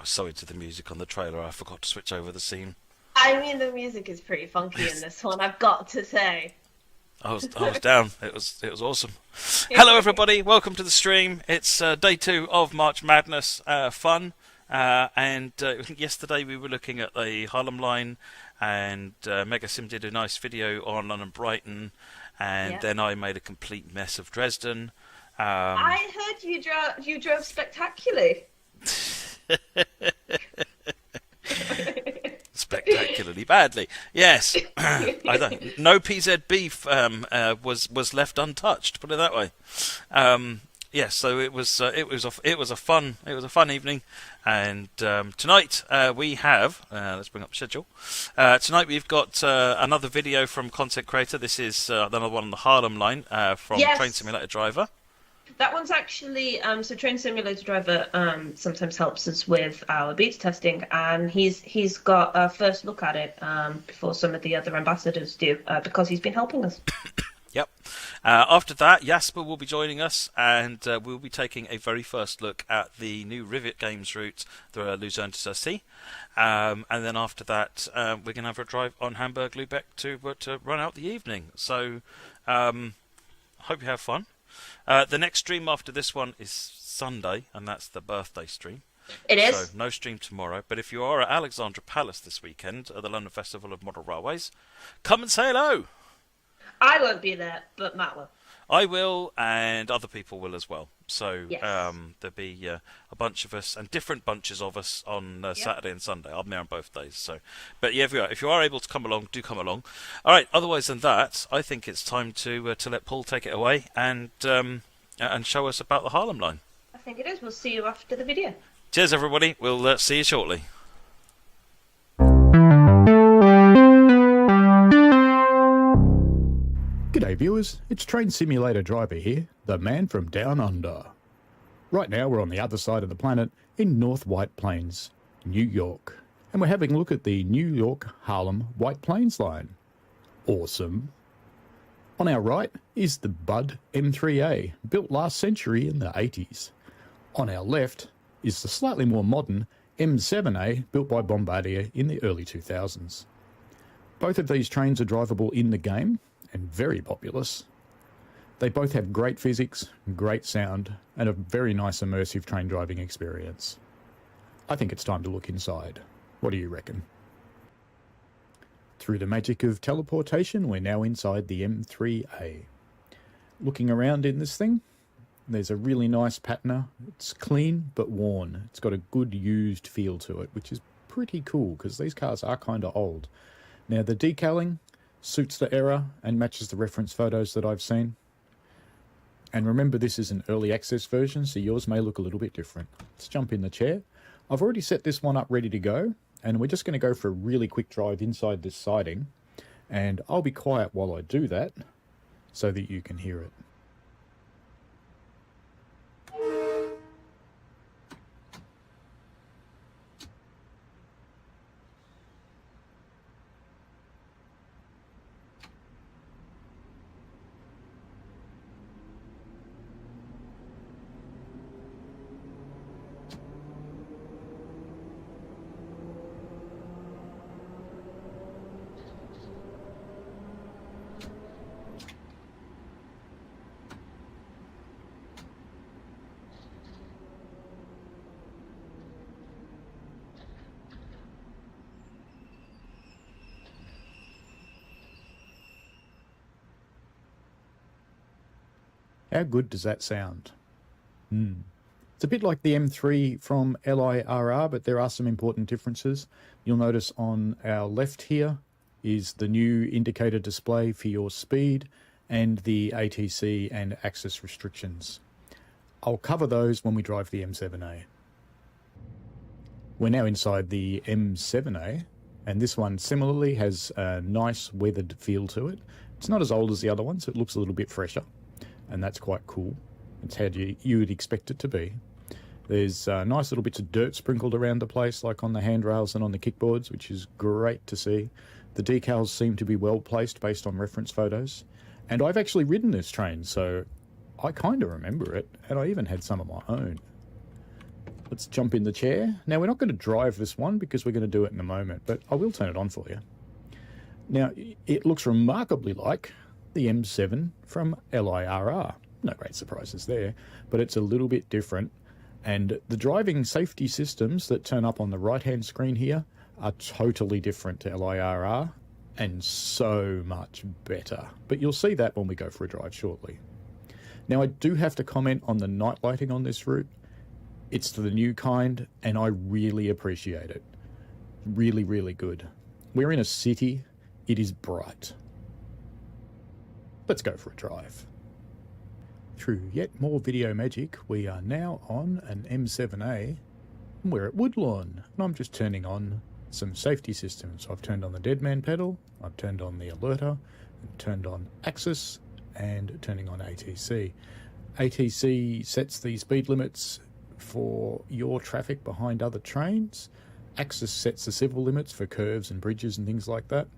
was so into the music on the trailer, I forgot to switch over the scene. I mean, the music is pretty funky in this one, I've got to say. I was down. It was awesome. Hello, everybody. Welcome to the stream. It's day 2 of March Madness fun. And yesterday we were looking at the Harlem Line, and Megasim did a nice video on London Brighton, and then I made a complete mess of Dresden. I heard you drove spectacularly. Spectacularly badly, yes. I don't. No PZ beef was left untouched. Put it that way. Yes, so it was a fun evening, and tonight we have let's bring up the schedule. Tonight we've got another video from content creator. This is another one on the Harlem Line from TrainSimulatorDriver. That one's actually so TrainSimulatorDriver sometimes helps us with our beta testing, and he's got a first look at it before some of the other ambassadors do, because he's been helping us. Yep. After that, Jasper will be joining us, and we'll be taking a very first look at the new Rivet Games route, the Luzern-Sursee. And then after that, we're going to have a drive on Hamburg-LÜbeck to run out the evening. So, hope you have fun. The next stream after this one is Sunday, and that's the birthday stream. It is. So, no stream tomorrow. But if you are at Alexandra Palace this weekend at the London Festival of Model Railways, come and say hello. I won't be there, but Matt will. I will, and other people will as well. So yes. There'll be a bunch of us, and different bunches of us on Saturday and Sunday. I'm there on both days. So, but yeah, if you are able to come along, do come along. All right. Otherwise than that, I think it's time to let Paul take it away and show us about the Harlem Line. I think it is. We'll see you after the video. Cheers, everybody. We'll see you shortly. G'day viewers, it's TrainSimulatorDriver here, the man from down under. Right now we're on the other side of the planet in North White Plains, New York, and we're having a look at the New York Harlem White Plains line. Awesome. On our right is the Bud M3A, built last century in the 80s. On our left is the slightly more modern M7A, built by Bombardier in the early 2000s. Both of these trains are drivable in the game, and very populous. They both have great physics, great sound, and a very nice immersive train driving experience. I think it's time to look inside. What do you reckon? Through the magic of teleportation, we're now inside the M3A. Looking around in this thing, there's a really nice patina. It's clean but worn. It's got a good used feel to it, which is pretty cool because these cars are kind of old. Now the decaling suits the era and matches the reference photos that I've seen. And remember, this is an early access version, so yours may look a little bit different. Let's jump in the chair. I've already set this one up ready to go, and we're just going to go for a really quick drive inside this siding. And I'll be quiet while I do that, so that you can hear it. How good does that sound? It's a bit like the M3 from LIRR, but there are some important differences. You'll notice on our left here is the new indicator display for your speed and the ATC and access restrictions. I'll cover those when we drive the M7A. We're now inside the M7A, and this one similarly has a nice weathered feel to it. It's not as old as the other one, so it looks a little bit fresher, and that's quite cool. It's how you would expect it to be. There's nice little bits of dirt sprinkled around the place, like on the handrails and on the kickboards, which is great to see. The decals seem to be well placed based on reference photos. And I've actually ridden this train, so I kind of remember it, and I even had some of my own. let's jump in the chair. Now, we're not going to drive this one because we're going to do it in a moment, but I will turn it on for you. Now, it looks remarkably like the M7 from LIRR. No great surprises there, but it's a little bit different. And the driving safety systems that turn up on the right-hand screen here are totally different to LIRR and so much better. But you'll see that when we go for a drive shortly. Now, I do have to comment on the night lighting on this route. It's the new kind, and I really appreciate it. Really, really good. We're in a city. It is bright. Let's go for a drive. Through yet more video magic, we are now on an M7A, and we're at Woodlawn, and I'm just turning on some safety systems. I've turned on the dead man pedal, I've turned on the alerter, and turned on axis, and turning on ATC. ATC sets the speed limits for your traffic behind other trains. Axis sets the civil limits for curves and bridges and things like that.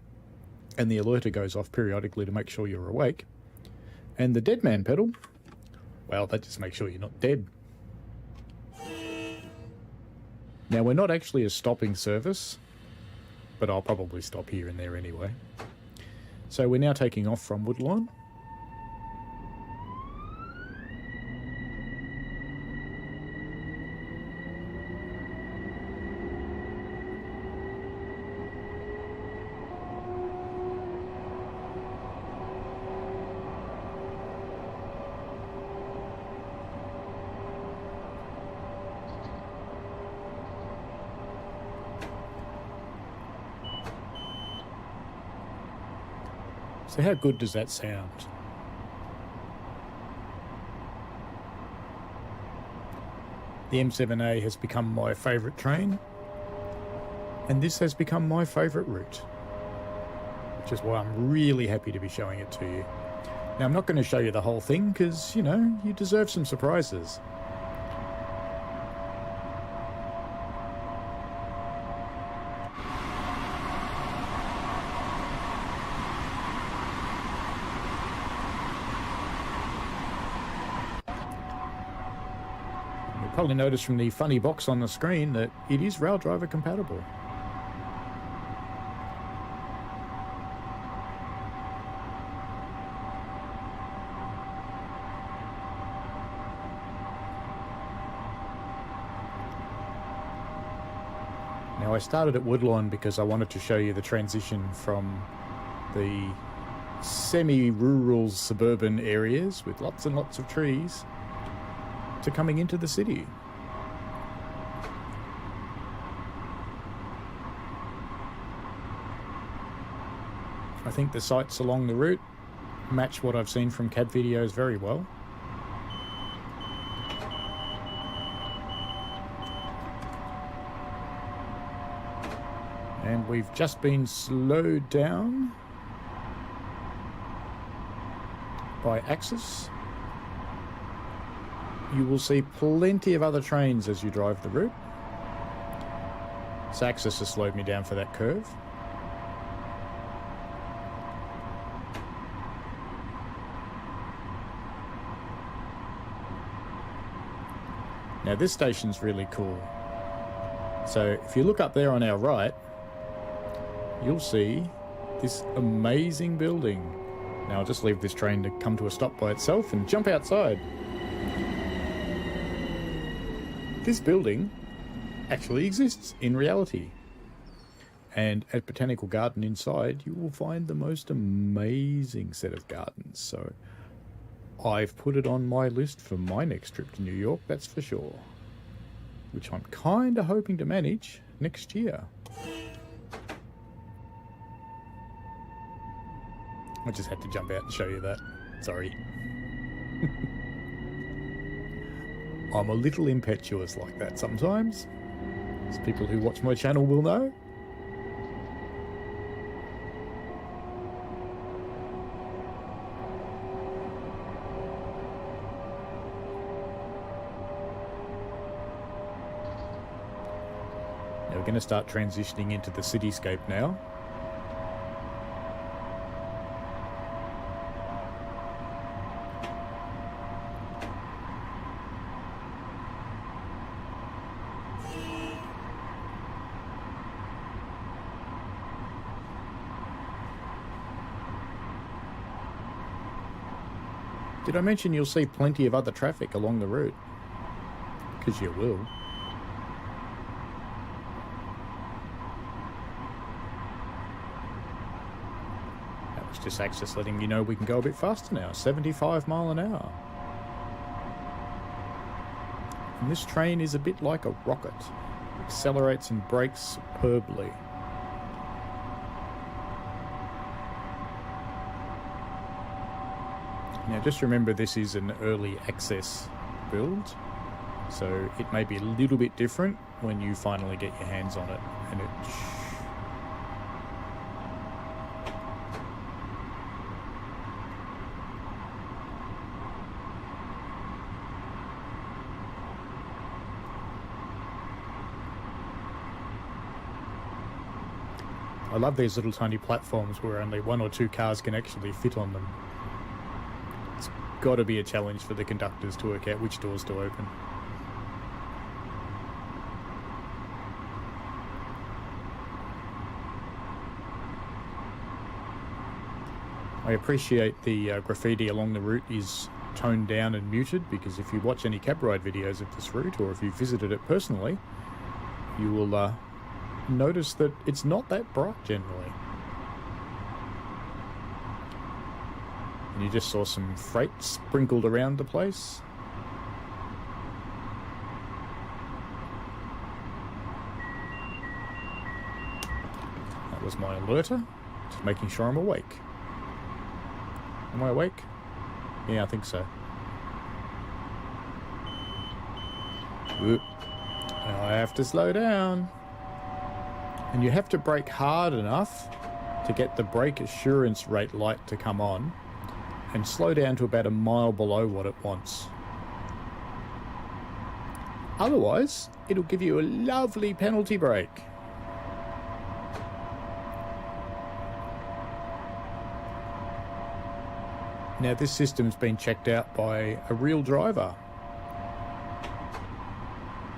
And the alerter goes off periodically to make sure you're awake. And the dead man pedal, well, that just makes sure you're not dead. Now, we're not actually a stopping service, but I'll probably stop here and there anyway. So we're now taking off from Woodlawn. So how good does that sound? The M7A has become my favourite train, and this has become my favourite route, which is why I'm really happy to be showing it to you. Now, I'm not going to show you the whole thing because, you know, you deserve some surprises. Probably noticed from the funny box on the screen that it is Raildriver compatible. Now, I started at Woodlawn because I wanted to show you the transition from the semi-rural suburban areas with lots and lots of trees to coming into the city. I think the sights along the route match what I've seen from CAD videos very well. And we've just been slowed down by Axis. You will see plenty of other trains as you drive the route. So Axis has slowed me down for that curve. Now this station's really cool. So if you look up there on our right, you'll see this amazing building. Now I'll just leave this train to come to a stop by itself and jump outside. This building actually exists in reality. And at Botanical Garden inside, you will find the most amazing set of gardens. So I've put it on my list for my next trip to New York, that's for sure. Which I'm kind of hoping to manage next year. I just had to jump out and show you that. Sorry. I'm a little impetuous like that sometimes, as people who watch my channel will know. Now we're going to start transitioning into the cityscape now. Did I mention you'll see plenty of other traffic along the route? Because you will. That was just access letting you know we can go a bit faster now. 75 mile an hour. And this train is a bit like a rocket. Accelerates and brakes superbly. Now just remember this is an early access build, so it may be a little bit different when you finally get your hands on it, and I love these little tiny platforms where only 1 or 2 cars can actually fit on them. It's got to be a challenge for the conductors to work out which doors to open. I appreciate the graffiti along the route is toned down and muted, because if you watch any cab ride videos of this route, or if you visited it personally, you will notice that it's not that bright generally. And you just saw some freight sprinkled around the place. That was my alerter, just making sure I'm awake. Am I awake? Yeah, I think so. Oop. Now I have to slow down. And you have to brake hard enough to get the brake assurance rate light to come on, and slow down to about a mile below what it wants. Otherwise, it'll give you a lovely penalty brake. Now this system's been checked out by a real driver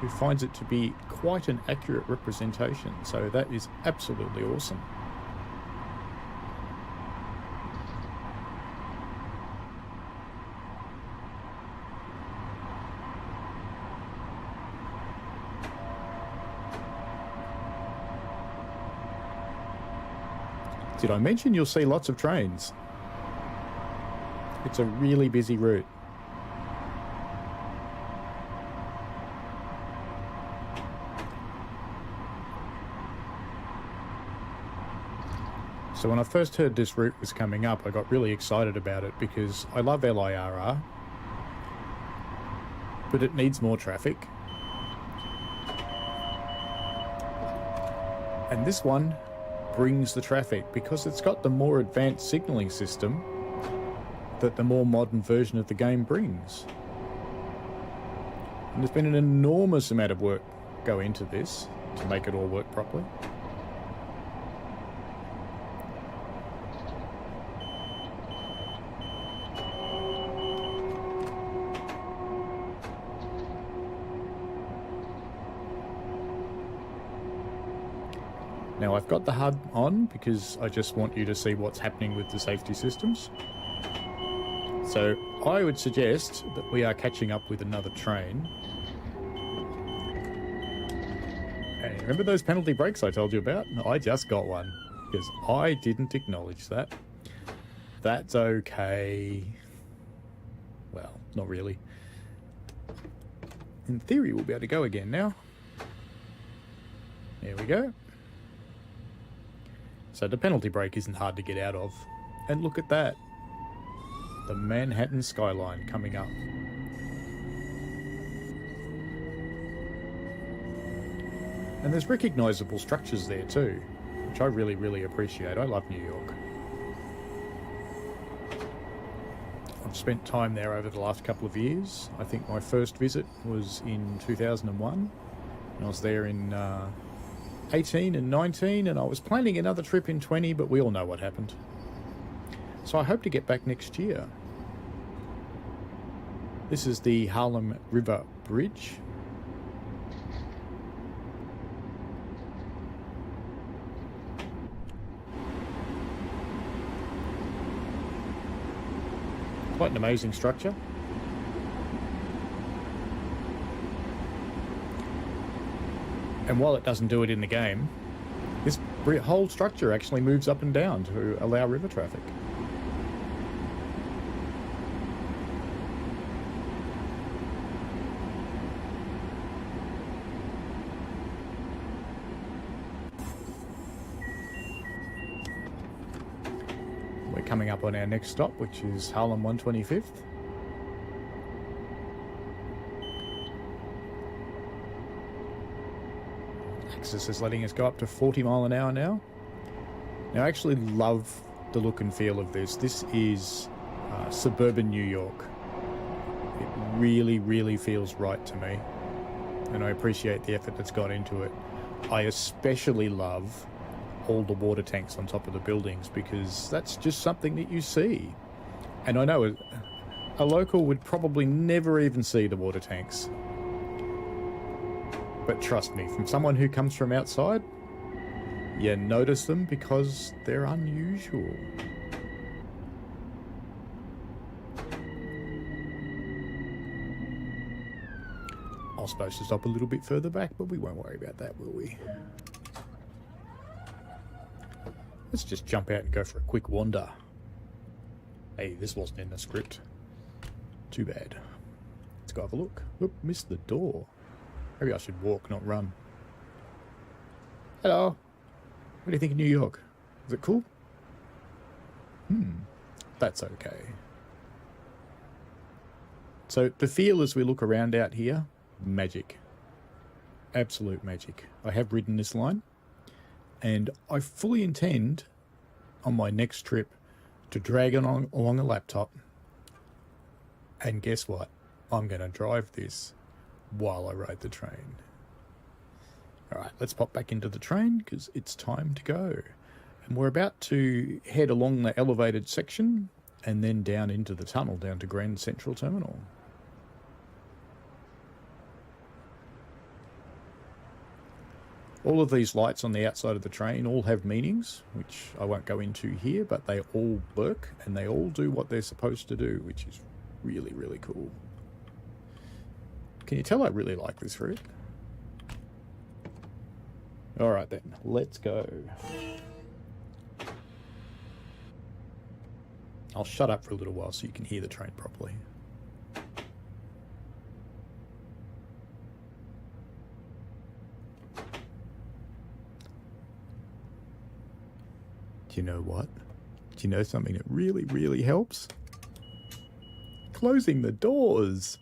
who finds it to be quite an accurate representation, so that is absolutely awesome. Did I mention you'll see lots of trains? It's a really busy route. So when I first heard this route was coming up, I got really excited about it because I love LIRR, but it needs more traffic. And this one brings the traffic because it's got the more advanced signalling system that the more modern version of the game brings. And there's been an enormous amount of work go into this to make it all work properly. Now I've got the HUD on because I just want you to see what's happening with the safety systems. So I would suggest that we are catching up with another train. And remember those penalty brakes I told you about? I just got one because I didn't acknowledge that. That's okay. Well, not really. In theory, we'll be able to go again now. There we go. So the penalty brake isn't hard to get out of. And look at that. The Manhattan skyline coming up. And there's recognisable structures there too, which I really, really appreciate. I love New York. I've spent time there over the last couple of years. I think my first visit was in 2001. And I was there in 18 and 19, and I was planning another trip in 20, but we all know what happened. So I hope to get back next year. This is the Harlem River Bridge. Quite an amazing structure. And while it doesn't do it in the game, this whole structure actually moves up and down to allow river traffic. We're coming up on our next stop, which is Harlem 125th. Axis is letting us go up to 40 mile an hour now. Now I actually love the look and feel of this. This is suburban New York. It really, really feels right to me. And I appreciate the effort that's gone into it. I especially love all the water tanks on top of the buildings, because that's just something that you see. And I know a local would probably never even see the water tanks. But trust me, from someone who comes from outside, you notice them because they're unusual. I was supposed to stop a little bit further back, but we won't worry about that, will we? Let's just jump out and go for a quick wander. Hey, this wasn't in the script. Too bad. Let's go have a look. Oop, missed the door. Maybe I should walk, not run. Hello. What do you think of New York? Is it cool? That's okay. So the feel as we look around out here, magic. Absolute magic. I have ridden this line, and I fully intend on my next trip to drag it along a laptop. And guess what? I'm going to drive this while I ride the train. Alright, let's pop back into the train because it's time to go. And we're about to head along the elevated section and then down into the tunnel, down to Grand Central Terminal. All of these lights on the outside of the train all have meanings, which I won't go into here, but they all work and they all do what they're supposed to do, which is really, really cool. Can you tell I really like this route? Alright then, let's go. I'll shut up for a little while so you can hear the train properly. Do you know what? Do you know something that really, really helps? Closing the doors.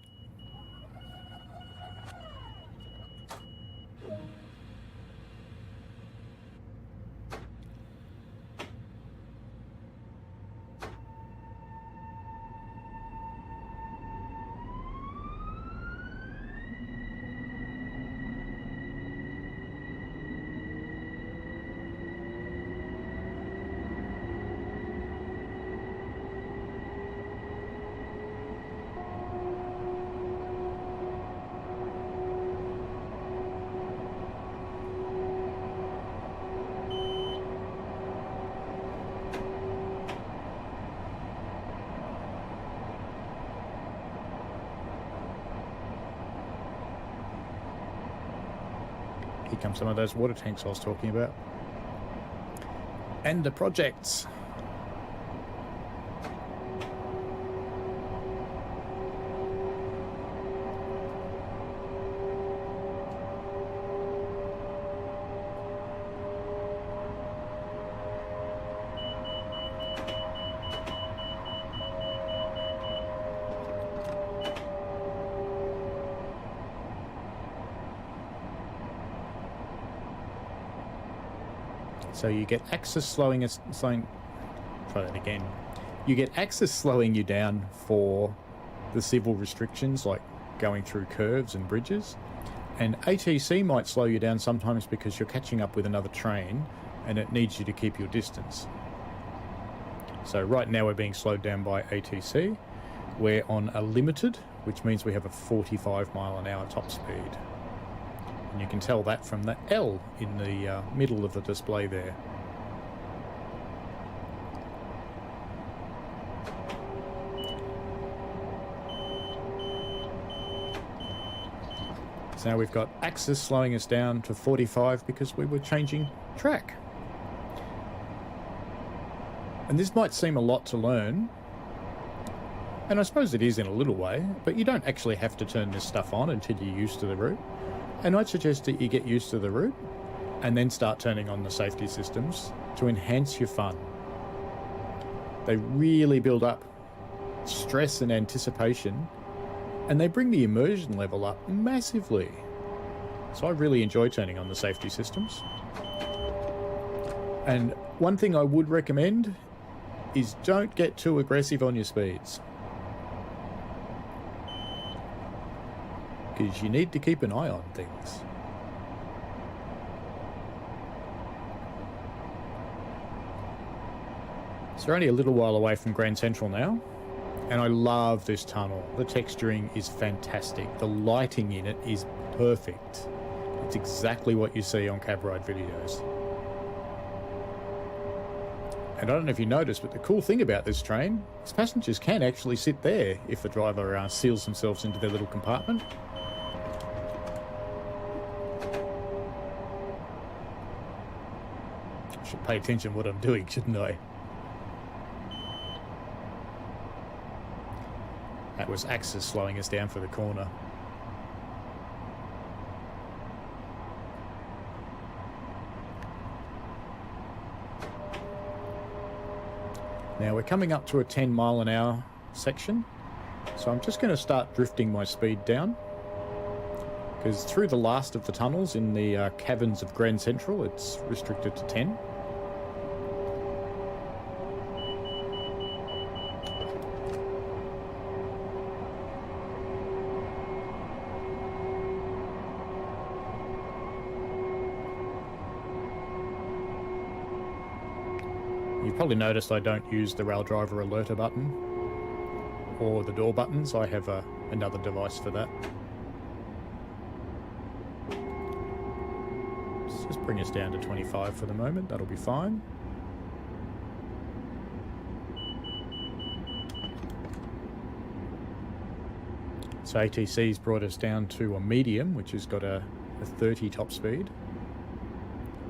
Here come some of those water tanks I was talking about. And the projects. So you get axis slowing. Try that again. You get axis slowing you down for the civil restrictions, like going through curves and bridges. And ATC might slow you down sometimes because you're catching up with another train and it needs you to keep your distance. So right now we're being slowed down by ATC. We're on a limited, which means we have a 45 mile an hour top speed. And you can tell that from the L in the middle of the display there. So now we've got axis slowing us down to 45 because we were changing track. And this might seem a lot to learn, and I suppose it is in a little way, but you don't actually have to turn this stuff on until you're used to the route. And I'd suggest that you get used to the route and then start turning on the safety systems to enhance your fun. They really build up stress and anticipation, and they bring the immersion level up massively. So I really enjoy turning on the safety systems. And one thing I would recommend is don't get too aggressive on your speeds, because you need to keep an eye on things. So we're only a little while away from Grand Central now, and I love this tunnel. The texturing is fantastic. The lighting in it is perfect. It's exactly what you see on cab ride videos. And I don't know if you noticed, but the cool thing about this train is passengers can actually sit there if the driver seals themselves into their little compartment. I should pay attention to what I'm doing, shouldn't I? That was axis slowing us down for the corner. Now we're coming up to a 10-mile-an-hour section, so I'm just going to start drifting my speed down, because through the last of the tunnels in the caverns of Grand Central, it's restricted to 10. You've probably noticed I don't use the rail driver alerter button or the door buttons. I have another device for that. Let's just bring us down to 25 for the moment. That'll be fine. So ATC's brought us down to a medium, which has got a 30 top speed.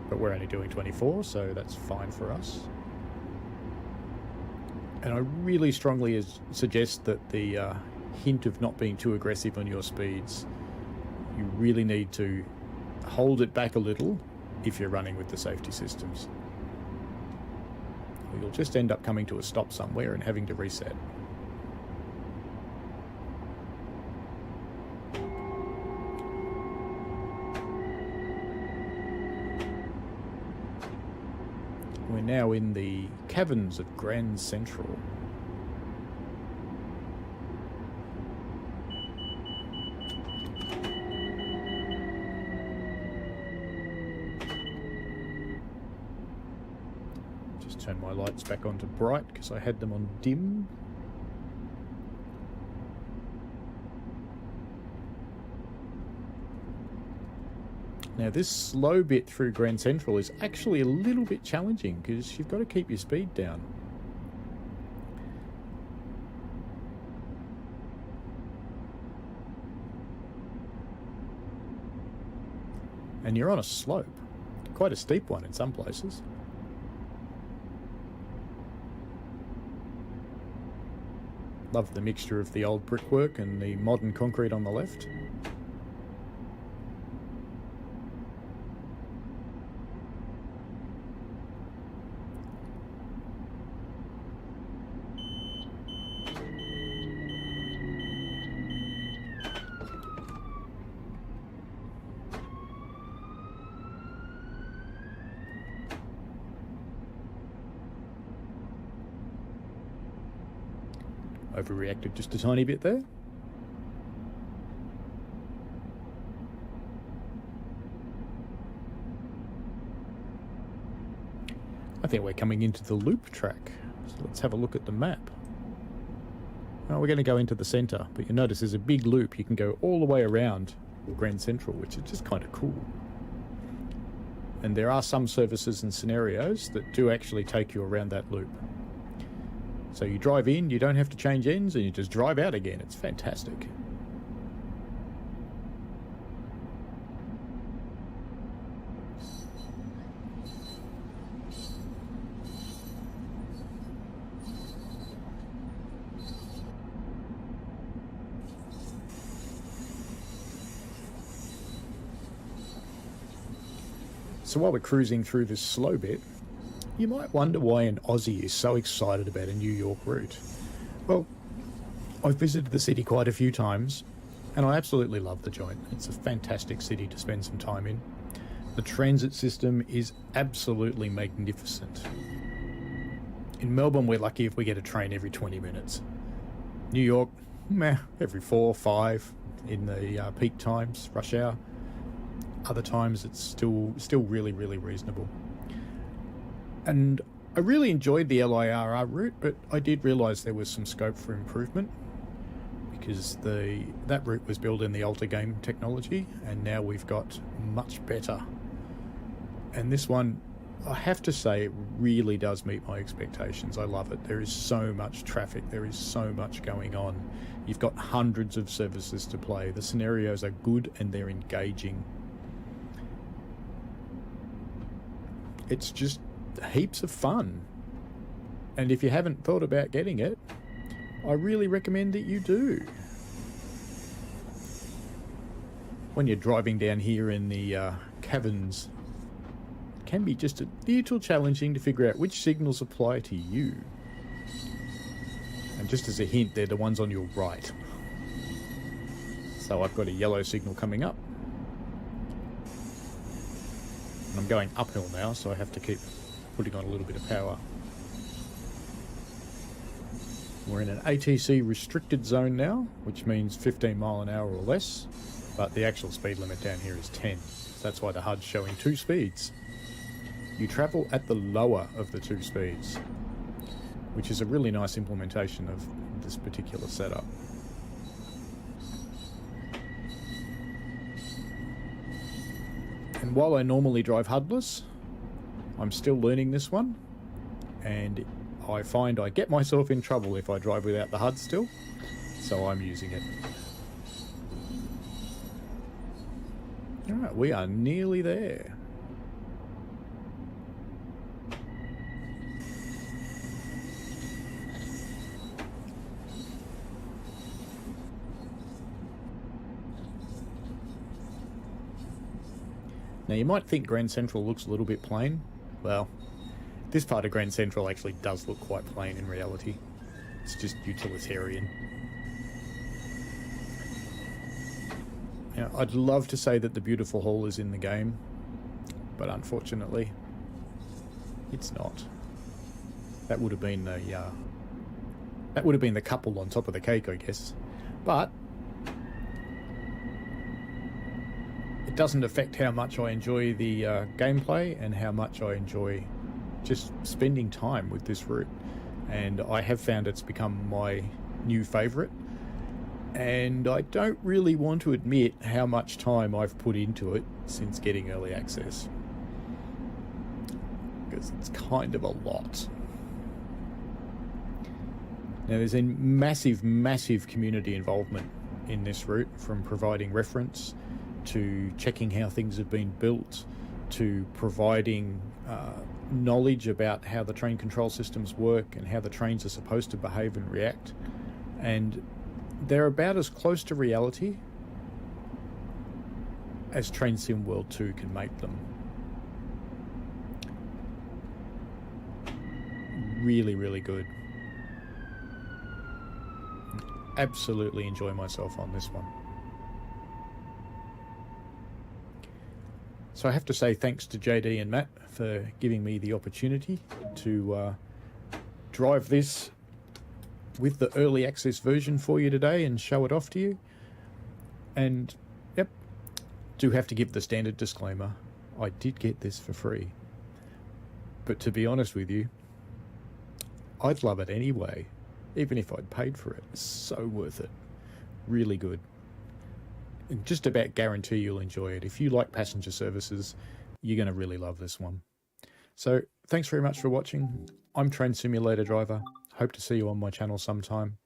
But we're only doing 24, so that's fine for us. And I really strongly suggest that the hint of not being too aggressive on your speeds, you really need to hold it back a little if you're running with the safety systems. Or you'll just end up coming to a stop somewhere and having to reset. We're now in the caverns of Grand Central. Just turn my lights back on to bright because I had them on dim. Now this slow bit through Grand Central is actually a little bit challenging because you've got to keep your speed down. And you're on a slope, quite a steep one in some places. Love the mixture of the old brickwork and the modern concrete on the left. Overreacted just a tiny bit there. I think we're coming into the loop track. So let's have a look at the map. Well, we're going to go into the centre, but you notice there's a big loop. You can go all the way around Grand Central, which is just kind of cool. And there are some services and scenarios that do actually take you around that loop. So you drive in, you don't have to change ends, and you just drive out again. It's fantastic. So while we're cruising through this slow bit, you might wonder why an Aussie is so excited about a New York route. Well, I've visited the city quite a few times, and I absolutely love the joint. It's a fantastic city to spend some time in. The transit system is absolutely magnificent. In Melbourne, we're lucky if we get a train every 20 minutes. New York, every 4 or 5 in the peak times, rush hour. Other times it's still really, really reasonable. And I really enjoyed the LIRR route, but I did realise there was some scope for improvement, because that route was built in the Alta game technology, and now we've got much better. And this one, I have to say, it really does meet my expectations. I love it. There is so much traffic. There is so much going on. You've got hundreds of services to play. The scenarios are good and they're engaging. It's just heaps of fun. And if you haven't thought about getting it, I really recommend that you do. When you're driving down here in the caverns, it can be just a little challenging to figure out which signals apply to you. And just as a hint, they're the ones on your right. So I've got a yellow signal coming up. And I'm going uphill now, so I have to keep putting on a little bit of power. We're in an ATC restricted zone now, which means 15 mile an hour or less, but the actual speed limit down here is 10. So that's why the HUD's showing 2 speeds. You travel at the lower of the 2 speeds, which is a really nice implementation of this particular setup. And while I normally drive HUDless, I'm still learning this one, and I find I get myself in trouble if I drive without the HUD still, so I'm using it. Alright, we are nearly there. Now you might think Grand Central looks a little bit plain. Well, this part of Grand Central actually does look quite plain in reality. It's just utilitarian. Now, I'd love to say that the beautiful hall is in the game, but unfortunately, it's not. That would have been the couple on top of the cake, I guess. But it doesn't affect how much I enjoy the gameplay and how much I enjoy just spending time with this route. And I have found it's become my new favourite. And I don't really want to admit how much time I've put into it since getting early access, because it's kind of a lot. Now, there's a massive, massive community involvement in this route, from providing reference to checking how things have been built, to providing knowledge about how the train control systems work and how the trains are supposed to behave and react. And they're about as close to reality as Train Sim World 2 can make them. Really, really good. Absolutely enjoy myself on this one. So I have to say thanks to JD and Matt for giving me the opportunity to drive this with the early access version for you today and show it off to you. And yep, do have to give the standard disclaimer. I did get this for free. But to be honest with you, I'd love it anyway, even if I'd paid for it. It's so worth it. Really good. And just about guarantee you'll enjoy it. If you like passenger services, you're going to really love this one. So thanks very much for watching. I'm TrainSimulatorDriver. Hope to see you on my channel sometime.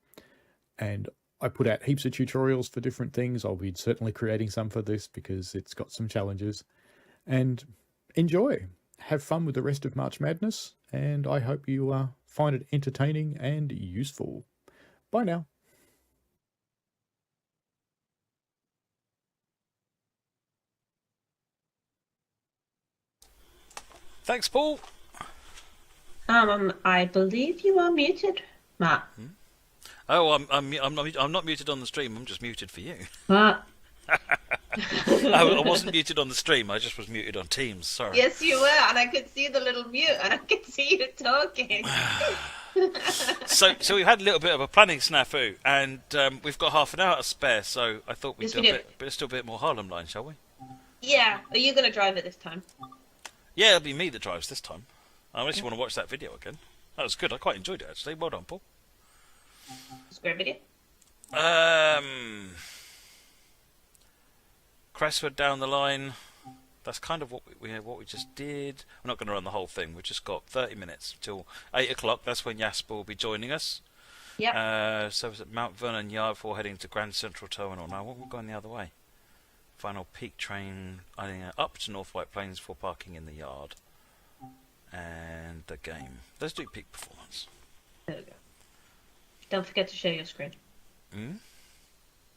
And I put out heaps of tutorials for different things. I'll be certainly creating some for this because it's got some challenges. And enjoy. Have fun with the rest of March Madness. And I hope you find it entertaining and useful. Bye now. Thanks, Paul. I believe you are muted, Matt. Oh, I'm not muted on the stream. I'm just muted for you. What? I wasn't muted on the stream. I just was muted on Teams. Sorry. Yes, you were, and I could see the little mute, and I could see you talking. So we've had a little bit of a planning snafu, and we've got half an hour to spare. So I thought we'd Yes, do we a do. bit more Harlem Line, shall we? Yeah, are you going to drive it this time? Yeah, it'll be me that drives this time. Unless you want to watch that video again. That was good. I quite enjoyed it actually. Well done, Paul. It's a great video. Crestwood down the line. That's kind of what we just did. We're not going to run the whole thing. We've just got 30 minutes till 8 o'clock. That's when Jasper will be joining us. Yeah. So it's at Mount Vernon Yard before heading to Grand Central Terminal. Now, what we're going the other way? Final peak train up to North White Plains for parking in the yard. And the game. Let's do peak performance. There we go. Don't forget to share your screen. Hmm?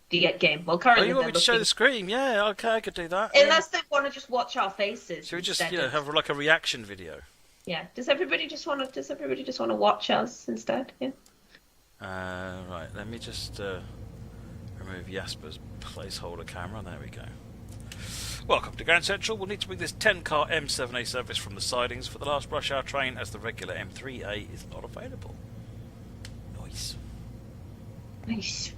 Do you get game? Well, Oh, currently you want they're me to show looking... the screen? Yeah, okay, I could do that. Unless they want to just watch our faces. Should we just instead of- have like a reaction video? Yeah. Does everybody just want to watch us instead? Yeah. Right, let me just remove Jasper's placeholder camera. There we go. Welcome to Grand Central. We'll need to bring this 10-car M7A service from the sidings for the last rush hour train as the regular M3A is not available. Nice. Nice.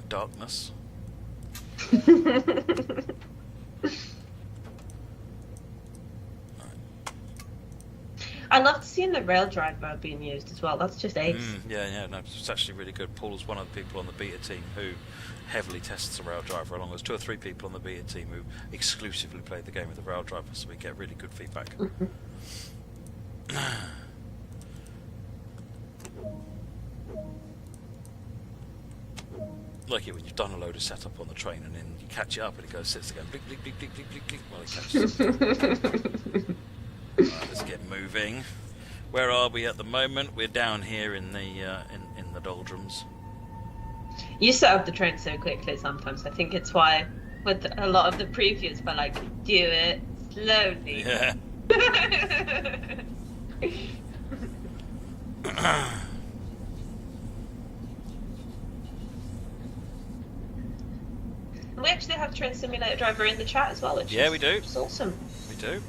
Darkness. I loved seeing the rail driver being used as well. That's just ace. Yeah, no, it's actually really good. Paul's one of the people on the beta team who heavily tests the rail driver, along with 2 or 3 people on the beta team who exclusively play the game with the rail driver, so we get really good feedback. Like it when you've done a load of setup on the train and then you catch it up and it goes sits again, blink, blink, blink, blink, blink, blink, blink, while it catches up. Right, let's get moving. Where are we at the moment? We're down here in the in the doldrums. You set up the train so quickly sometimes. I think it's why with a lot of the previews we're like, do it slowly. Yeah. We actually have Train Simulator Driver in the chat as well, which Yeah, we do. Which is awesome. We do.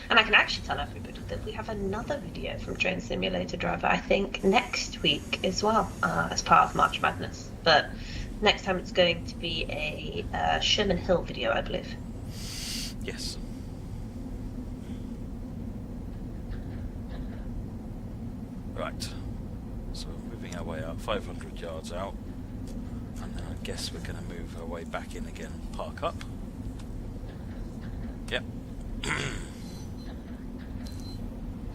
And I can actually tell everybody that we have another video from Train Simulator Driver, I think, next week as well, as part of March Madness. But next time it's going to be a Sherman Hill video, I believe. Yes. Right. So we're moving our way out 500 yards out. And then I guess we're going to move our way back in again, park up. Yep.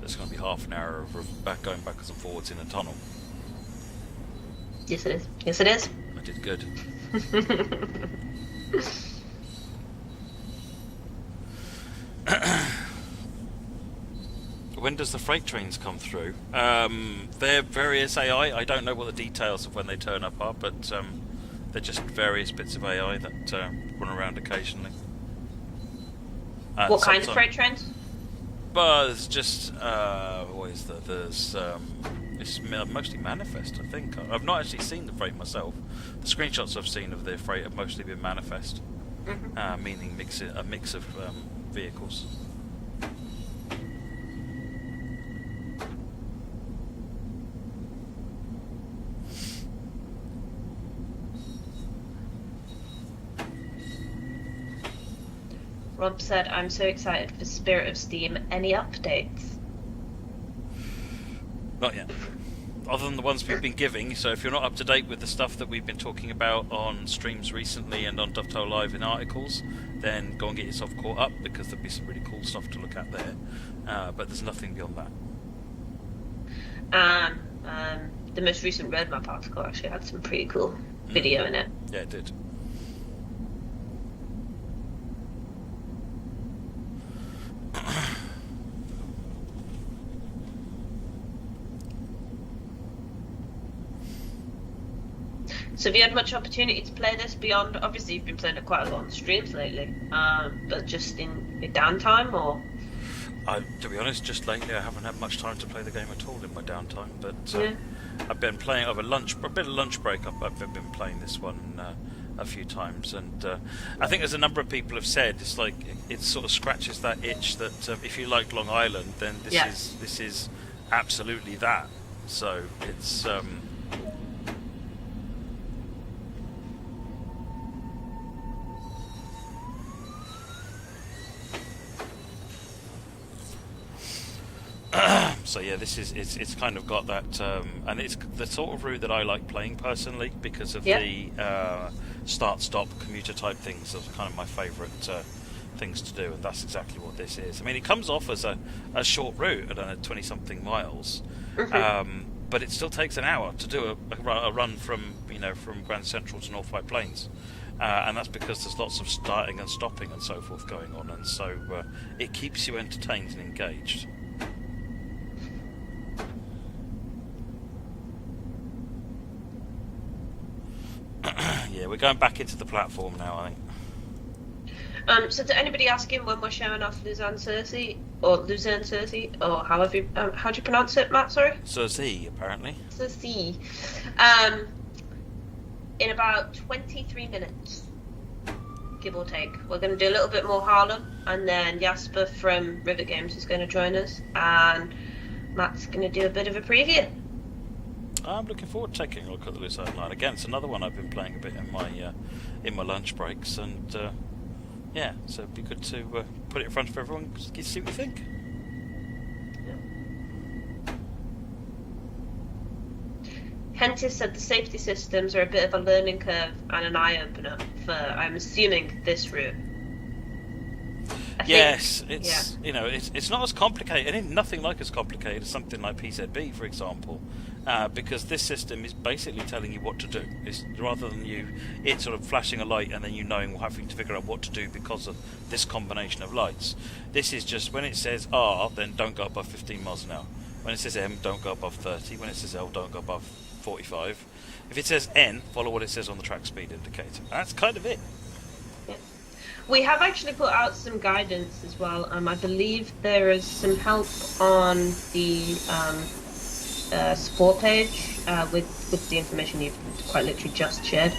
It's going to be half an hour of going backwards and forwards in a tunnel. Yes, it is. Yes, it is. I did good. When does the freight trains come through? They're various AI. I don't know what the details of when they turn up are, but they're just various bits of AI that run around occasionally. What kind of freight trains? But it's just what is that? There's it's mostly manifest. I think I've not actually seen the freight myself. The screenshots I've seen of the freight have mostly been manifest, meaning a mix of vehicles. Rob said, I'm so excited for Spirit of Steam. Any updates? Not yet. Other than the ones we've been giving, so if you're not up to date with the stuff that we've been talking about on streams recently and on Dovetail Live in articles, then go and get yourself caught up, because there'll be some really cool stuff to look at there. But there's nothing beyond that. The most recent roadmap article actually had some pretty cool video in it. Yeah, it did. So have you had much opportunity to play this beyond? Obviously, you've been playing it quite a lot on streams lately, but just in your downtime, or? To be honest, just lately I haven't had much time to play the game at all in my downtime. But Yeah. I've been playing over a bit of lunch break. I've been playing this one a few times, and I think as a number of people have said, it's like it sort of scratches that itch that if you like Long Island, then this is absolutely that. So it's. So yeah, it's kind of got that, and it's the sort of route that I like playing personally because of the start-stop commuter type things. Those are kind of my favourite things to do, and that's exactly what this is. I mean, it comes off as a short route, I don't know, 20-something miles, but it still takes an hour to do a run from Grand Central to North White Plains. And that's because there's lots of starting and stopping and so forth going on, and so it keeps you entertained and engaged. Yeah, we're going back into the platform now, I think. So to anybody asking when we're showing off Luzern-Sursee, or however how do you pronounce it, Matt? Sorry. Sursee, apparently. Sursee. In about 23 minutes, give or take. We're going to do a little bit more Harlem, and then Jasper from River Games is going to join us, and Matt's going to do a bit of a preview. I'm looking forward to taking a look at the Luzern Line. Again, it's another one I've been playing a bit in my lunch breaks, and so it'd be good to put it in front of everyone to see what you think. Hentis said the safety systems are a bit of a learning curve and an eye-opener for, I'm assuming, this route. It's not as complicated, and nothing like as complicated as something like PZB, for example, because this system is basically telling you what to do. It's rather than it sort of flashing a light and then you knowing having to figure out what to do because of this combination of lights. This is just when it says R, then don't go above 15 miles an hour. When it says M, don't go above 30. When it says L, don't go above 45. If it says N, follow what it says on the track speed indicator. That's kind of it. Yeah. We have actually put out some guidance as well. I believe there is some help on the support page with the information you've quite literally just shared.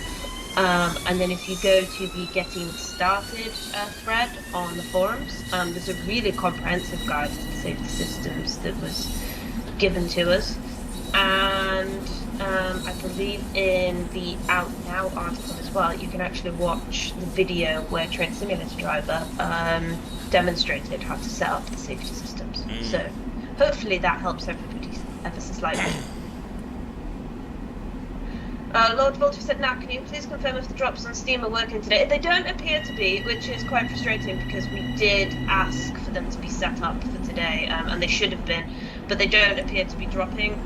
And then if you go to the Getting Started thread on the forums, there's a really comprehensive guide to the safety systems that was given to us. And I believe in the Out Now article as well, you can actually watch the video where TrainSimulatorDriver demonstrated how to set up the safety systems. So hopefully that helps everybody ever so slightly. Lord Vulture said, now can you please confirm if the drops on Steam are working today? They don't appear to be, which is quite frustrating because we did ask for them to be set up for today, and they should have been, but they don't appear to be dropping.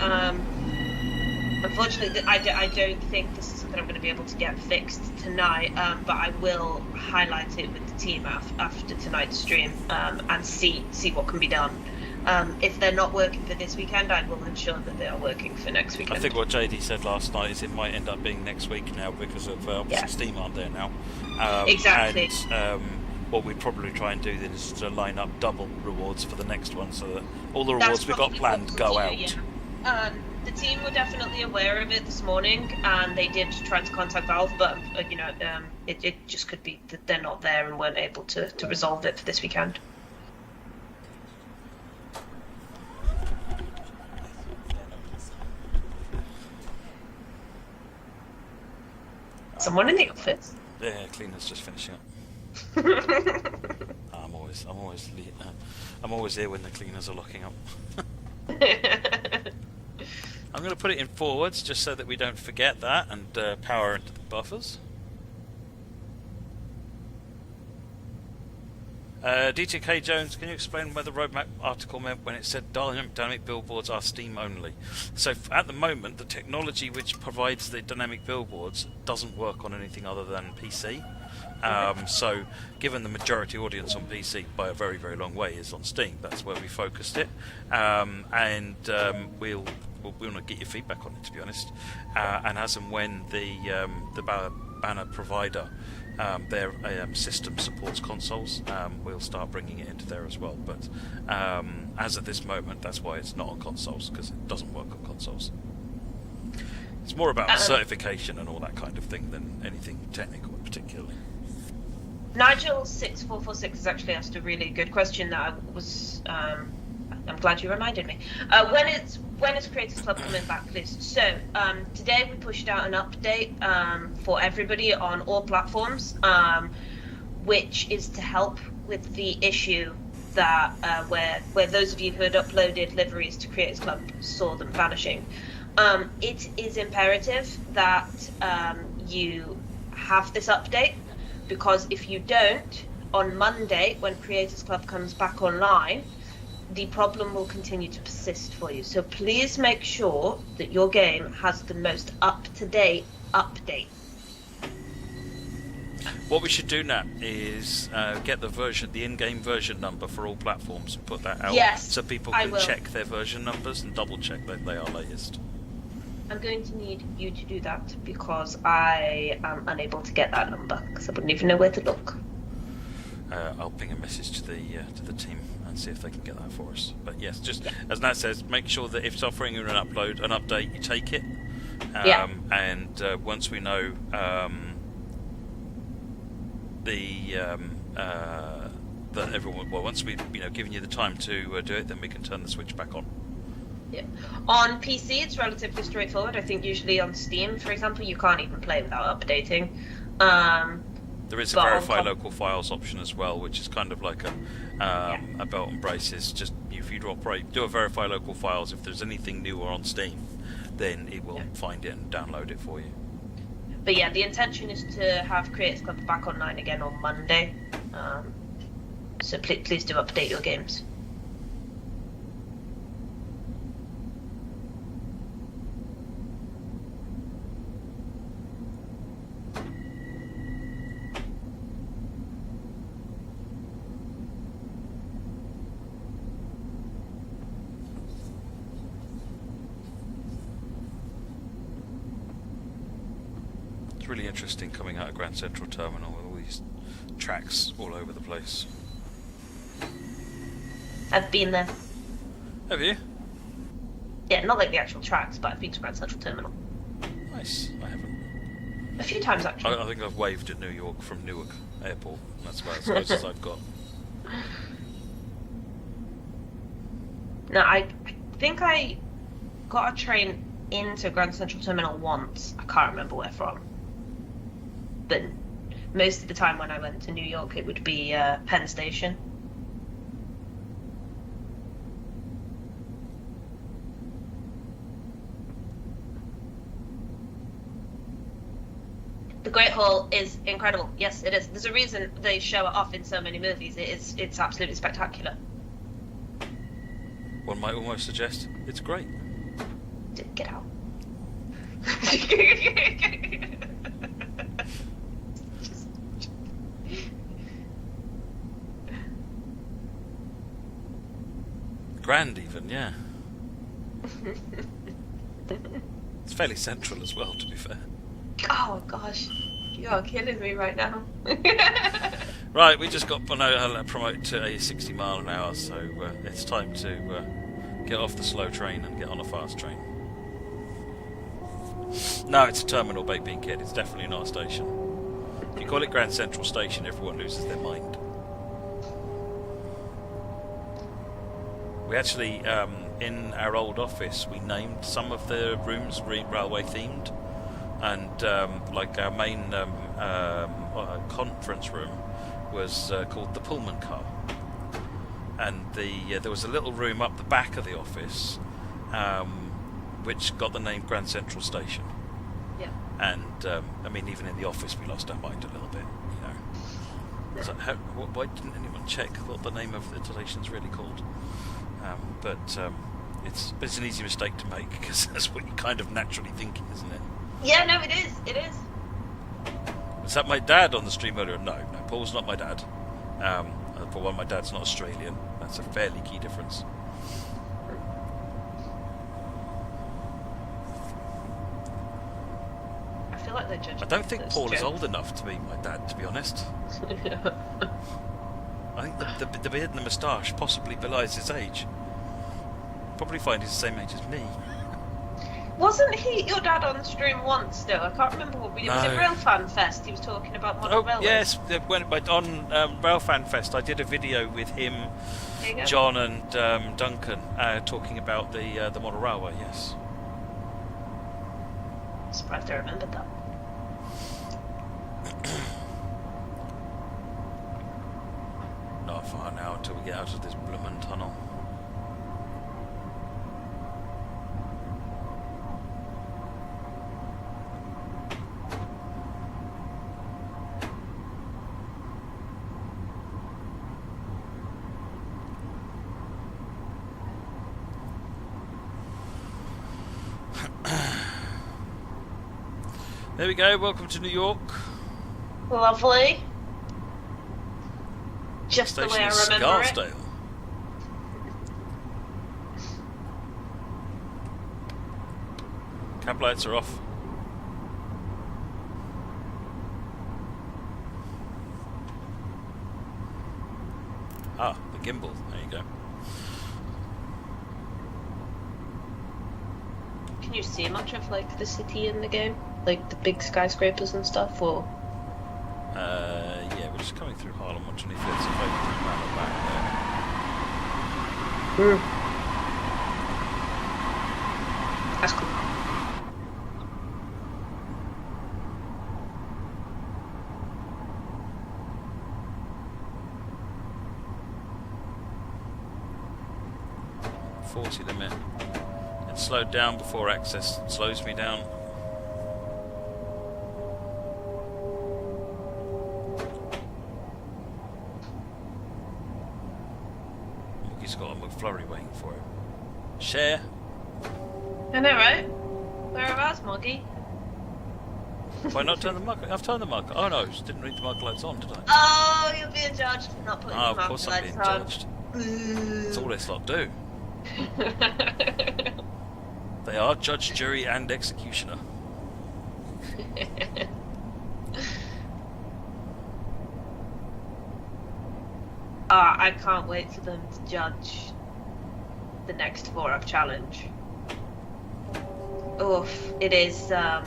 Unfortunately, I don't think this is something I'm going to be able to get fixed tonight, but I will highlight it with the team after tonight's stream and see what can be done. If they're not working for this weekend, I will ensure that they are working for next weekend. I think what JD said last night is it might end up being next week now because of Steam aren't there now. Exactly. And what we'd probably try and do then is to line up double rewards for the next one so that all the rewards we've got planned go out. Yeah. The team were definitely aware of it this morning, and they did try to contact Valve, but it just could be that they're not there and weren't able to resolve it for this weekend. Someone in the office. Yeah, cleaner's just finishing up. I'm always here when the cleaners are locking up. I'm going to put it in forwards just so that we don't forget that and power into the buffers. DTK Jones, can you explain where the roadmap article meant when it said dynamic billboards are Steam only? So at the moment, the technology which provides the dynamic billboards doesn't work on anything other than PC. So given the majority audience on PC by a very, very long way is on Steam, that's where we focused it. We'll we want to get your feedback on it, to be honest. And as and when the banner provider, their system supports consoles, we'll start bringing it into there as well. But as of this moment, that's why it's not on consoles, because it doesn't work on consoles. It's more about certification and all that kind of thing than anything technical particularly. Nigel 6446 has actually asked a really good question that I was. I'm glad you reminded me. When is Creators Club coming back, please? So today we pushed out an update for everybody on all platforms, which is to help with the issue that where those of you who had uploaded liveries to Creators Club saw them vanishing. It is imperative that you have this update, because if you don't, on Monday when Creators Club comes back online, the problem will continue to persist for you. So please make sure that your game has the most up-to-date update. What we should do now is get the in-game version number for all platforms and put that out, so people can check their version numbers and double-check that they are latest. I'm going to need you to do that, because I am unable to get that number, because I wouldn't even know where to look. I'll ping a message to the team and see if they can get that for us. But yes, just as Nat says, make sure that if it's offering you an update, you take it. And once we know that everyone, once we've given you the time to do it, then we can turn the switch back on. Yeah. On PC, it's relatively straightforward. I think usually on Steam, for example, you can't even play without updating. There is a verify local files option as well, which is kind of like a belt and braces. Just if you do a verify local files, if there's anything newer on Steam, then it will find it and download it for you. But yeah, the intention is to have Creators Club back online again on Monday. So please do update your games. Really interesting coming out of Grand Central Terminal with all these tracks all over the place. I've been there. Have you? Yeah, not like the actual tracks, but I've been to Grand Central Terminal. Nice. I haven't. A few times, actually. I think I've waved at New York from Newark Airport. That's about as close as I've got. No, I think I got a train into Grand Central Terminal once. I can't remember where from. But most of the time when I went to New York, it would be Penn Station. The Great Hall is incredible. Yes, it is. There's a reason they show it off in so many movies. It's absolutely spectacular. One might almost suggest it's great. Get out. Grand even, yeah. It's fairly central as well, to be fair. Oh gosh, you are killing me right now. Right, we just got promoted to a 60 mile an hour, so it's time to get off the slow train and get on a fast train. No, it's a terminal, baked bean kid. It's definitely not a station. If you call it Grand Central Station, everyone loses their mind. We actually, in our old office, we named some of the rooms railway themed, and like our main conference room was called the Pullman car, and there was a little room up the back of the office which got the name Grand Central Station. Yeah. And I mean, even in the office, we lost our mind a little bit, you know. So why didn't anyone check what the name of the station's really called? But it's an easy mistake to make, because that's what you're kind of naturally thinking, isn't it? Yeah, no, it is. It is. Was that my dad on the stream earlier? No, Paul's not my dad. For one, my dad's not Australian. That's a fairly key difference. feel like they're judging. I don't think this Paul is joke. old enough to be my dad, to be honest. I think the beard and the moustache possibly belies his age. Probably find he's the same age as me. Wasn't he your dad on stream once though? I can't remember what we did. Was it No. Rail Fan Fest? He was talking about model railways. Yes, when on Railfan Fest I did a video with him, There you go. John and Duncan talking about the model railway. Yes. Surprised I remembered that. Not far now until we get out of this bloomin' tunnel. There we go, welcome to New York. Lovely. Just the way Station I is remember it. Scarsdale. Cab lights are off. Ah, the gimbal. There you go. Can you see much of like the city in the game? Like the big skyscrapers and stuff, or? Yeah, we're just coming through Harlem, watching if there's a boat around the back That's cool. there. 40 limit. It slowed down before access slows me down. He's got a McFlurry waiting for him. Share. I know, right? Whereabouts, Moggy? Why not turn the mug? I've turned the mug. Oh no, just didn't read the mug lights on, did I? Oh, you're being judged for not putting Oh, the of marker course I'm lights being on. judged. That's all this lot do. They are judge, jury, and executioner. I can't wait for them to judge the next 4-up challenge. Oof, it is. I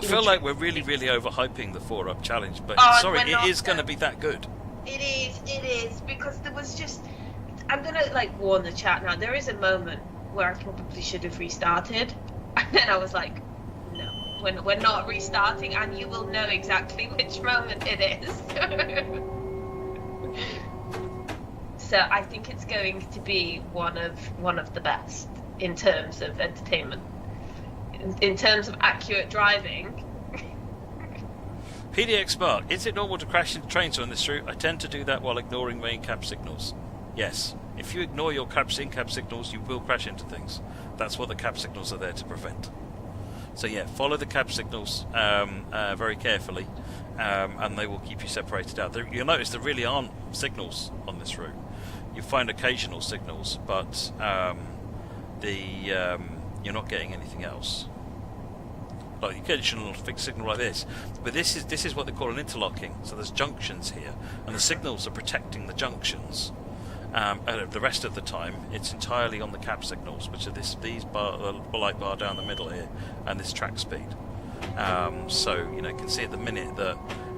feel like we're really overhyping the 4-up challenge, but sorry, we're it not, is going to be that good. It is, because there was just. I'm gonna like warn the chat now. There is a moment where I probably should have restarted, and then I was like, no, we're not restarting, and you will know exactly which moment it is. So I think it's going to be one of the best in terms of entertainment, in terms of accurate driving. PDX Mark, is it normal to crash into trains on this route? I tend to do that while ignoring main cab signals. Yes. If you ignore your in-cab signals, you will crash into things. That's what the cab signals are there to prevent. So yeah, follow the cab signals very carefully, and they will keep you separated out. You'll notice there really aren't signals on this route. You find occasional signals, but you're not getting anything else. Like occasional fixed signal like this, but this is what they call an interlocking. So there's junctions here, and the signals are protecting the junctions. The rest of the time, it's entirely on the cab signals, which are these bar, the light bar down the middle here, and this track speed. So you can see at the minute that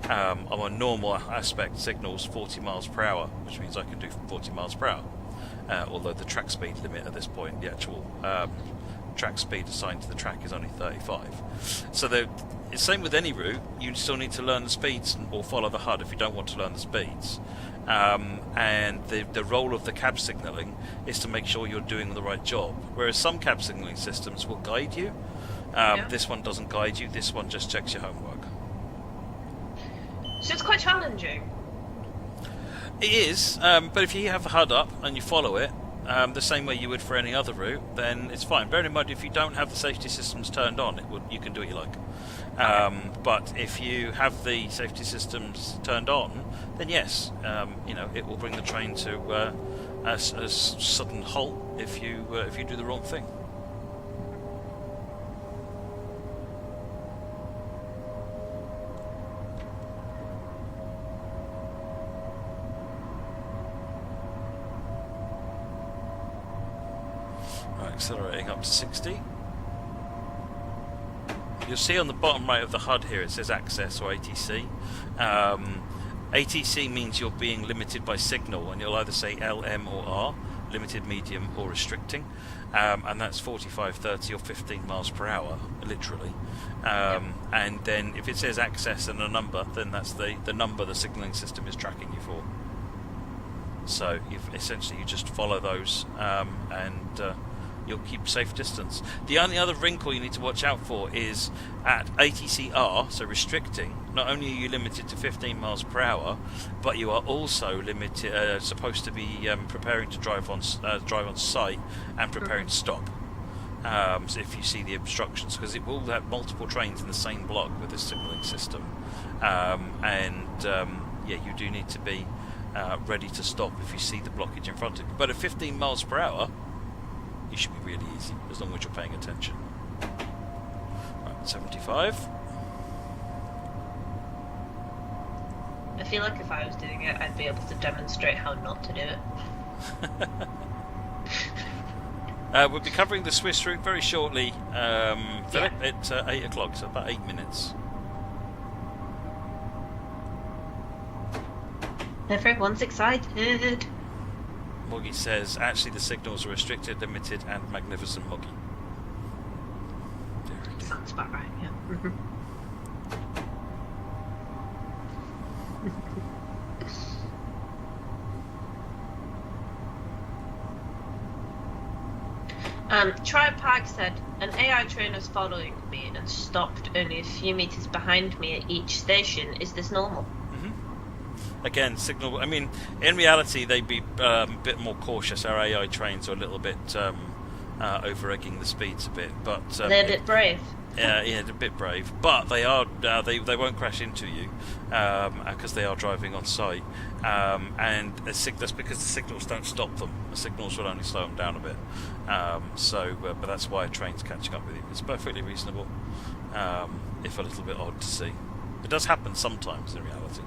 on a normal aspect signals 40 miles per hour, which means I can do 40 miles per hour. Although the track speed limit at this point, the actual track speed assigned to the track is only 35. So the same with any route, you still need to learn the speeds or follow the HUD if you don't want to learn the speeds. And the role of the cab signalling is to make sure you're doing the right job. Whereas some cab signalling systems will guide you. This one doesn't guide you, this one just checks your homework. So it's quite challenging. It is, but if you have the HUD up and you follow it, the same way you would for any other route, then it's fine. Bear in mind, if you don't have the safety systems turned on, you can do what you like. But if you have the safety systems turned on, then yes, it will bring the train to a sudden halt if you do the wrong thing. Right, accelerating up to 60. You'll see on the bottom right of the HUD here it says access or ATC. ATC means you're being limited by signal, and you'll either say L, M or R, limited, medium or restricting, and that's 45, 30 or 15 miles per hour, literally. And then if it says access and a number, then that's the number the signalling system is tracking you for. So essentially you just follow those, and you'll keep safe distance. The only other wrinkle you need to watch out for is at ATCR, so restricting, not only are you limited to 15 miles per hour, but you are also limited, supposed to be preparing to drive on site and preparing to stop. So if you see the obstructions, because it will have multiple trains in the same block with this signalling system, you do need to be ready to stop if you see the blockage in front of you. But at 15 miles per hour, you should be really easy, as long as you're paying attention. Right, 75. I feel like if I was doing it, I'd be able to demonstrate how not to do it. We'll be covering the Swiss route very shortly, Philip, at 8 o'clock, so about 8 minutes. Everyone's excited. Moggy says, actually the signals are restricted, limited and magnificent, Moggy. Sounds about right, yeah. Tripark said, an AI trainer is following me and stopped only a few meters behind me at each station. Is this normal? Again, signal. I mean, in reality, they'd be a bit more cautious. Our AI trains are a little bit over-egging the speeds a bit, but they're a bit brave. Yeah, they're a bit brave, but they are. They won't crash into you because they are driving on site, and that's because the signals don't stop them. The signals will only slow them down a bit. But that's why a train's catching up with you. It's perfectly reasonable, if a little bit odd to see. It does happen sometimes in reality.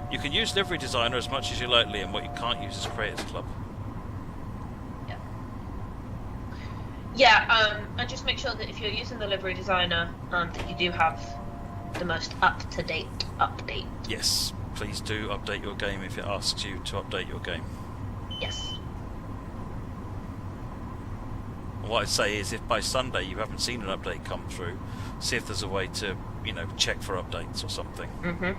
You can use Livery Designer as much as you like, Liam. What you can't use is Creators Club. Yeah, and just make sure that if you're using the Livery Designer, that you do have the most up-to-date update. Yes, please do update your game if it asks you to update your game. Yes. What I'd say is, if by Sunday you haven't seen an update come through, see if there's a way to, check for updates or something. Mm-hmm.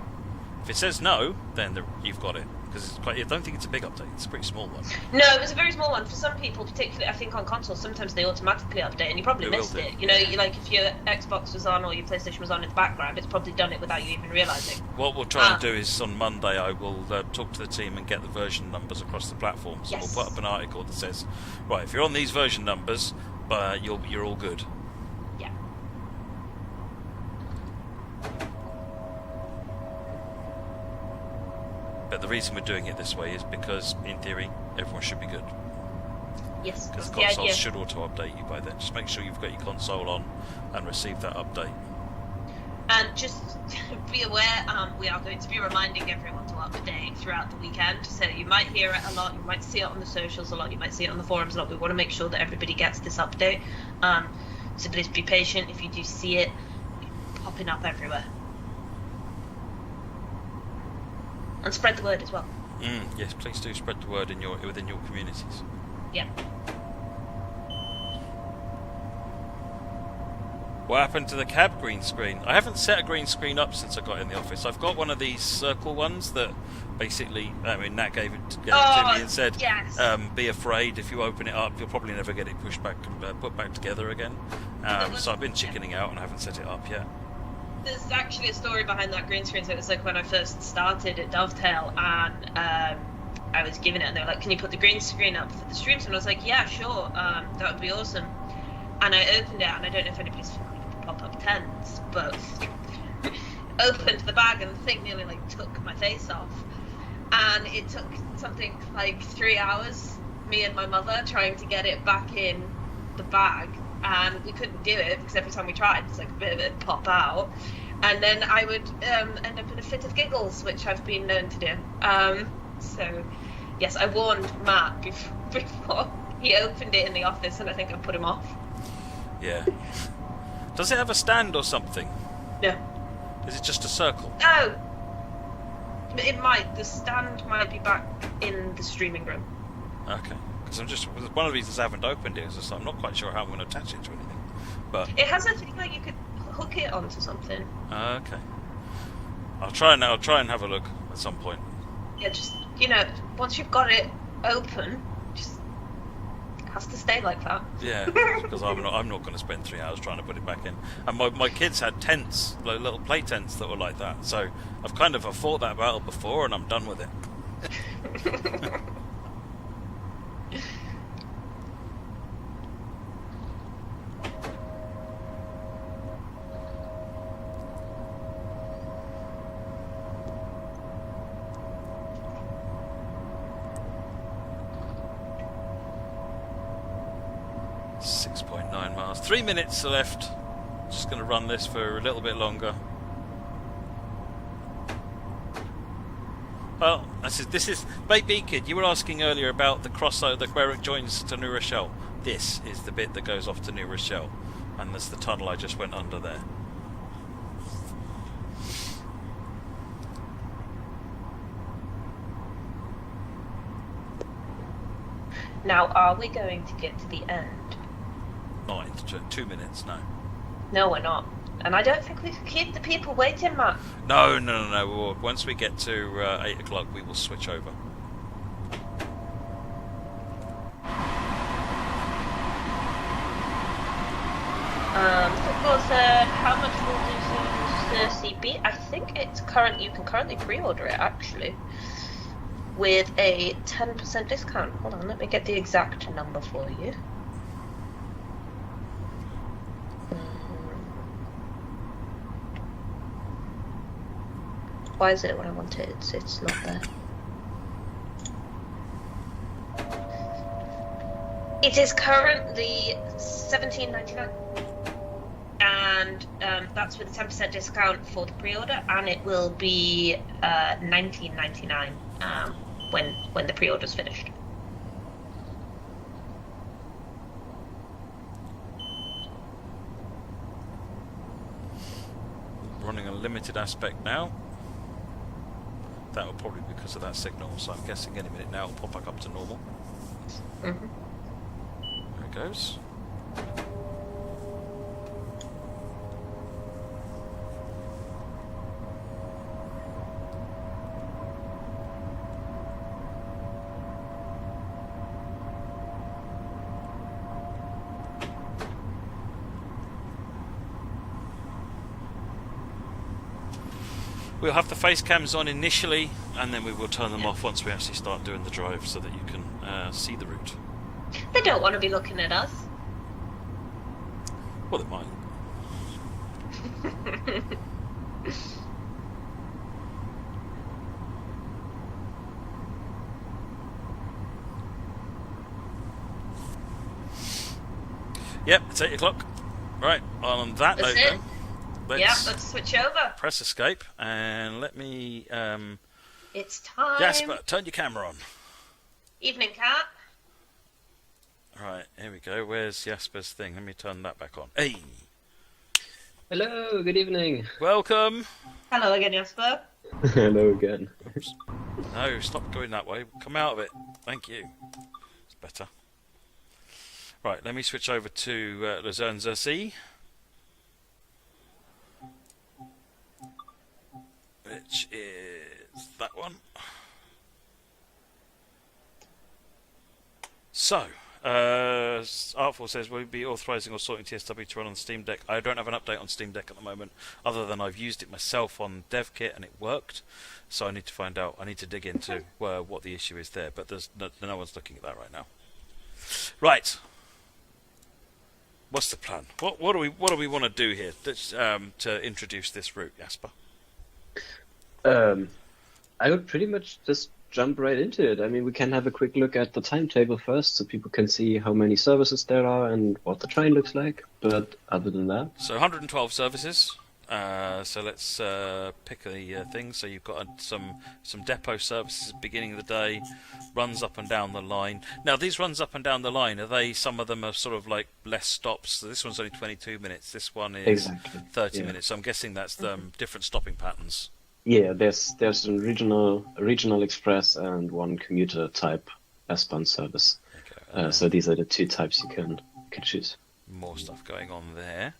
If it says no, then you've got it. Because I don't think it's a big update. It's a pretty small one. No, it was a very small one. For some people, particularly I think on consoles, sometimes they automatically update, and you probably missed it. If your Xbox was on or your PlayStation was on in the background, it's probably done it without you even realising. What we'll try and do is on Monday I will talk to the team and get the version numbers across the platforms. Yes. And we'll put up an article that says, right, if you're on these version numbers, you're all good. Yeah. But the reason we're doing it this way is because, in theory, everyone should be good. Yes. Because the consoles should auto-update you by then. Just make sure you've got your console on and receive that update. And just be aware, we are going to be reminding everyone to update throughout the weekend. So you might hear it a lot, you might see it on the socials a lot, you might see it on the forums a lot. We want to make sure that everybody gets this update. So please be patient if you do see it popping up everywhere. And spread the word as well. Yes, please do spread the word within your communities. Yeah. What happened to the cab green screen? I haven't set a green screen up since I got in the office. I've got one of these circle ones that basically, Nat gave it to me and said, yes. Be afraid if you open it up, you'll probably never get it pushed back, put back together again. So I've been chickening out and I haven't set it up yet. There's actually a story behind that green screen. So it was like when I first started at Dovetail, and I was given it, and they were like, "Can you put the green screen up for the streams?" And I was like, "Yeah, sure, that would be awesome." And I opened it, and I don't know if anybody's familiar with pop-up tents, but opened the bag, and the thing nearly took my face off. And it took something like 3 hours, me and my mother trying to get it back in the bag. And we couldn't do it because every time we tried, it's like a bit of it pop out. and then I would end up in a fit of giggles, which I've been known to do. So, yes, I warned Matt before he opened it in the office, and I think I put him off. Yeah. Does it have a stand or something? No. Is it just a circle? No. It might. The stand might be back in the streaming room. Okay. Because one of the reasons I haven't opened it is just I'm not quite sure how I'm going to attach it to anything. But it has a thing where you could hook it onto something. Okay. I'll try and have a look at some point. Yeah, just once you've got it open, just it has to stay like that. Yeah, because I'm not going to spend 3 hours trying to put it back in. And my kids had tents, like little play tents that were like that. So I've fought that battle before, and I'm done with it. 6.9 miles. 3 minutes left. Just going to run this for a little bit longer. Well, this is Baby Kid. You were asking earlier about the crossover where it joins to New Rochelle. This is the bit that goes off to New Rochelle, and that's the tunnel I just went under there. Now, are we going to get to the end? Not in 2 minutes, no. No, we're not. And I don't think we can keep the people waiting, Matt. No. Once we get to 8 o'clock, we will switch over. Football said, how much will Luzern-Sursee be? I think you can currently pre-order it, actually, with a 10% discount. Hold on, let me get the exact number for you. Why is it when I want it? It's not there. It is currently $17.99, and that's with a 10% discount for the pre-order, and it will be $19.99 when the pre-order's finished. Running a limited aspect now. That will probably be because of that signal, so I'm guessing any minute now it'll pop back up to normal. Mm-hmm. There it goes. We'll have the face cams on initially, and then we will turn them off once we actually start doing the drive, so that you can see the route. They don't want to be looking at us. Well, they might. Yep, it's 8 o'clock. Right, on that That's note it. then. Let's switch over. Press escape and let me. It's time. Jasper, turn your camera on. Evening, cat. Right, here we go. Where's Jasper's thing? Let me turn that back on. Hey! Hello, good evening. Welcome! Hello again, Jasper. Hello again. Oops. No, stop going that way. Come out of it. Thank you. It's better. Right, let me switch over to Luzern-Sursee, which is that one. So, Artful says, will you be authorising or sorting TSW to run on Steam Deck? I don't have an update on Steam Deck at the moment, other than I've used it myself on DevKit and it worked. So I need to find out. I need to dig into what the issue is there, but there's no one's looking at that right now. Right. What's the plan? What do we want to do here to introduce this route, Jasper? I would pretty much just jump right into it. I mean, we can have a quick look at the timetable first, so people can see how many services there are and what the train looks like. But other than that, so 112 services. So let's pick a thing. So you've got some depot services at the beginning of the day, runs up and down the line. Now these runs up and down the line, some of them are sort of like less stops. So this one's only 22 minutes. This one is 30 minutes. So I'm guessing that's the different stopping patterns. Yeah, there's a regional express and one commuter type S-Bahn service. Okay. So these are the two types you can choose. More stuff going on there.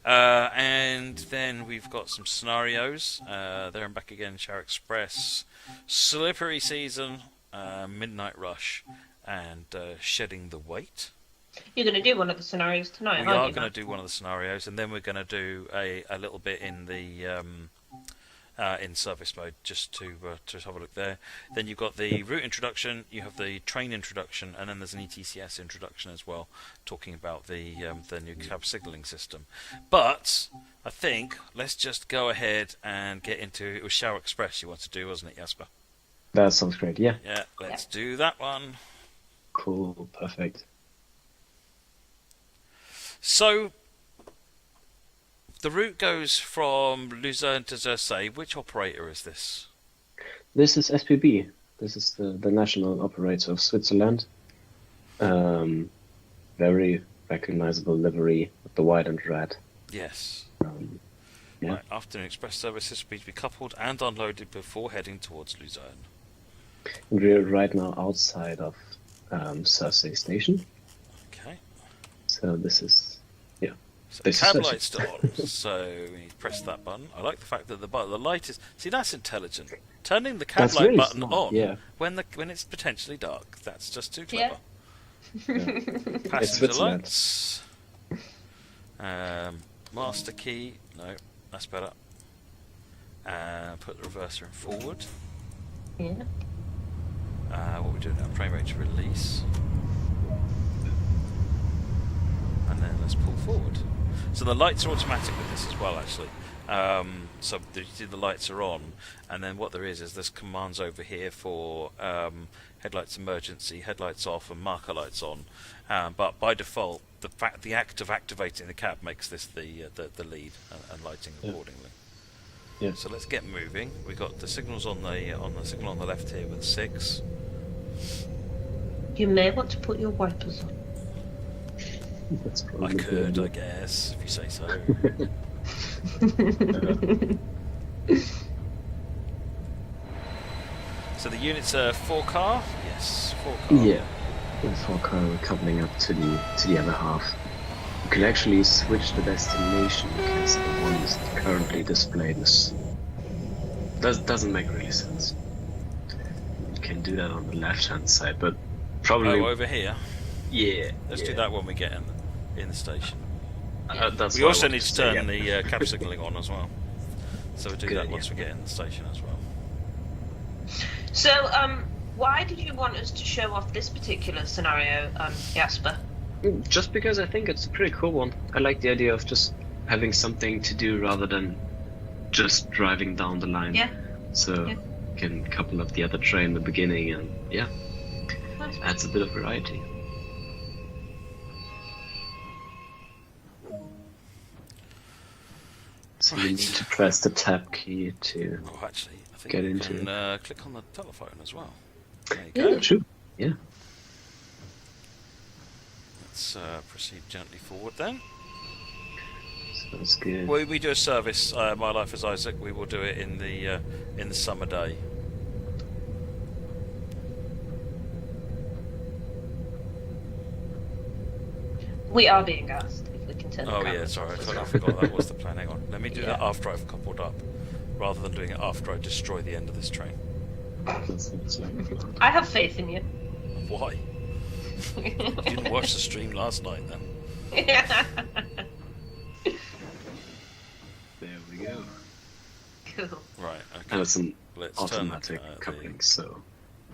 And then we've got some scenarios. There and back again, Shower Express, Slippery Season, Midnight Rush, and Shedding the Weight. You're going to do one of the scenarios tonight, We are aren't you? going to do one of the scenarios, and then we're going to do a little bit in the in service mode, just to have a look there. Then you've got the route introduction, you have the train introduction, and then there's an ETCS introduction as well, talking about the new cab signalling system. But I think let's just go ahead and get into it. Was Shower Express you want to do, wasn't it, Jasper? That sounds great. Yeah. Yeah, let's do that one. Cool. Perfect. So the route goes from Luzern to Sursee. Which operator is this? This is SBB. This is the national operator of Switzerland. Very recognizable livery with the white and red. Yes. Yeah. Right, afternoon express services will be coupled and unloaded before heading towards Luzern. We're right now outside of Sursee station. Okay. So this is So This is cab Sursee. light's still on, so we need to press that button. I like the fact that the light is... See, that's intelligent. Turning the cab That's light really button smart, on yeah. when it's potentially dark. That's just too Yeah. clever. It's Passenger Switzerland. lights. Master key. No, that's better. Put the reverser in forward. Yeah. What we're doing now, frame rate to release. And then let's pull forward. So the lights are automatic with this as well, actually. So you see the lights are on, and then what there is there's commands over here for headlights emergency, headlights off, and marker lights on. But by default, the act of activating the cab makes this the lead and lighting accordingly. Yeah. So let's get moving. We got the signals on the signal on the left here with 6. You may want to put your wipers on. That's I probably could, good. I guess, if you say so. So the units are 4-car? Yes, 4-car. Yeah. In 4-car, we're coupling up to the other half. You can actually switch the destination because the one is currently displayed is doesn't make really sense. You can do that on the left-hand side, but probably Oh, over here. yeah. Let's do that when we get in the station. That's We what I also wanted need to to say, turn yeah. the cab signalling on as well. So we'll do Good that idea. once we get in the station as well. So, why did you want us to show off this particular scenario, Jasper? Just because I think it's a pretty cool one. I like the idea of just having something to do rather than just driving down the line. Yeah. So Yeah. you can couple up the other train in the beginning and Nice. adds a bit of variety. So you need to press the tab key to Oh, actually, I think Get you into can click on the telephone as well. There you Yeah. go. shoot. Yeah. Let's proceed gently forward then. Sounds good. When we do a service, My Life as Isaac, we will do it in the summer day. We are being asked if we can turn the Oh camera yeah, sorry, off as I well. forgot that was the plan. Hang on, let me do that Yeah. after I've coupled up, rather than doing it after I destroy the end of this train. That's I have faith in you. Why? You didn't watch the stream last night then? There we go. Cool. Right, And okay. it's an Let's automatic turn coupling, so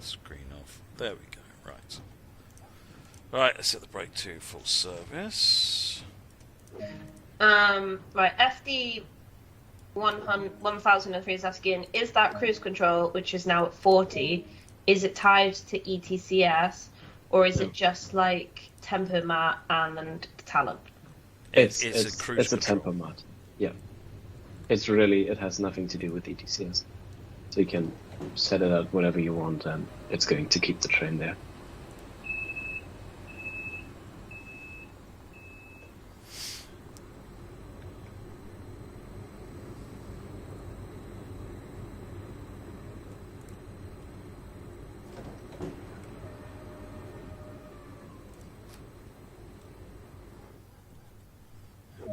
the screen off. There we go, right. Right, let's set the brake to full service. Right, FD 1003 is asking, is that cruise control, which is now at 40, is it tied to ETCS, or is it just like Tempomat and the talent? It's a cruise it's a control. Tempomat. Yeah. it has nothing to do with ETCS. So you can set it up whatever you want, and it's going to keep the train there.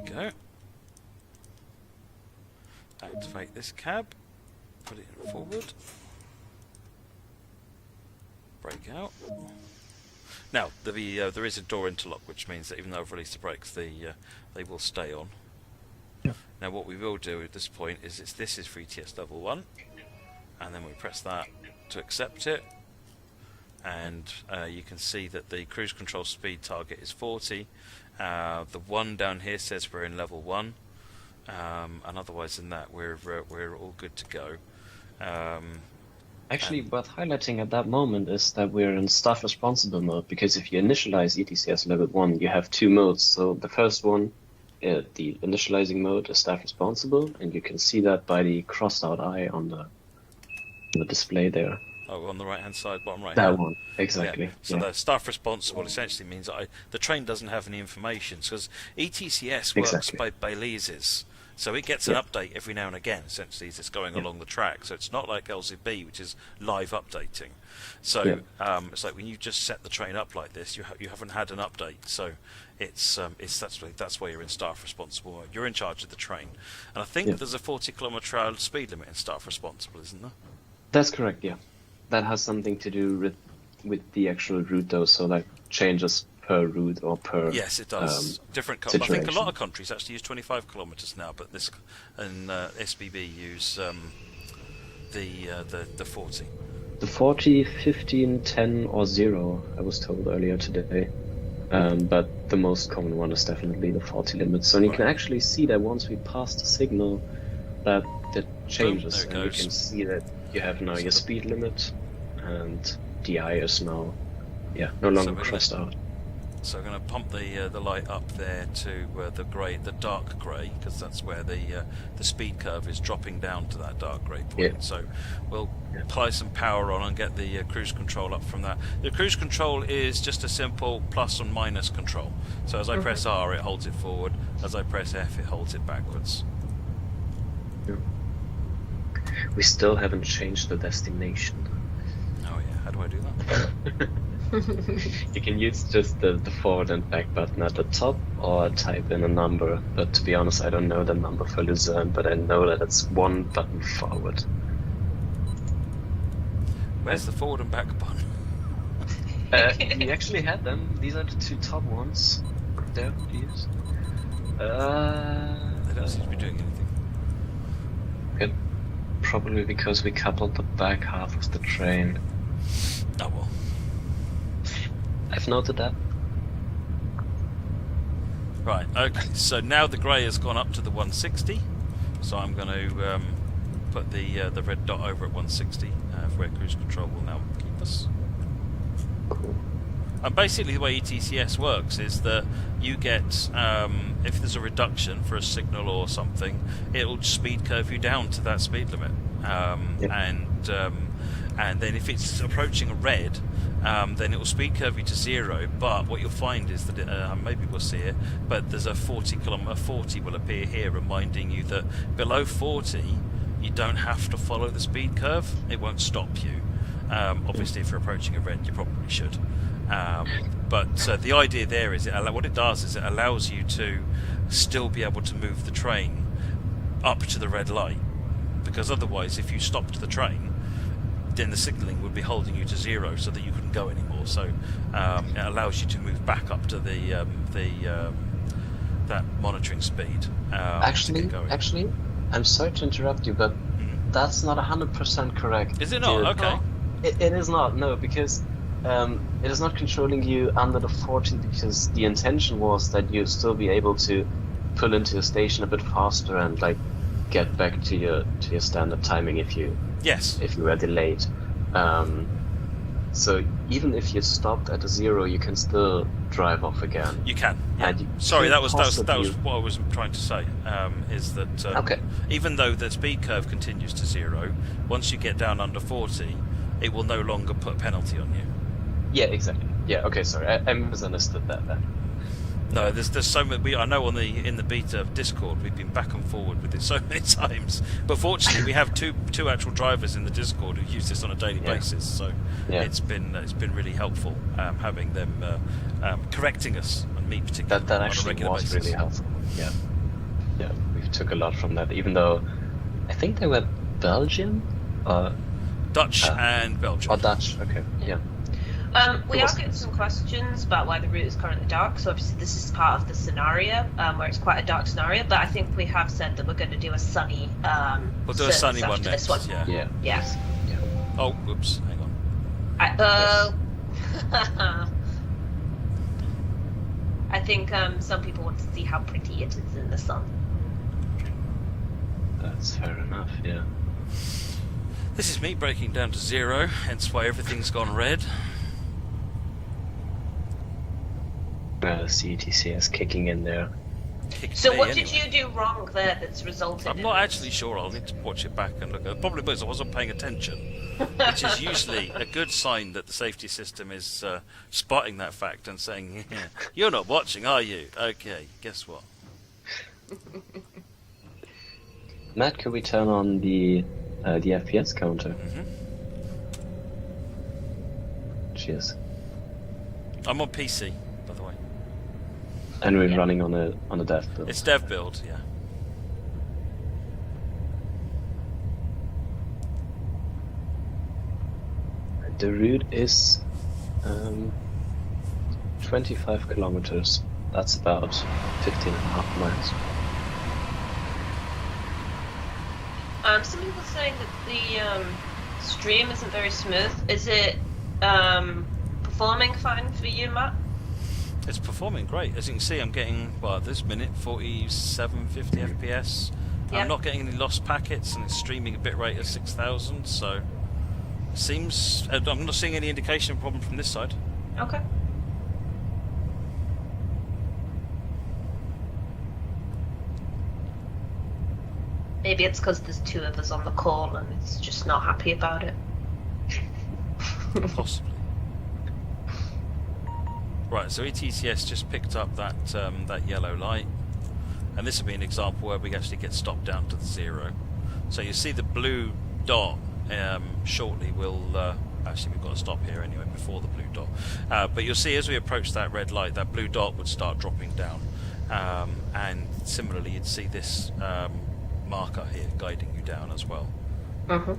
Go. Activate this cab. Put it in forward. Brake out. Now there is a door interlock, which means that even though I've released the brakes, they will stay on. Yeah. Now what we will do at this point is this is for ETS level 1, and then we press that to accept it, and you can see that the cruise control speed target is 40. The one down here says we're in level 1, and otherwise than that we're all good to go. Actually, worth highlighting at that moment is that we're in staff responsible mode, because if you initialize ETCS level 1, you have 2 modes. So the first one, the initializing mode, is staff responsible, and you can see that by the crossed out eye on the display there. Oh, on the right hand side, bottom right. That one, exactly. Yeah. So the staff responsible essentially means that the train doesn't have any information, because ETCS works by leases. So it gets an update every now and again, essentially, as it's going along the track. So it's not like LZB, which is live updating. So it's like when you just set the train up like this, you haven't had an update. So that's why you're in staff responsible mode. You're in charge of the train. And I think there's a 40 km/h speed limit in staff responsible, isn't there? That's correct, yeah. That has something to do with the actual route, though, so like changes per route or per yes, it does. Different. I think a lot of countries actually use 25 kilometers now, but this and SBB use the 40. The 40, 15, 10, or 0. I was told earlier today, but the most common one is definitely the 40 limit. So you can actually see that once we pass the signal, that changes, and you can see that you have now your speed limit, and the eye is now no longer crossed out. So I'm going to pump the light up there to the dark grey, because that's where the speed curve is dropping down to that dark grey point. Yeah. So we'll apply some power on and get the cruise control up from that. The cruise control is just a simple plus and minus control. So as I press R, it holds it forward. As I press F, it holds it backwards. Yeah. We still haven't changed the destination. Oh yeah, how do I do that? You can use just the forward and back button at the top, or type in a number, but to be honest I don't know the number for Luzern, but I know that it's 1 button forward. Where's the forward and back button? We actually had them. These are the 2 top ones. There, please. They don't seem to be doing anything. Good. Probably because we coupled the back half of the train. Oh well. I've noted that. Right, okay, so now the grey has gone up to the 160, so I'm going to put the red dot over at 160 for where cruise control will now keep us. Cool. And basically the way ETCS works is that you get, if there's a reduction for a signal or something, it'll speed curve you down to that speed limit. And then if it's approaching a red, then it will speed curve you to 0. But what you'll find is that maybe we'll see it, but there's a 40 will appear here, reminding you that below 40 you don't have to follow the speed curve. It won't stop you. Obviously, if you're approaching a red, you probably should. But the idea there is what it does is it allows you to still be able to move the train up to the red light, because otherwise, if you stopped the train, then the signalling would be holding you to 0, so that you couldn't go anymore. So it allows you to move back up to that monitoring speed. Actually, I'm sorry to interrupt you, but that's not 100% correct. Is it not? Okay. It is not. No, because it is not controlling you under the 40, because the intention was that you'd still be able to pull into your station a bit faster and get back to your standard timing if you were delayed. So even if you stopped at a 0, you can still drive off again. You can. Yeah. And you Sorry, can't that was possibly- what I was trying to say. Is that Okay. even though the speed curve continues to 0, once you get down under 40, it will no longer put a penalty on you. Yeah, exactly. Yeah, okay, sorry, I misunderstood that then. No, there's so many. I know in the beta of Discord we've been back and forward with it so many times. But fortunately, we have two actual drivers in the Discord who use this on a daily basis. So it's been really helpful having them correcting us, and me particularly That on a actually regular was basis. really helpful. Yeah, we took a lot from that. Even though I think they were Belgian or Dutch and Belgium. Dutch. Okay, yeah. We are getting some questions about why the route is currently dark. So obviously this is part of the scenario where it's quite a dark scenario. But I think we have said that we're going to do a sunny. We'll do a sunny one after next. this one. Yeah. Yes. Yeah. Oh, whoops! Hang on. I think some people want to see how pretty it is in the sun. That's fair enough. Yeah. This is me breaking down to 0, hence why everything's gone red. CETCS kicking in there. So what did you do wrong there that's resulted I'm in not this? actually sure. I'll need to watch it back and look. The problem was I wasn't paying attention, which is usually a good sign that the safety system is spotting that fact and saying, yeah, "You're not watching, are you? Okay, guess what?" Matt, could we turn on the FPS counter? Mm-hmm. Cheers. I'm on PC, by the way. And we're running on a dev build. It's dev build, yeah. The route is 25 kilometers. That's about 15.5 miles. Some people are saying that the stream isn't very smooth. Is it performing fine for you, Matt? It's performing great. As you can see, I'm getting, at this minute, 47, 50 FPS. Yeah. I'm not getting any lost packets, and it's streaming a bitrate of 6,000, so seems... I'm not seeing any indication of problem from this side. Okay. Maybe it's because there's 2 of us on the call and it's just not happy about it. Possibly. Right, so ETCS just picked up that that yellow light, and this will be an example where we actually get stopped down to the 0. So you see the blue dot shortly will... actually, we've got to stop here anyway before the blue dot. But you'll see as we approach that red light, that blue dot would start dropping down. And similarly, you'd see this marker here guiding you down as well. Mm-hmm.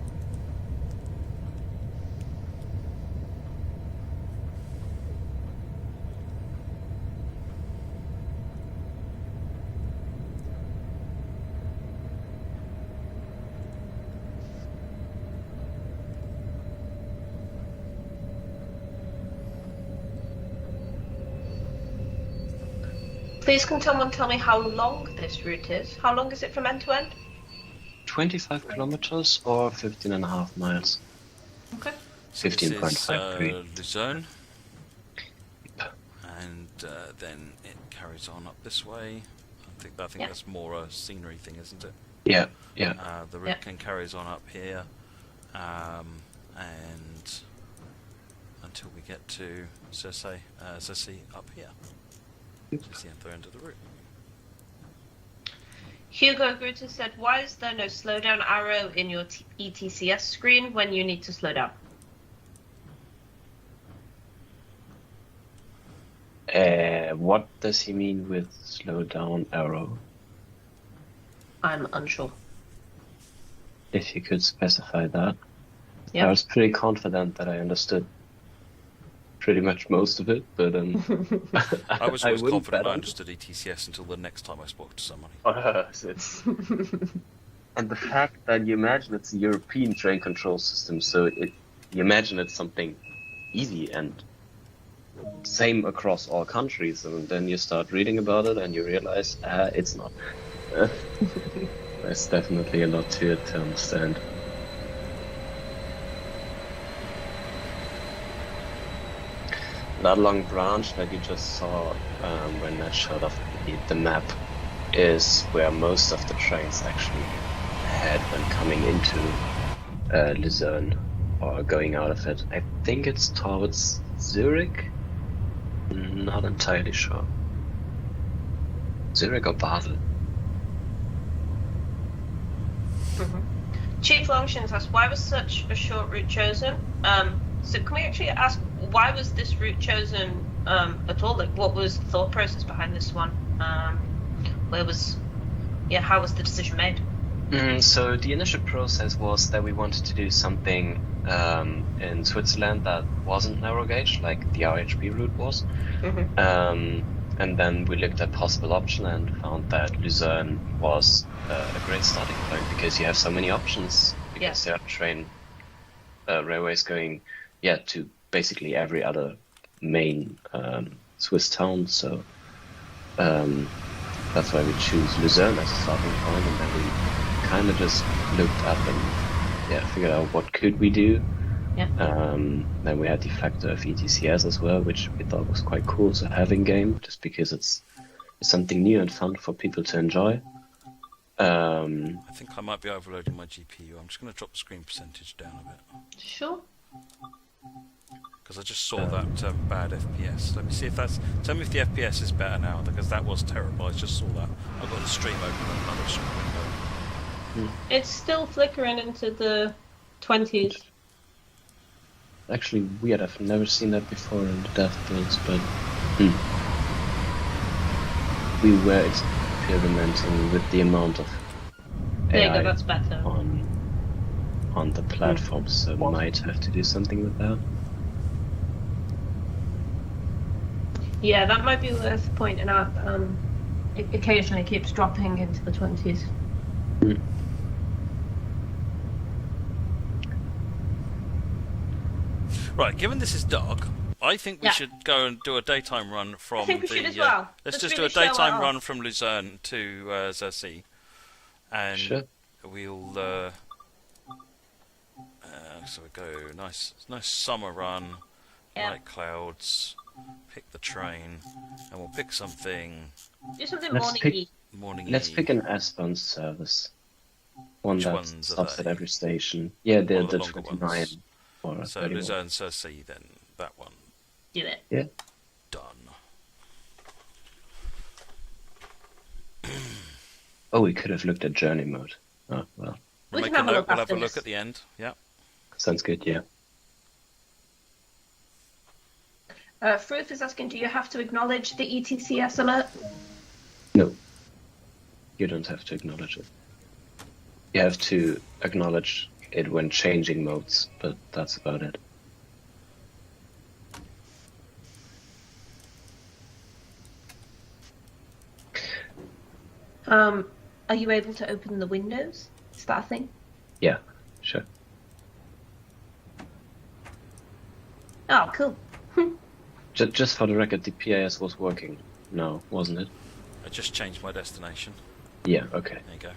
Please can someone tell me how long this route is? How long is it from end to end? 25 kilometers or 15.5 miles. Okay. 15.53. Luzern. And then it carries on up this way. I think that's more a scenery thing, isn't it? Yeah. The route can carries on up here, and until we get to Sursee up here. Which is the other end of the route. Hugo Grutter said, why is there no slowdown arrow in your ETCS screen when you need to slow down? What does he mean with slow down arrow? I'm unsure. If you could specify that. Yep. I was pretty confident that I understood pretty much most of it, but I was always wouldn't confident bet I on understood ETCS until the next time I spoke to somebody. And the fact that you imagine it's a European train control system, so you imagine it's something easy and same across all countries, and then you start reading about it and you realize it's not. There's definitely a lot to it to understand. that long branch that you just saw when that showed off the map is where most of the trains actually head when coming into Luzern or going out of it. I think it's towards Zurich. Not entirely sure. Zurich or Basel. Chief Longshins asks, why was such a short route chosen? So can we actually ask, why was this route chosen at all? Like, what was the thought process behind this one? How was the decision made? So the initial process was that we wanted to do something in Switzerland that wasn't narrow gauge, like the RHB route was. And then we looked at possible option and found that Luzern was a great starting point because you have so many options. Because there are railways going, to basically every other main Swiss town. So that's why we choose Luzern as a starting point, and then we kind of just looked up and figured out what could we do. Then we had the factor of ETCS as well, which we thought was quite cool. So having game, just because it's something new and fun for people to enjoy. I think I might be overloading my GPU. I'm just going to drop the screen percentage down a bit. Sure. Because I just saw that bad FPS. Let me see if that's... Tell me if the FPS is better now, because that was terrible. I just saw that. I've got the stream open on another screen window. It's still flickering into the 20s. Actually weird, I've never seen that before in the dev builds, but we were experimenting with the amount of There you AI go, that's better. on the platform, so we might have to do something with that. Yeah, that might be worth pointing out. It occasionally keeps dropping into the 20s. Right, given this is dark, I think we should go and do a daytime run from I think we should as well. Let's just really do a daytime run off. from Luzern to Sursee, and we'll. So we go nice summer run, light clouds. Pick the train, and we'll pick something. Do something morning-y. Let's pick an S-Bahn service. One Which that ones are stops they? at every station. Yeah, the longer 29. ones. Or So 31. Luzern-Sursee, then that one. Do it. Yeah. Done. Oh, we could have looked at journey mode. Oh, well. We Make can have a look We'll have after a look this. at the end. Yeah. Sounds good, yeah. Fruth is asking, do you have to acknowledge the ETCS alert? No. You don't have to acknowledge it. You have to acknowledge it when changing modes, but that's about it. Are you able to open the windows? Is that a thing? Yeah, sure. Oh, cool. Just for the record, the PAS was working. No, wasn't it? I just changed my destination. Yeah, okay. There you go.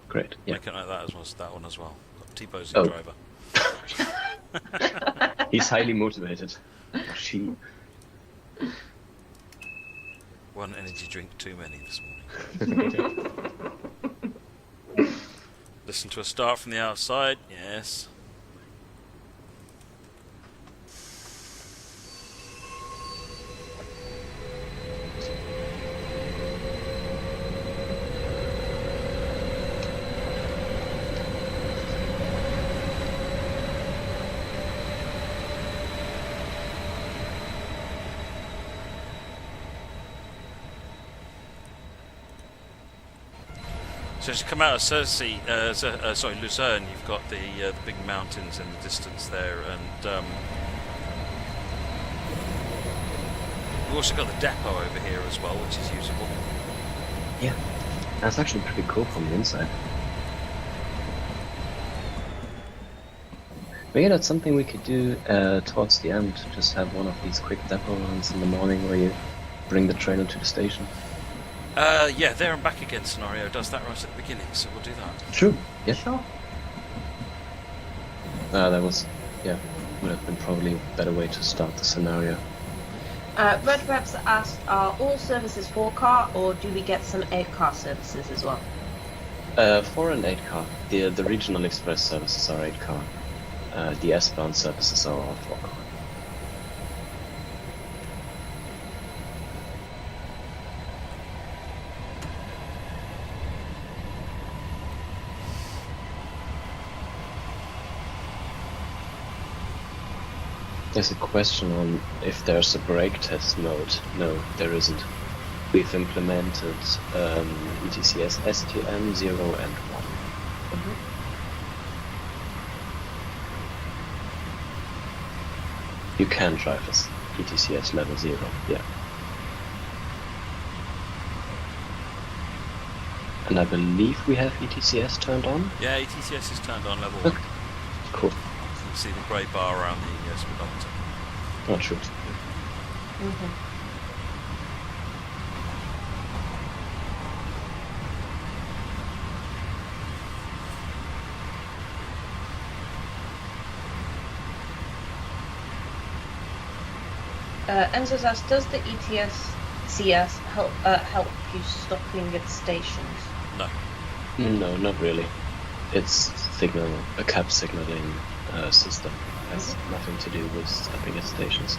Great. Yeah. Make a note of that as well. That one as well. Got T-posing Oh. driver. He's highly motivated. She. One energy drink too many this morning. Listen to a start from the outside. Yes. So as you come out of Luzern, you've got the big mountains in the distance there, and we've also got the depot over here as well, which is usable. Yeah. That's actually pretty cool from the inside. Maybe that's something we could do towards the end. Just have one of these quick depot runs in the morning where you bring the train into the station. Yeah, there and back again scenario does that right at the beginning, so we'll do that. True. Yeah. Sure. That was, would have been probably a better way to start the scenario. Red Reps asked, are all services 4-car, or do we get some 8-car services as well? 4 and 8-car. The regional express services are 8-car. The S-Bahn services are all 4-car. There's a question on if there's a brake test mode. No, there isn't. We've implemented ETCS STM 0 and 1. You can drive as ETCS level 0, yeah. And I believe we have ETCS turned on? Yeah, ETCS is turned on level 1. Cool. You can see the grey bar around the speedometer. Oh, true. Enzo's asked, does the ETCS help you stopping at stations? No. No, not really. It's a cab signaling system. It has nothing to do with stopping at stations.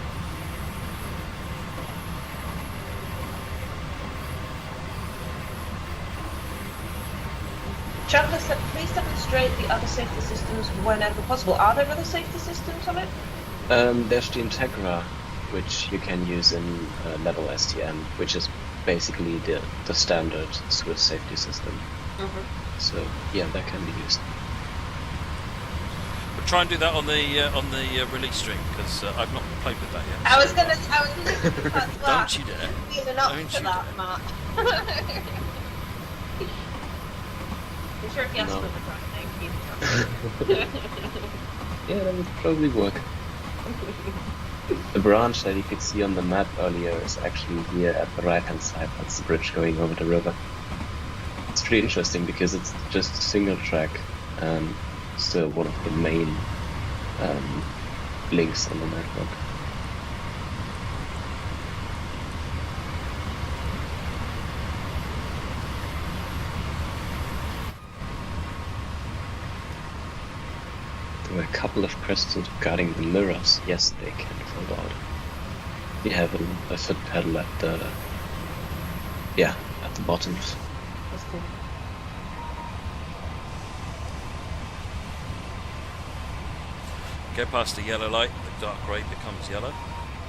Chandler said, please demonstrate the other safety systems whenever possible. Are there other safety systems on it? There's the Integra, which you can use in level STM, which is basically the standard Swiss safety system. So yeah, that can be used. We'll try and do that on the release stream, because I've not played with that yet. I was looking at that. Don't you dare! Being up Don't for you that, dare. Matt. I'm sure if you asked No. for the thank you. Yeah, that would probably work. The branch that you could see on the map earlier is actually here at the right hand side. That's the bridge going over the river. It's pretty interesting because it's just a single track and still one of the main links on the network. There were a couple of questions regarding the mirrors. Yes, they can fold out. We have a foot pedal at the bottom. That's cool. Go past the yellow light, the dark grey becomes yellow.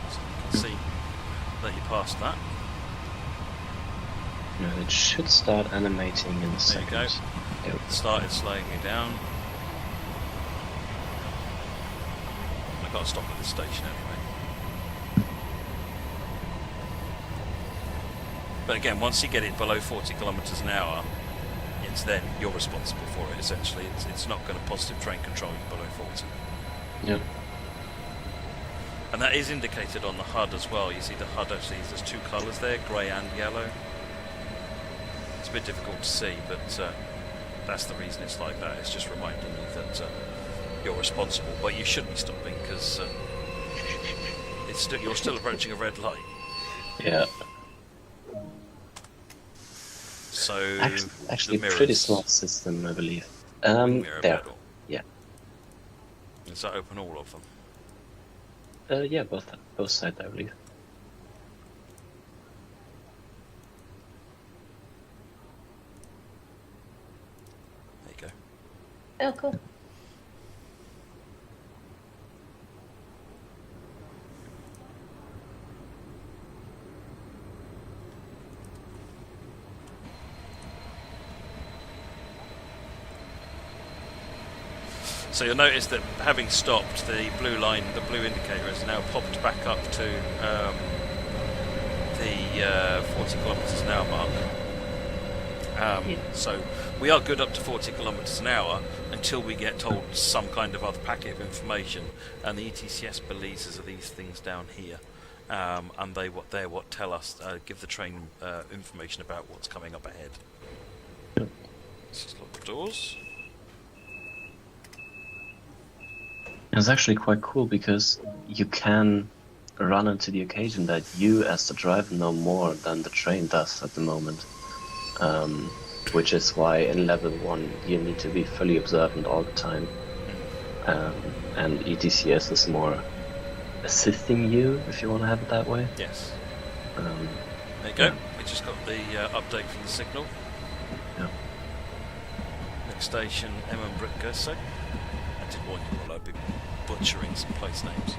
So you can see that you passed that. No, it should start animating in a There second. you go. Yep. It started slowing you down. I've got to stop at this station anyway. But again, once you get it below 40 kilometres an hour, it's then you're responsible for it. Essentially, it's not going to positive train control you below 40. Yep. And that is indicated on the HUD as well. You see the HUD actually, there's two colours there, grey and yellow. It's a bit difficult to see, but that's the reason it's like that. It's just reminding you that you're responsible, but you should be stopping because you're still approaching a red light. Yeah. So Actually, the pretty mirrors, smart system, I believe. mirror There. pedal. Yeah. Does that open all of them? Yeah, both sides, I believe. There you go. Oh, cool. So you'll notice that having stopped, the blue line, the blue indicator has now popped back up to the 40 kilometres an hour mark. So we are good up to 40 kilometres an hour until we get told some kind of other packet of information, and the ETCS believes are these things down here, and they're what tell us, give the train information about what's coming up ahead. Let's just lock the doors. It's actually quite cool because you can run into the occasion that you, as the driver, know more than the train does at the moment. Which is why in level 1 you need to be fully observant all the time. And ETCS is more assisting you, if you want to have it that way. Yes. There you go. Yeah. We just got the update from the signal. Yeah. Next station, Brick-Gerse. I did warn you all, I'd be butchering some place names.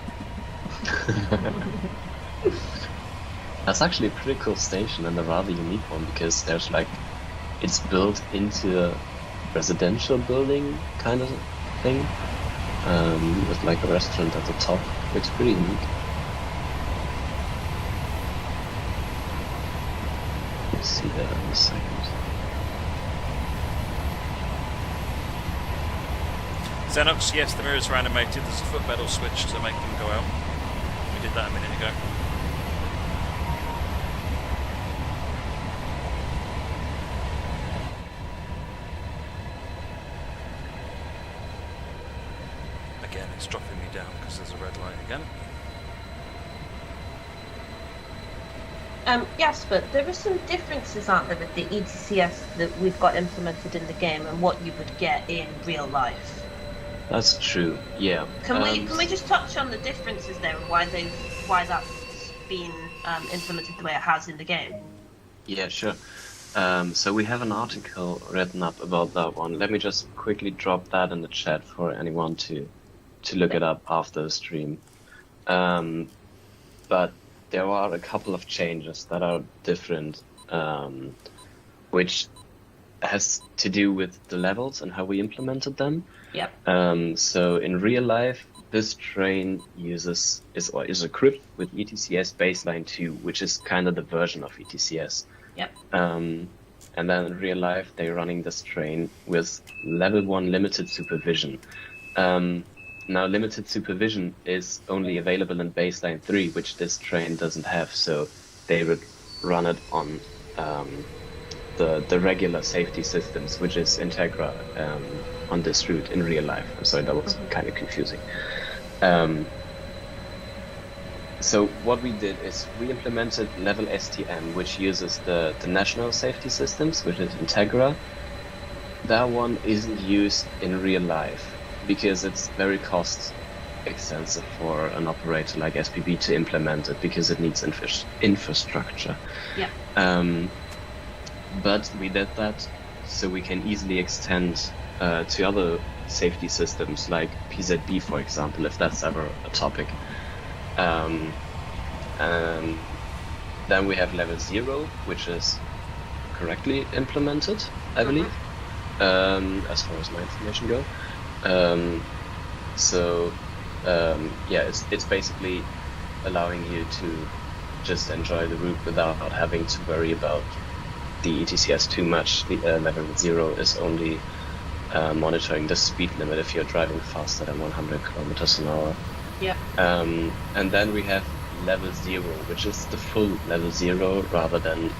That's actually a pretty cool station and a rather unique one, because there's like, it's built into a residential building kind of thing, with like a restaurant at the top. It's pretty unique. We'll see that in a second. Xenox, yes, the mirrors are animated. There's a foot pedal switch to make them go out. We did that a minute ago. Again, it's dropping me down because there's a red light again. Yes, but there are some differences, aren't there, with the ETCS that we've got implemented in the game and what you would get in real life? That's true, yeah. Can we just touch on the differences there and why that's been implemented the way it has in the game? Yeah, sure. So we have an article written up about that one. Let me just quickly drop that in the chat for anyone to look it up after the stream. But there are a couple of changes that are different, which has to do with the levels and how we implemented them. Yep. So in real life, this train is equipped with ETCS baseline 2, which is kind of the version of ETCS. Yep. And then in real life, they're running this train with level 1 limited supervision. Now, limited supervision is only available in baseline 3, which this train doesn't have, so they would run it on the regular safety systems, which is Integra on this route in real life. I'm sorry, that was kind of confusing. So what we did is we implemented level STM, which uses the national safety systems, which is Integra. That one isn't used in real life because it's very cost expensive for an operator like SBB to implement it, because it needs infrastructure. Yeah. But we did that so we can easily extend to other safety systems like PZB, for example, if that's ever a topic. And then we have level 0, which is correctly implemented, I believe, as far as my information goes. It's basically allowing you to just enjoy the route without having to worry about the ETCS too much. The level 0 is only monitoring the speed limit if you're driving faster than 100 kilometers an hour. Yep. And then we have level 0, which is the full level 0 rather than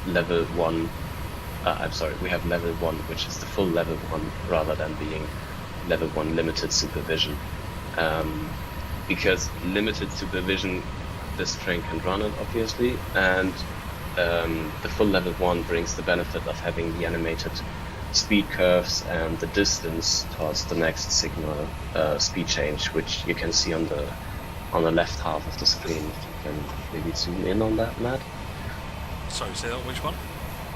level 1. We have level 1, which is the full level 1 rather than being level 1 limited supervision. Because limited supervision, this train can run it, obviously, and the full level 1 brings the benefit of having the animated speed curves and the distance towards the next signal speed change, which you can see on the left half of the screen. If you can maybe zoom in on that, Matt. Sorry, say that, which one?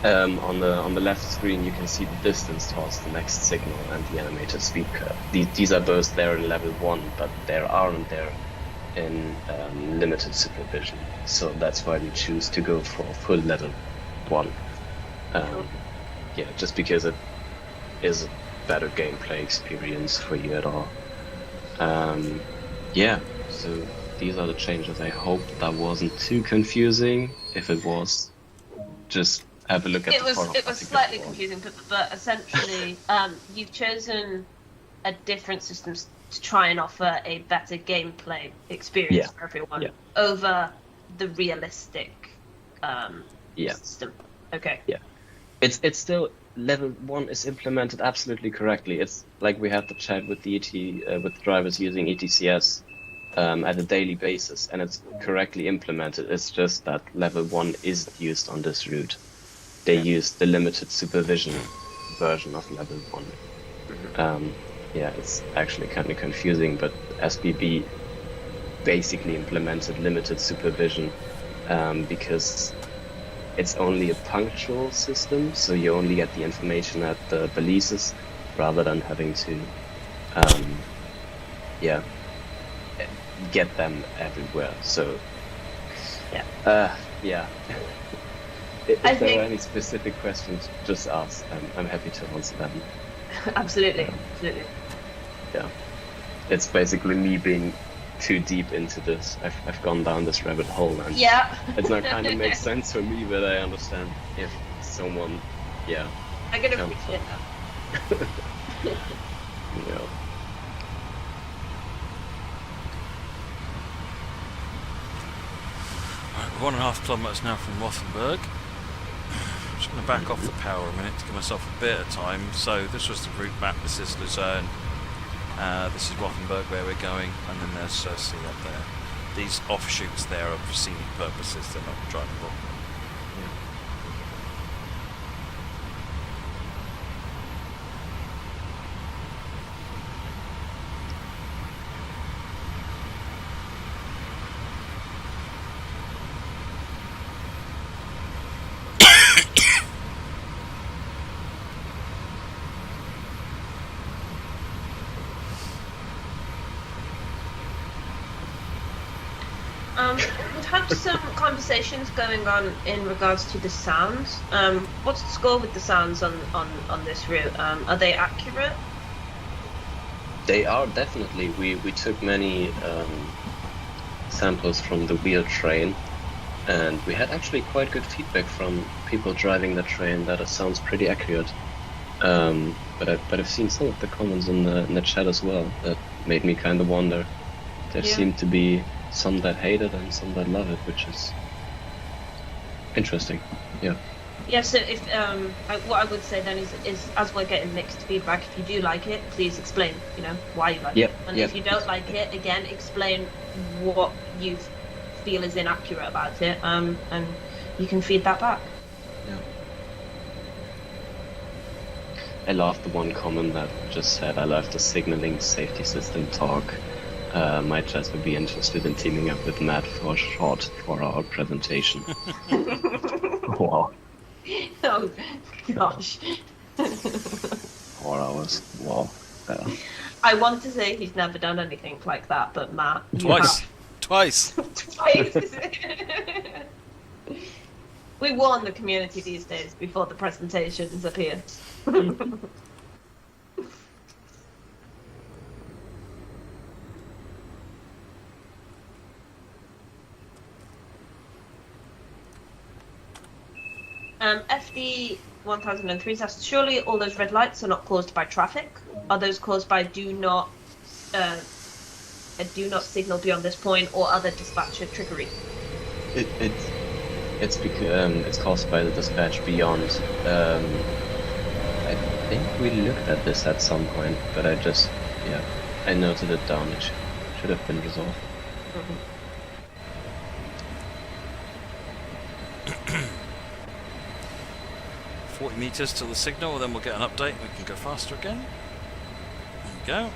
On the left screen, you can see the distance towards the next signal and the animated speed curve. These are both there in level 1, but they aren't there in limited supervision. So that's why we choose to go for full level 1. Just because it is a better gameplay experience for you at all. So these are the changes. I hope that wasn't too confusing. If it was, just have a look at the forum. It was slightly confusing, but essentially, you've chosen a different system to try and offer a better gameplay experience for everyone over the realistic system. Okay. Yeah. It's still level 1 is implemented absolutely correctly. It's like we had the chat with with the drivers using ETCS at a daily basis, and it's correctly implemented. It's just that level 1 isn't used on this route. They use the limited supervision version of level 1. Yeah, it's actually kind of confusing, but SBB basically implemented limited supervision because it's only a punctual system, so you only get the information at the balises rather than having to get them everywhere. So if there are any specific questions, just ask. I'm happy to answer them. Absolutely. Yeah, it's basically me being too deep into this. I've gone down this rabbit hole, and it now kind of makes sense for me, but I understand if someone, I can appreciate that. Yeah. 1.5 kilometres now from Rothenburg. I'm just going to back off the power a minute to give myself a bit of time. So this was the route map. This is Luzern. This is Rothenburg where we're going, and then there's Sursee up there. These offshoots there are for scenic purposes. They're not drivable. We've had some conversations going on in regards to the sounds. What's the score with the sounds on this route? Are they accurate? They are definitely. We took many samples from the wheel train, and we had actually quite good feedback from people driving the train that it sounds pretty accurate. But I've seen some of the comments in the chat as well that made me kind of wonder. There seem to be some that hate it and some that love it, which is interesting. Yeah, so if what I would say then is as we're getting mixed feedback, if you do like it, please explain, why you like it. And if you don't like it, again, explain what you feel is inaccurate about it, and you can feed that back. I love the one comment that just said, "I love the signaling safety system talk. Might just be interested in teaming up with Matt for a short 4-hour presentation." Wow. Oh gosh. 4 hours. Wow. I want to say he's never done anything like that, but Matt, Twice. Twice. We warn the community these days before the presentations appear. FD 1003 asks, surely all those red lights are not caused by traffic? Are those caused by do not signal beyond this point or other dispatcher trickery? It's because it's caused by the dispatch beyond. I think we looked at this at some point, but I noted it down. It should have been resolved. Mm-hmm. 40 meters till the signal, then we'll get an update. We can go faster again. There we go.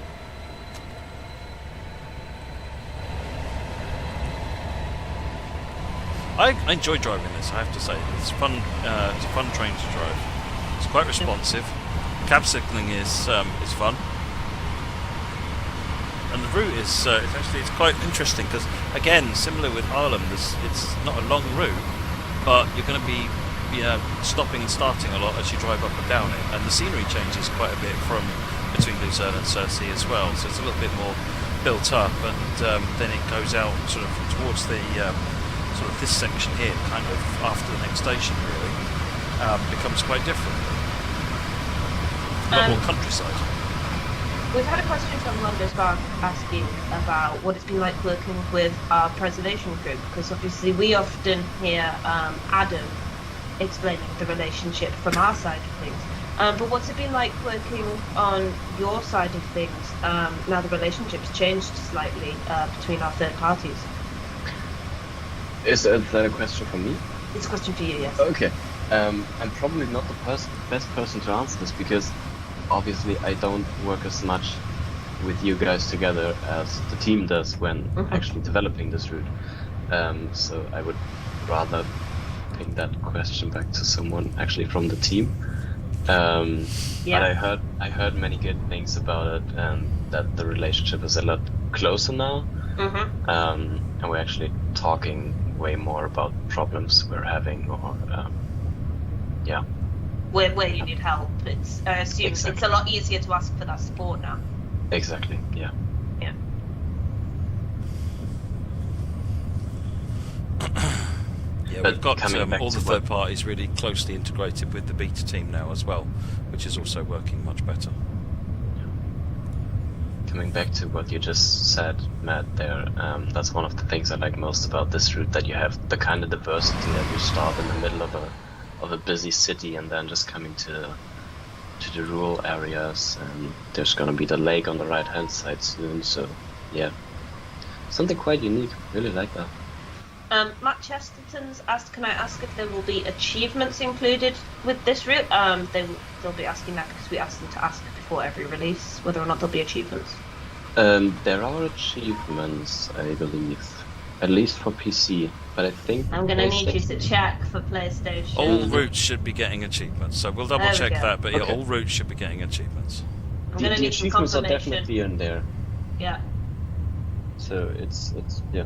I enjoy driving this, I have to say. It's fun. It's a fun train to drive. It's quite responsive. Cab signalling is fun, and the route is it's quite interesting because, again, similar with Harlem, it's not a long route, but you're going to be stopping and starting a lot as you drive up and down it, and the scenery changes quite a bit from between Luzern and Sursee as well, so it's a little bit more built up, and then it goes out sort of towards the sort of this section here, kind of after the next station really, becomes quite different. A lot more countryside. We've had a question from London-S-Bahn asking about what it's been like working with our preservation group, because obviously we often hear Adam explaining the relationship from our side of things. But what's it been like working on your side of things? Now the relationship's changed slightly between our third parties. Is that a question for me? It's a question for you, yes. Okay. I'm probably not the best person to answer this because obviously I don't work as much with you guys together as the team does when actually developing this route. So I would rather ping that question back to someone actually from the team. But I heard many good things about it, and that the relationship is a lot closer now. And we're actually talking way more about problems we're having, or where you need help. It's I assume Exactly. it's a lot easier to ask for that support now. Exactly. Yeah. Yeah. Yeah, But we've got coming back all the to third what- parties really closely integrated with the beta team now as well, which is also working much better. Coming back to what you just said, Matt, there, that's one of the things I like most about this route, that you have the kind of diversity that you start in the middle of a busy city and then just coming to the rural areas, and there's gonna be the lake on the right hand side soon, so yeah. Something quite unique, really like that. Matt Chesterton's asked, can I ask if there will be achievements included with this route? They'll be asking that because we asked them to ask before every release whether or not there'll be achievements. There are achievements, I believe, at least for PC, but I think I'm going to need you to PlayStation- check for PlayStation. All routes should be getting achievements, so we'll double There we check go. that, but yeah, Okay. all routes should be getting achievements. I'm going to The need some achievements are confirmation. definitely in there, Yeah. so it's yeah.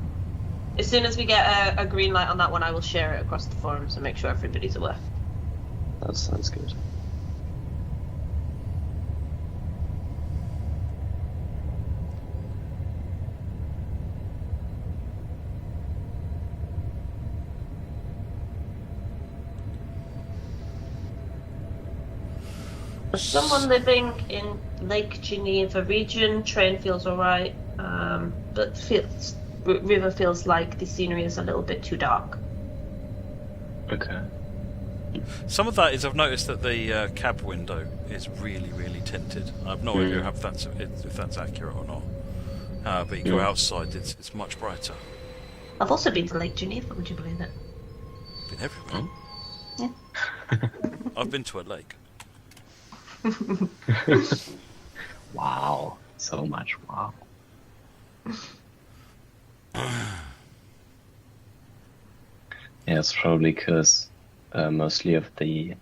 As soon as we get a green light on that one, I will share it across the forums and make sure everybody's aware. That sounds good. For someone living in Lake Geneva region, train feels alright, but river feels like the scenery is a little bit too dark. Okay. Some of that is I've noticed that the cab window is really, really tinted. I've no idea if that's accurate or not. But you go outside, it's much brighter. I've also been to Lake Geneva, would you believe it? Been everywhere. Yeah. I've been to a lake. Wow. So much wow. Yeah, it's probably because mostly of the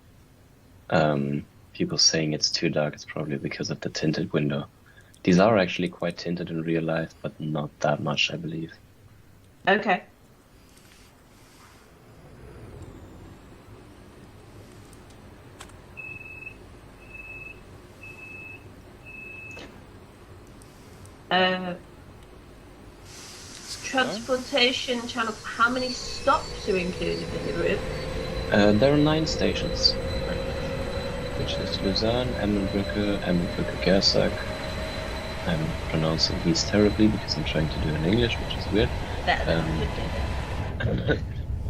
people saying it's too dark, it's probably because of the tinted window. These are actually quite tinted in real life, but not that much, I believe. Okay. Transportation channel. How many stops are included in the route? There are 9 stations, which is Luzern, Emmenbrücke, Gersak. I'm pronouncing these terribly because I'm trying to do it in English, which is weird. Better than I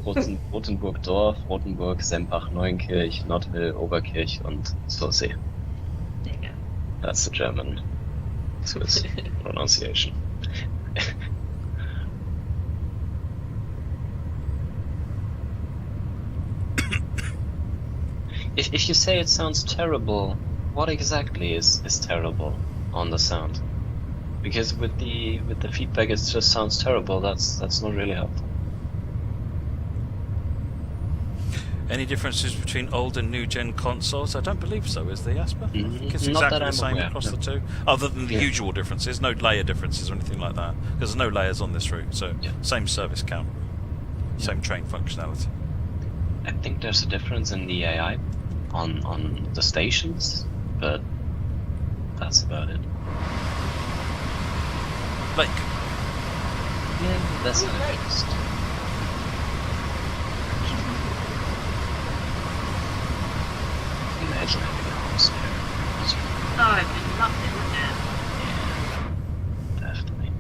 would do. Rotenburg Dorf, Rotenburg, Sempach, Neunkirch, Nottville, Oberkirch und Sursee. There you go. That's the German Swiss pronunciation. If you say it sounds terrible, what exactly is terrible on the sound? Because with the feedback it just sounds terrible, that's not really helpful. Any differences between old and new gen consoles? I don't believe so, is there, Jasper? I think it's Not exactly that the I'm same aware, across no. the two, other than the Yeah. usual differences. No layer differences or anything like that, because there's no layers on this route. So Yeah. same service count, same train functionality. I think there's a difference in the AI on the stations, but that's about it. Lake. Yeah, that's nice. Imagine having a house there. Oh, I've been loving it. Yeah, definitely.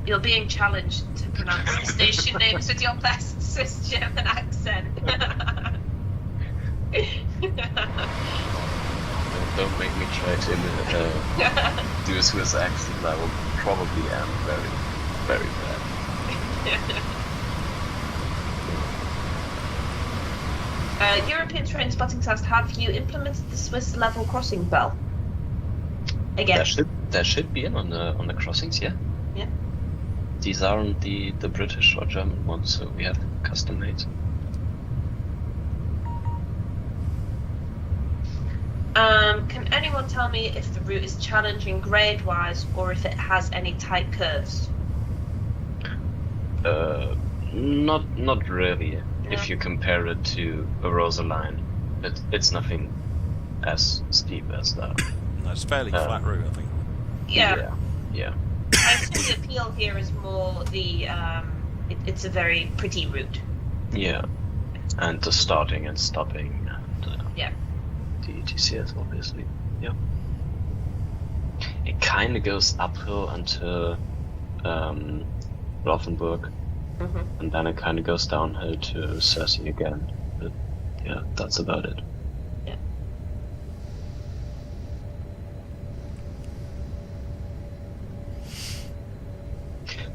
You're being challenged to pronounce the station names with your best Swiss German accent. Don't make me try to do a Swiss accent. I will probably am very, very bad. European train spotting test. Have you implemented the Swiss level crossing bell? Again. There should be on the crossings, yeah. Yeah. These aren't the British or German ones, so we have custom made. Can anyone tell me if the route is challenging grade-wise or if it has any tight curves? Not really. Yeah. If you compare it to a Rosa line, it's nothing as steep as that. No, it's fairly flat route, I think. Yeah. Yeah. I think the appeal here is more the it's a very pretty route. Yeah. And the starting and stopping and Yeah. the ETCS, obviously. Yeah. It kind of goes uphill until Rothenburg, and then it kind of goes downhill to Sursee again. But yeah, that's about it. Yeah.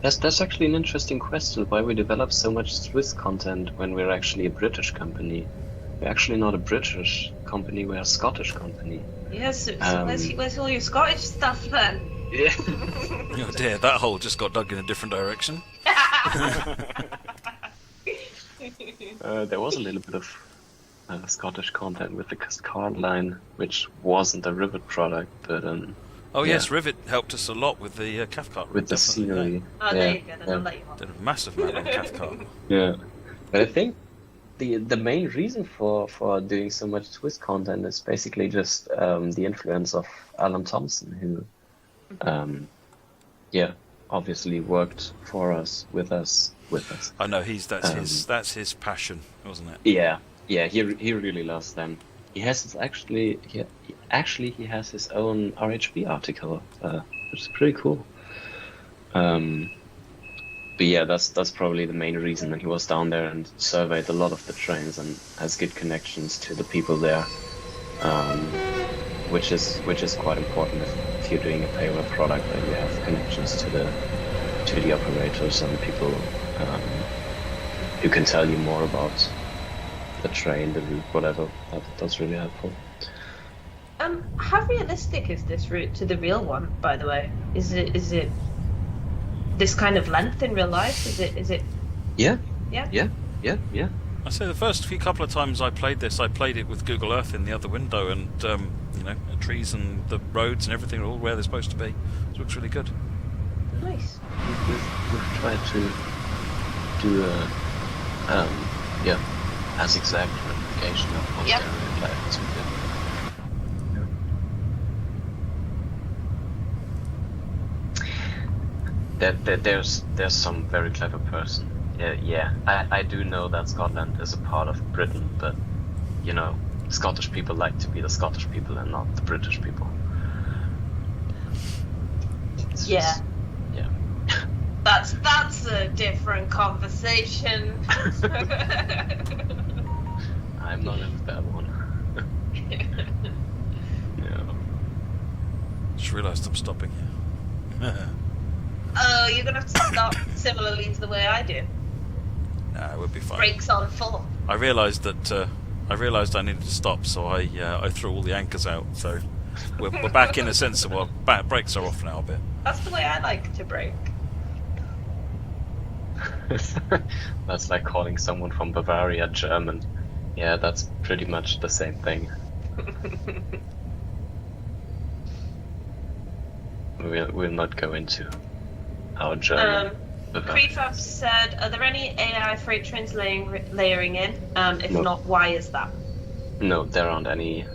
That's actually an interesting question. Why we develop so much Swiss content when we're actually a British company? We're actually not a British company. We're a Scottish company. Yes. So where's all your Scottish stuff then? Yeah. Oh dear, that hole just got dug in a different direction. There was a little bit of Scottish content with the Harlem Line, which wasn't a Rivet product, but Oh yeah. yes, Rivet helped us a lot with the Cathcart. with the definitely, scenery. Oh, there you go. Then I'll let you on. Did a massive amount on Cathcart. Yeah. But I think the main reason for doing so much Swiss content is basically just the influence of Alan Thompson, who obviously worked for us, with us. I know that's his passion, wasn't it? Yeah, he really loves them. He has his he has his own RHB article, which is pretty cool. But yeah, that's probably the main reason. And he was down there and surveyed a lot of the trains and has good connections to the people there, which is quite important if you're doing a payroll product, that you have connections to the operators and people who can tell you more about the train, the route, whatever. That's really helpful. How realistic is this route to the real one, by the way? Is it this kind of length in real life? Is it? Yeah. Yeah. I say the first couple of times I played this, I played it with Google Earth in the other window, and the trees and the roads and everything are all where they're supposed to be. It looks really good. Nice. We've tried to do as exact replication of posterior life as we did. There's some very clever person. I do know that Scotland is a part of Britain, but Scottish people like to be the Scottish people and not the British people. It's Yeah. just- yeah. That's a different conversation. I'm not in that one. Yeah. Just realised I'm stopping here. Oh, you're gonna have to stop similarly to the way I do. Nah, it would be fine. Brakes on full. I realised I needed to stop, so I threw all the anchors out. So we're back in a sensible. Brakes are off now a bit. That's the way I like to brake. That's like calling someone from Bavaria German. Yeah, that's pretty much the same thing. We'll not go into our German. Bavaria. Prefab said, are there any AI freight trains layering in? If No. not, why is that? No, there aren't any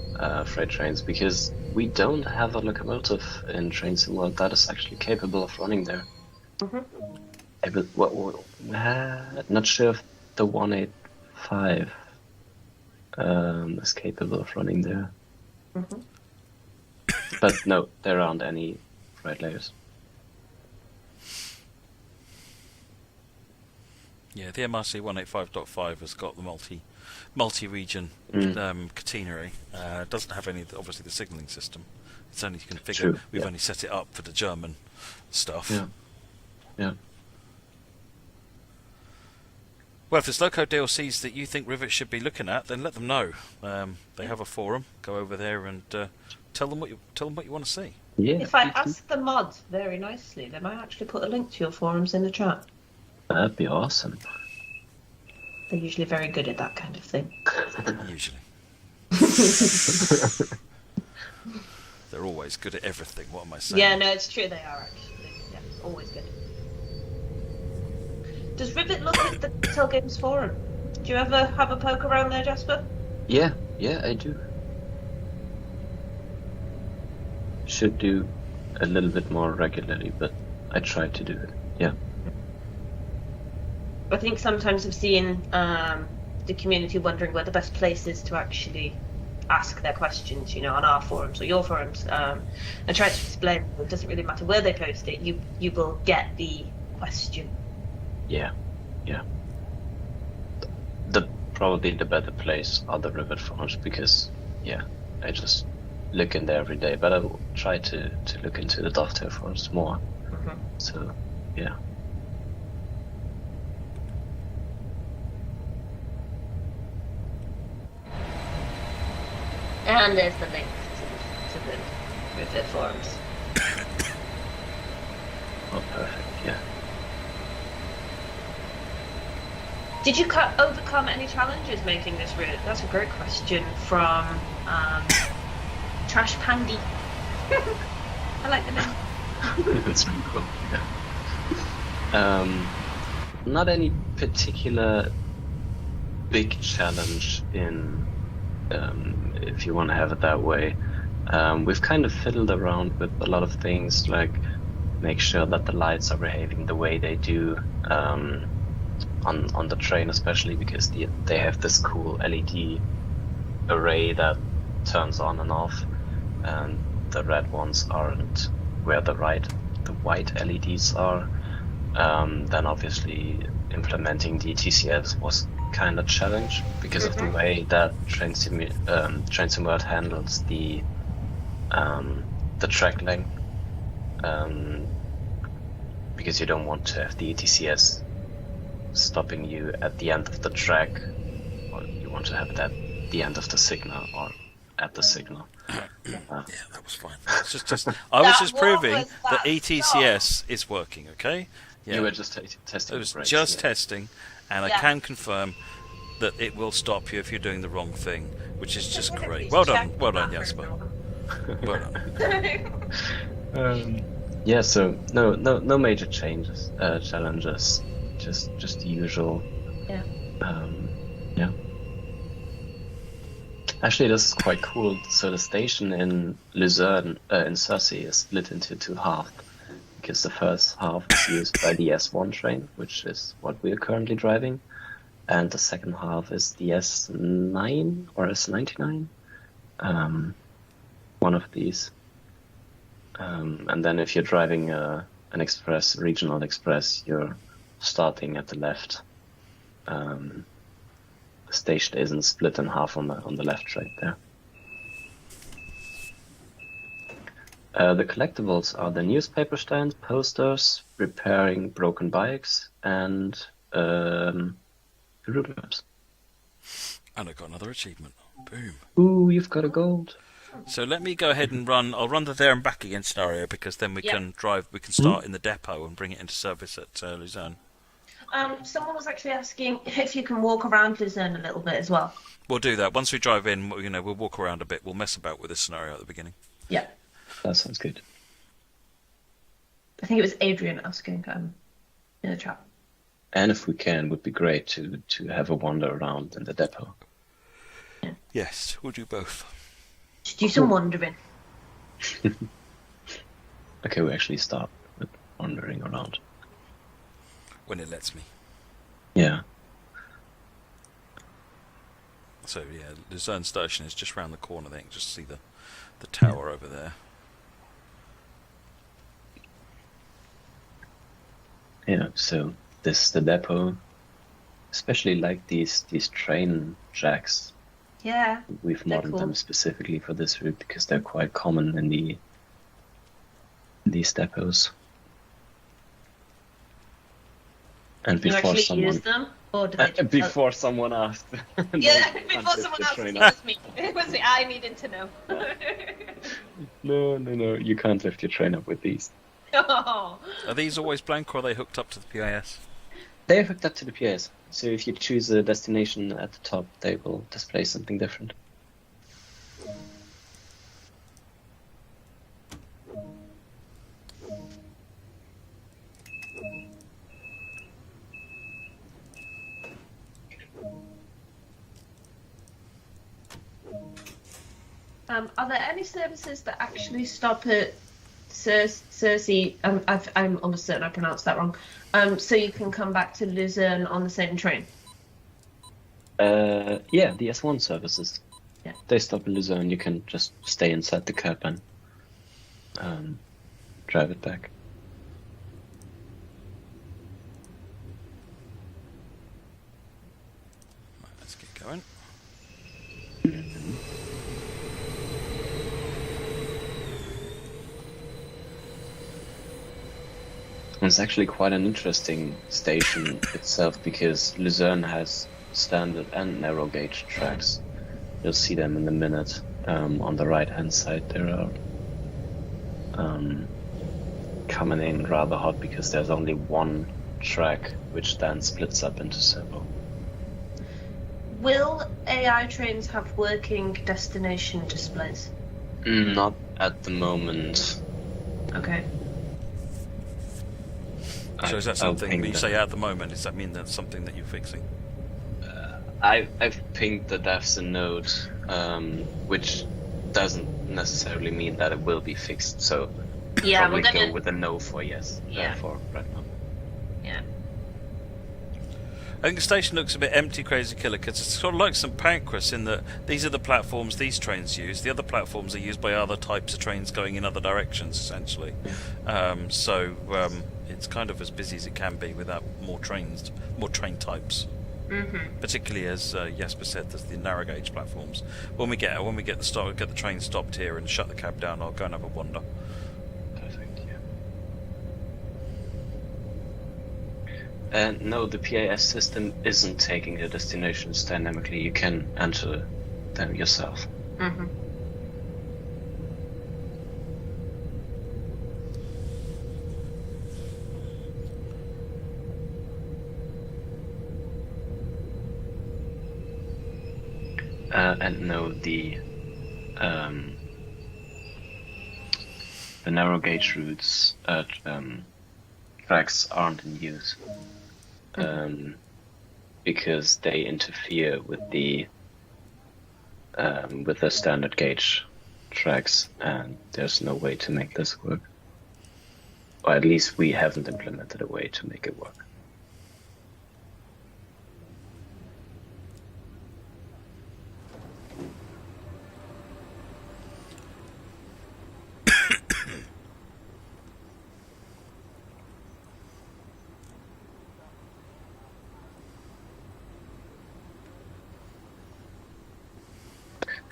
freight trains because we don't have a locomotive in TrainSimulator that is actually capable of running there. Not sure if the 185 is capable of running there. But no, there aren't any freight layers. Yeah, the MRC 185.5 has got the multi-region catenary. Doesn't have any, obviously, the signalling system. It's only configured. True, We've only set it up for the German stuff. Yeah. Yeah. Well, if there's loco DLCs that you think Rivet should be looking at, then let them know. They have a forum. Go over there and tell them what you want to see. Yeah. If I ask the mods very nicely, they might actually put a link to your forums in the chat. That'd be awesome. They're usually very good at that kind of thing. Usually. They're always good at everything. What am I saying? Yeah, no, it's true. They are actually. Yeah, always good. Does Rivet look at the Tell Games forum? Do you ever have a poke around there, Jasper? Yeah, I do. Should do a little bit more regularly, but I try to do it. Yeah. I think sometimes I've seen the community wondering where the best place is to actually ask their questions, on our forums or your forums. I try to explain it doesn't really matter where they post it, you will get the question. Yeah. Probably the better place are the Rivet forums because, I just look in there every day. But I will try to look into the Dovetail forums more. Mm-hmm. So, yeah. And there's the link to the Rivet forums. Oh, perfect. Yeah. Did you overcome any challenges making this route? That's a great question from Trash Pandy. I like the name. That's really cool. Yeah. Not any particular big challenge in, if you want to have it that way. We've kind of fiddled around with a lot of things, like make sure that the lights are behaving the way they do. On the train, especially because they have this cool LED array that turns on and off, and the red ones aren't where the white LEDs are. Then obviously implementing the TCS was kind of challenge because of the way that TrainSimulator handles the track length, because you don't want to have the TCS stopping you at the end of the track, or you want to have it at the end of the signal or at the signal. Yeah, that was fine. It's just I was just proving that ETCS is working. Okay. Yeah. You were just testing. It was the brakes, just yeah. testing, and I can confirm that it will stop you if you're doing the wrong thing, which is just great. Well done, Jasper. Well done. Yeah. So no major challenges. Just the usual. Yeah. Yeah. Actually, this is quite cool. So the station in Luzern, in Sursee, is split into two halves, because the first half is used by the S1 train, which is what we are currently driving, and the second half is the S9 or S99, one of these. And then if you're driving an regional express, you're starting at the left. The station isn't split in half on the left right there. The collectibles are the newspaper stands, posters, repairing broken bikes, and route maps. And I got another achievement. Boom. Ooh, you've got a gold. So let me go ahead and run. I'll run the there and back again scenario, because then we can drive. We can start in the depot and bring it into service at Luzern. Someone was actually asking if you can walk around Luzern a little bit as well. We'll do that once we drive in. We'll walk around a bit. We'll mess about with this scenario at the beginning. Yeah. That sounds good. I think it was Adrian asking in the chat. And if we can, would be great to have a wander around in the depot. Yeah. Yes, we'll do both. Just do some wandering. Okay, we actually start with wandering around. When it lets me. Yeah. So yeah, Luzern station is just round the corner. I think just see the tower over there. Yeah. So this is the depot. especially like these train jacks. Yeah. We've They're modeled cool. them specifically for this route because they're quite common in these depots. And You before actually someone use them, or do they just... before someone asked. Yeah, No, before can't someone lift else. the train It up. was me. It was me. I needed to know. No, you can't lift your train up with these. Oh. Are these always blank or are they hooked up to the PIS? They're hooked up to the PS, so if you choose a destination at the top, they will display something different. Are there any services that actually stop at Sursee? I'm almost certain I pronounced that wrong. So you can come back to Luzern on the same train. Yeah, the S1 services. Yeah. They stop in Luzern. You can just stay inside the cab and drive it back. Right, let's get going. It's actually quite an interesting station itself because Luzern has standard and narrow gauge tracks. You'll see them in a minute. On the right hand side there are coming in rather hot because there's only one track which then splits up into several. Will AI trains have working destination displays? Not at the moment. Okay. So is that I'll something, ping when you them. say at the moment, does that mean that's something that you're fixing? I've pinged the devs a note, which doesn't necessarily mean that it will be fixed. So Yeah, probably we're gonna. go with a no for yes. Yeah. For right now. Yeah. I think the station looks a bit empty, Crazy Killer, because it's sort of like St Pancras in that these are the platforms these trains use. The other platforms are used by other types of trains going in other directions, essentially. So it's kind of as busy as it can be without more train types. Mm-hmm. Particularly as Jesper said, there's the narrow gauge platforms. When we get the train stopped here and shut the cab down, I'll go and have a wander. Perfect. Yeah. No, the PAS system isn't taking the destinations dynamically. You can enter them yourself. Mm-hmm. And no, the narrow gauge routes tracks aren't in use because they interfere with the standard gauge tracks, and there's no way to make this work. Or at least we haven't implemented a way to make it work.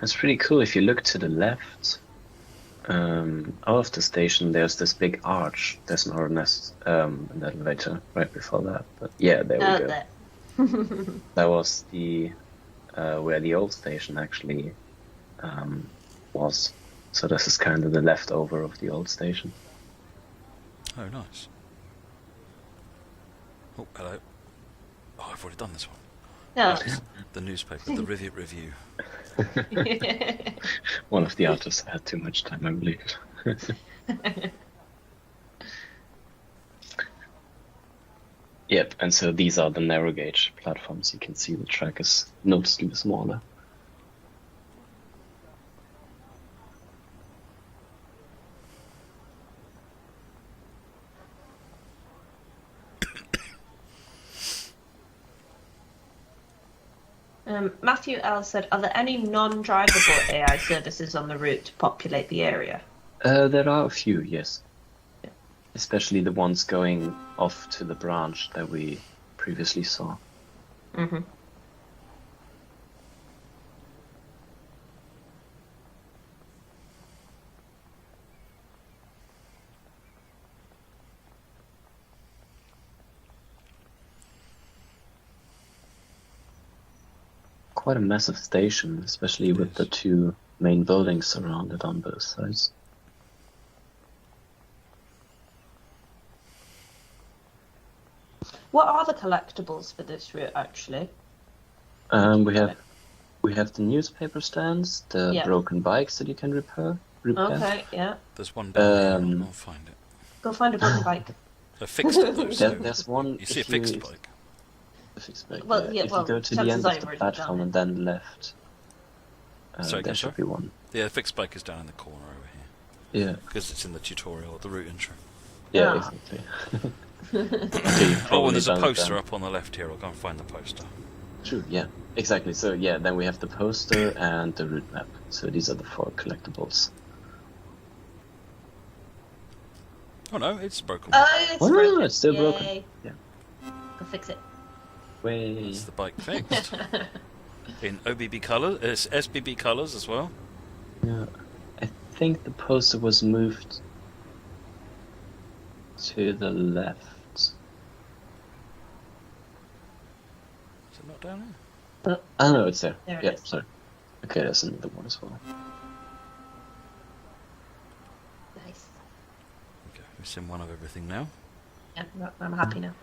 It's pretty cool. If you look to the left of the station, there's this big arch. There's an an elevator right before that. But yeah, there we go. There. That was the where the old station actually was. So this is kind of the leftover of the old station. Oh, nice. Oh, hello. Oh, I've already done this one. Oh. The newspaper, the Rivet Review. One of the artists had too much time, I believe. Yep, and so these are the narrow gauge platforms. You can see the track is noticeably smaller. Matthew L said, "Are there any non-drivable AI services on the route to populate the area?" There are a few, yes. Especially the ones going off to the branch that we previously saw. Mhm. Quite a massive station, especially with the two main buildings surrounded on both sides. What are the collectibles for this route, actually? We have the newspaper stands, the Yeah. broken bikes that you can repair. Okay, yeah. There's one down here. I'll find it. Go find a broken bike. A fixed though, so There's one. you see a if fixed you- bike. a fixed bike, Well, yeah, if well, you go to the chances end are of you've the already platform done and then left, Sorry, there go, should sorry? be one. Yeah, the fixed bike is down in the corner over here Yeah, because it's in the tutorial, the route intro. yeah, Ah. exactly. Oh, and there's a poster up on the left here. I'll go and find the poster. True, yeah, exactly. So yeah, then we have the poster and the route map. So these are the 4 collectibles. Oh no, it's broken. Oh, it's Oh, broken. it's still broken. Yay. Yeah. Go fix it. Way. It's the bike fixed in OBB colours. It's SBB colours as well. Yeah, I think the poster was moved to the left. Is it not down here? Oh no, it's there. There it Yeah, is. sorry. Okay, there's another one as well. Nice. Okay, missing one of everything now. Yeah, I'm happy now.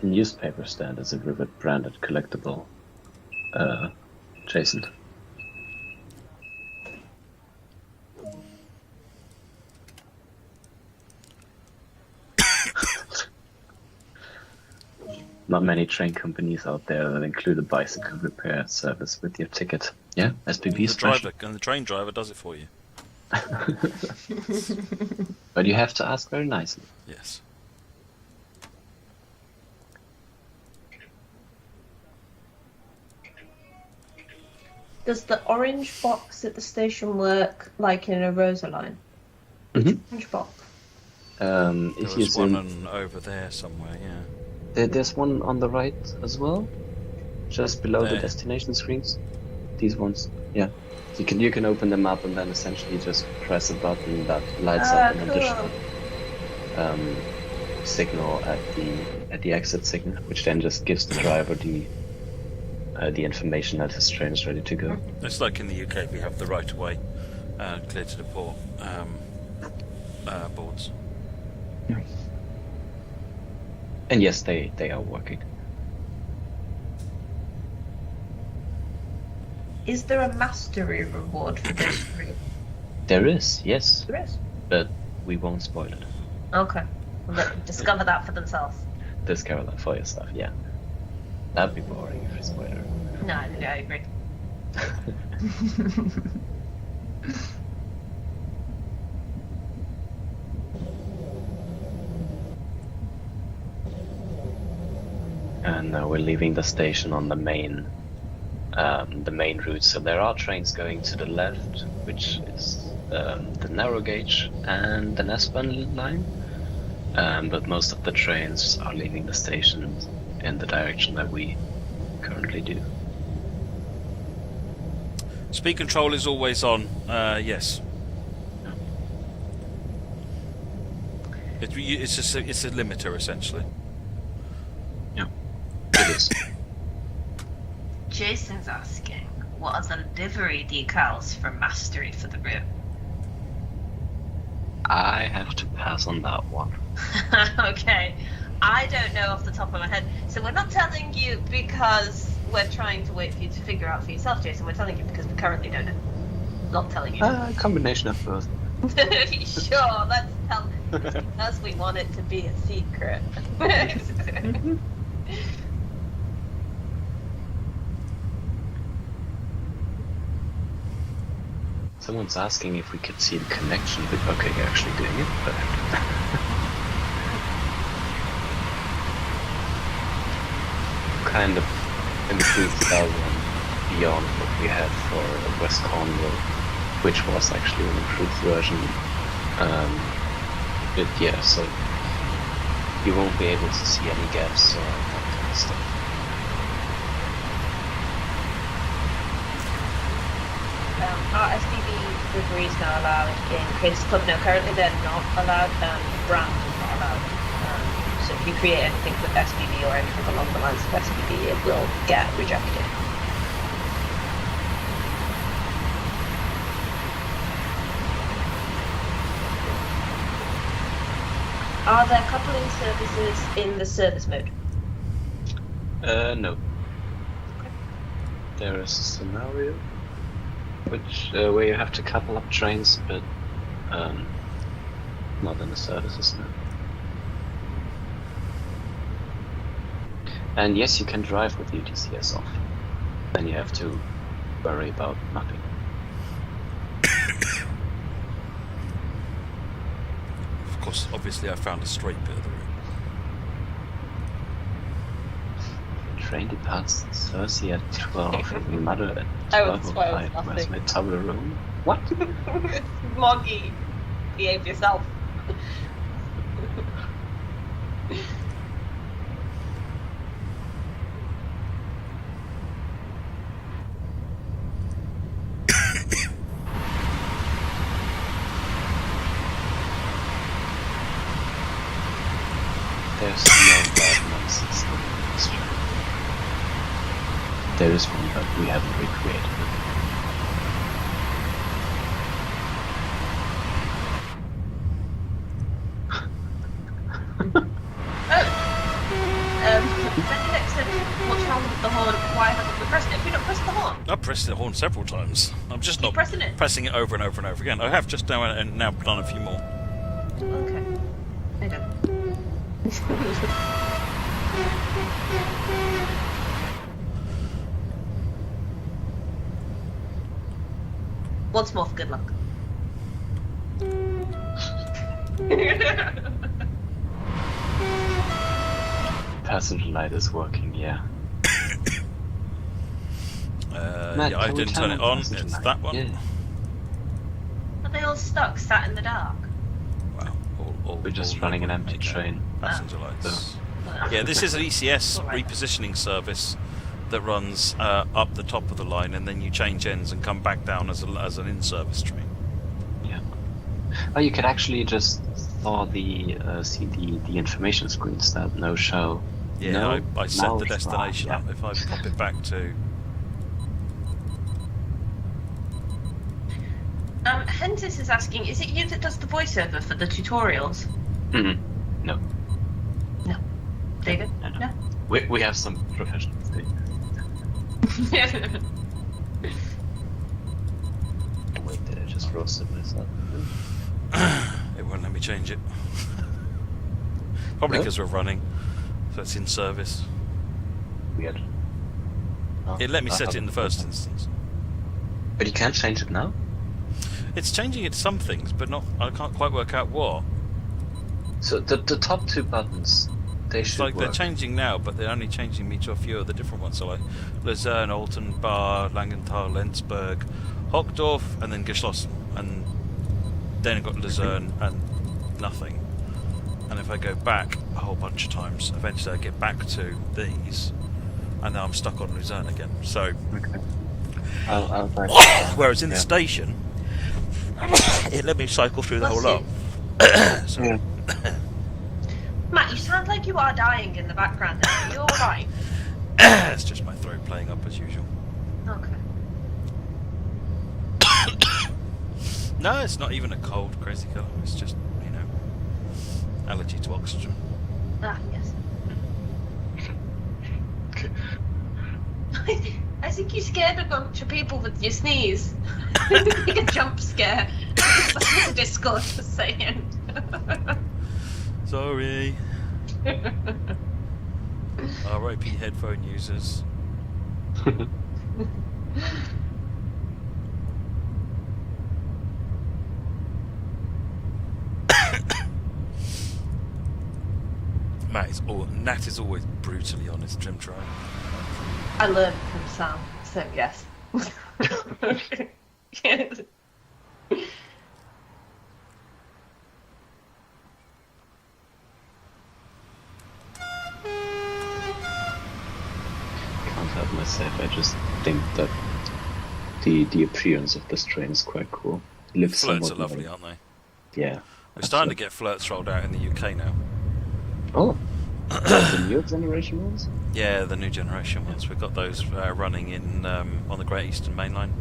The newspaper stand is a Rivet branded collectible. Jason. Not many train companies out there that include a bicycle repair service with your ticket. Yeah, SPB The special. driver and the train driver does it for you. But you have to ask very nicely. Yes. Does the orange box at the station work like in a Rosa line? Mhm. Orange box. There If you was one zoom, over there somewhere. Yeah. there's one on the right as well, just below the There. destination screens. These ones, yeah. You can open them up and then essentially just press a button that lights up an additional signal at the exit signal, which then just gives the driver the information that his train is ready to go. It's like in the UK, we have the right of way, clear to deport boards. And yes, they are working. Is there a mastery reward for this route? There is, yes, There is. but we won't spoil it. Okay. Well, let them discover that for themselves. Discover that for yourself, yeah. That'd be boring if you spoil it. No, I agree. And now we're leaving the station on the main route. So there are trains going to the left, which is the narrow gauge and the S-Bahn line. But most of the trains are leaving the station in the direction that we currently do. Speed control is always on. Yes. It's a limiter essentially. Yeah, it is. Jason's asking, what are the livery decals for mastery for the route? I have to pass on that one. Okay. I don't know off the top of my head. So we're not telling you because we're trying to wait for you to figure out for yourself, Jason. We're telling you because we currently don't know. Not telling you. Combination of both. Sure, let's tell. Because we want it to be a secret. Someone's asking if we could see the connection, but okay, you're actually doing it. Perfect. kind of in between 2000 beyond what we had for West Cornwall, which was actually an improved version. But yeah, so you won't be able to see any gaps or that kind of stuff. Are SBB liveries now allowed in Crazy Club? No, currently they're not allowed. Brand is not allowed. So if you create anything with SBB or anything along the lines of SBB, it will get rejected. Are there coupling services in the service mode? No. There is a scenario which where you have to couple up trains, but not in the services now. And yes, you can drive with UTCS off. Then you have to worry about nothing. Of course, obviously I found a straight bit of the route. Train departs Sursee at 12, and Mother at Oh, 12 that's or why I was 5. Where's laughing. my table room? What? Moggy, behave yourself. There's no bad nonsense in this train. There is one, but we haven't recreated it. Benedict said, what's wrong with the horn? Why haven't we pressed it? Have we not pressed the horn? I've pressed the horn several times. I'm just Keep not pressing it. pressing it over and over and over again. I have just now and now done a few more. Okay. I don't. Once more for good luck. Passenger light is working, yeah. Matt, Yeah, I can we didn't turn turn it on on. passenger It's light? that one. Yeah. Are they all stuck, sat in the dark? Wow. We're just running an empty train. Passenger lights. Well, Yeah, this is an ECS Alright. repositioning service that runs up the top of the line, and then you change ends and come back down as an in-service train. Yeah. Oh, you could actually just saw see the information screens that no show. Yeah, no, I set now the it's destination right, up. If I pop it back to... Hentis is asking, is it you that does the voiceover for the tutorials? yeah. No. No. David? No. We have some professionals doing this. Wait, did I just roasted myself? It won't let me change it. Probably No? because we're running, so it's in service. Weird. Oh, It let me I set it in the haven't. first instance. But you can't change it now? It's changing it to some things, but not. I can't quite work out what. So the top two buttons, they It's should like work. they're changing now, but they're only changing me to a few of the different ones. So like Luzern, Alten, Bar, Langenthal, Lenzburg, Hochdorf, and then Geschlossen, and then I've got Luzern and nothing. And if I go back a whole bunch of times, eventually I get back to these, and now I'm stuck on Luzern again. So, Okay. I'll write it down. whereas in the Yeah. station, it let me cycle through the Bless whole lot. So, Yeah. Matt, you sound like you are dying in the background. Are you alright? it's just my throat playing up as usual. Okay. No, it's not even a cold, crazy colour. It's just, allergy to oxygen. Ah, yes. I think you scared a bunch of people with your sneeze. Like a jump scare. That's a Discord just saying. Sorry. R.I.P. headphone users. Nat is always brutally honest, Trim Try. I learned from Sam. So yes. Can't help myself. I just think that the appearance of this train is quite cool. It lives Flirts are somewhat lovely, like- aren't they? Yeah. We're starting to get flirts rolled out in the UK now. Oh, the new generation ones? Yeah, the new generation ones. We've got those running in on the Great Eastern Main Line.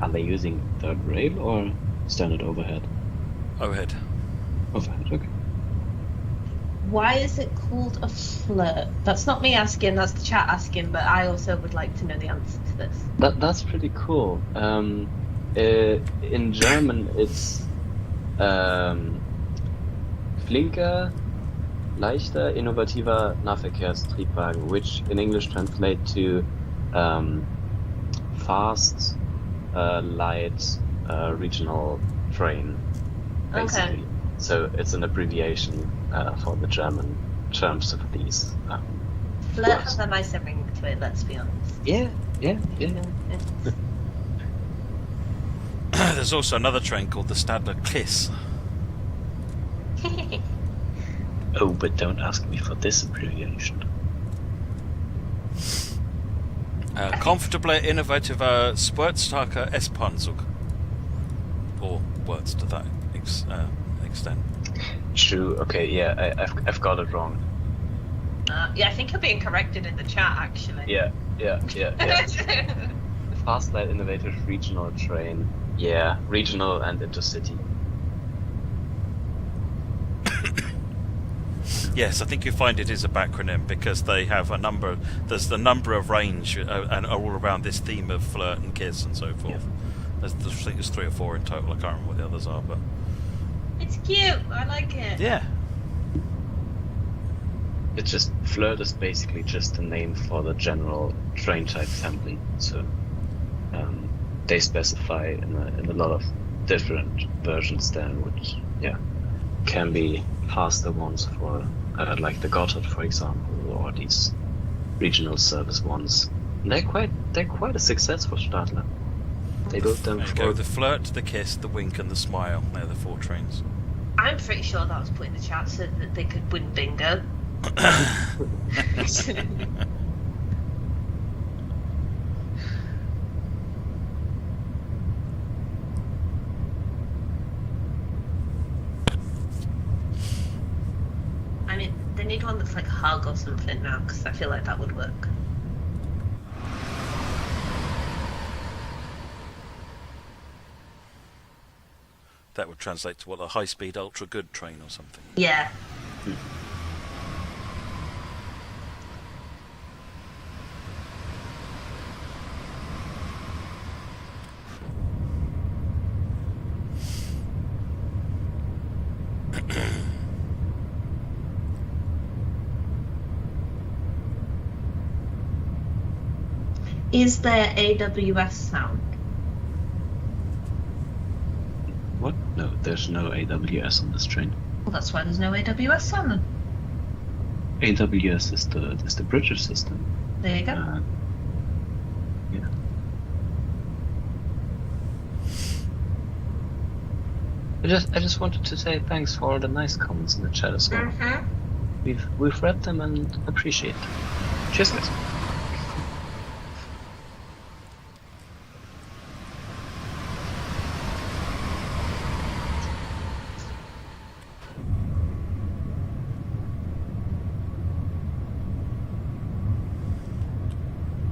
Are they using third rail or standard overhead? Overhead. Overhead, okay. Why is it called a flirt? That's not me asking, that's the chat asking, but I also would like to know the answer to this. That's pretty cool. In German, it's flinker, leichter, innovativer Nahverkehrstriebwagen, which in English translate to fast, light regional train, basically. Okay. So it's an abbreviation for the German terms of these. Flirt has a nicer ring to it, let's be honest. Yeah. There's also another train called the Stadler Kiss. Oh, but don't ask me for this abbreviation. Comfortable, innovative, Sportstarker S-Bahn-Zug. Or words to that extent. True. Okay. Yeah. I've got it wrong. Yeah, I think you're being corrected in the chat, actually. Yeah. Fast, light, innovative regional train. Yeah, regional and intercity. Yes, I think you find it is a backronym because they have a number. There's the number of range and all around this theme of flirt and kiss and so forth. Yeah. I think there's 3 or 4 in total. I can't remember what the others are, but It's cute, I like it. yeah. It's just flirt is basically just a name for the general train type family. So they specify in a lot of different versions then, which can be faster ones for like the Gotthard, for example, or these regional service ones. And they're quite a success for Stadler. They built them There you for go. The flirt, the kiss, the wink, and the smile. They're the 4 trains. I'm pretty sure that was put in the chat so that they could win bingo. I mean, they need one that's like a hug or something now, because I feel like that would work. That would translate to what, a high-speed, ultra-good train or something. Yeah. Is there AWS sound? what? No, there's no AWS on this train. Well, that's why there's no AWS sound then. AWS is the British system. There you go. Yeah. I just wanted to say thanks for all the nice comments in the chat as well. Mm-hmm. We've read them and appreciate them. Cheers, guys.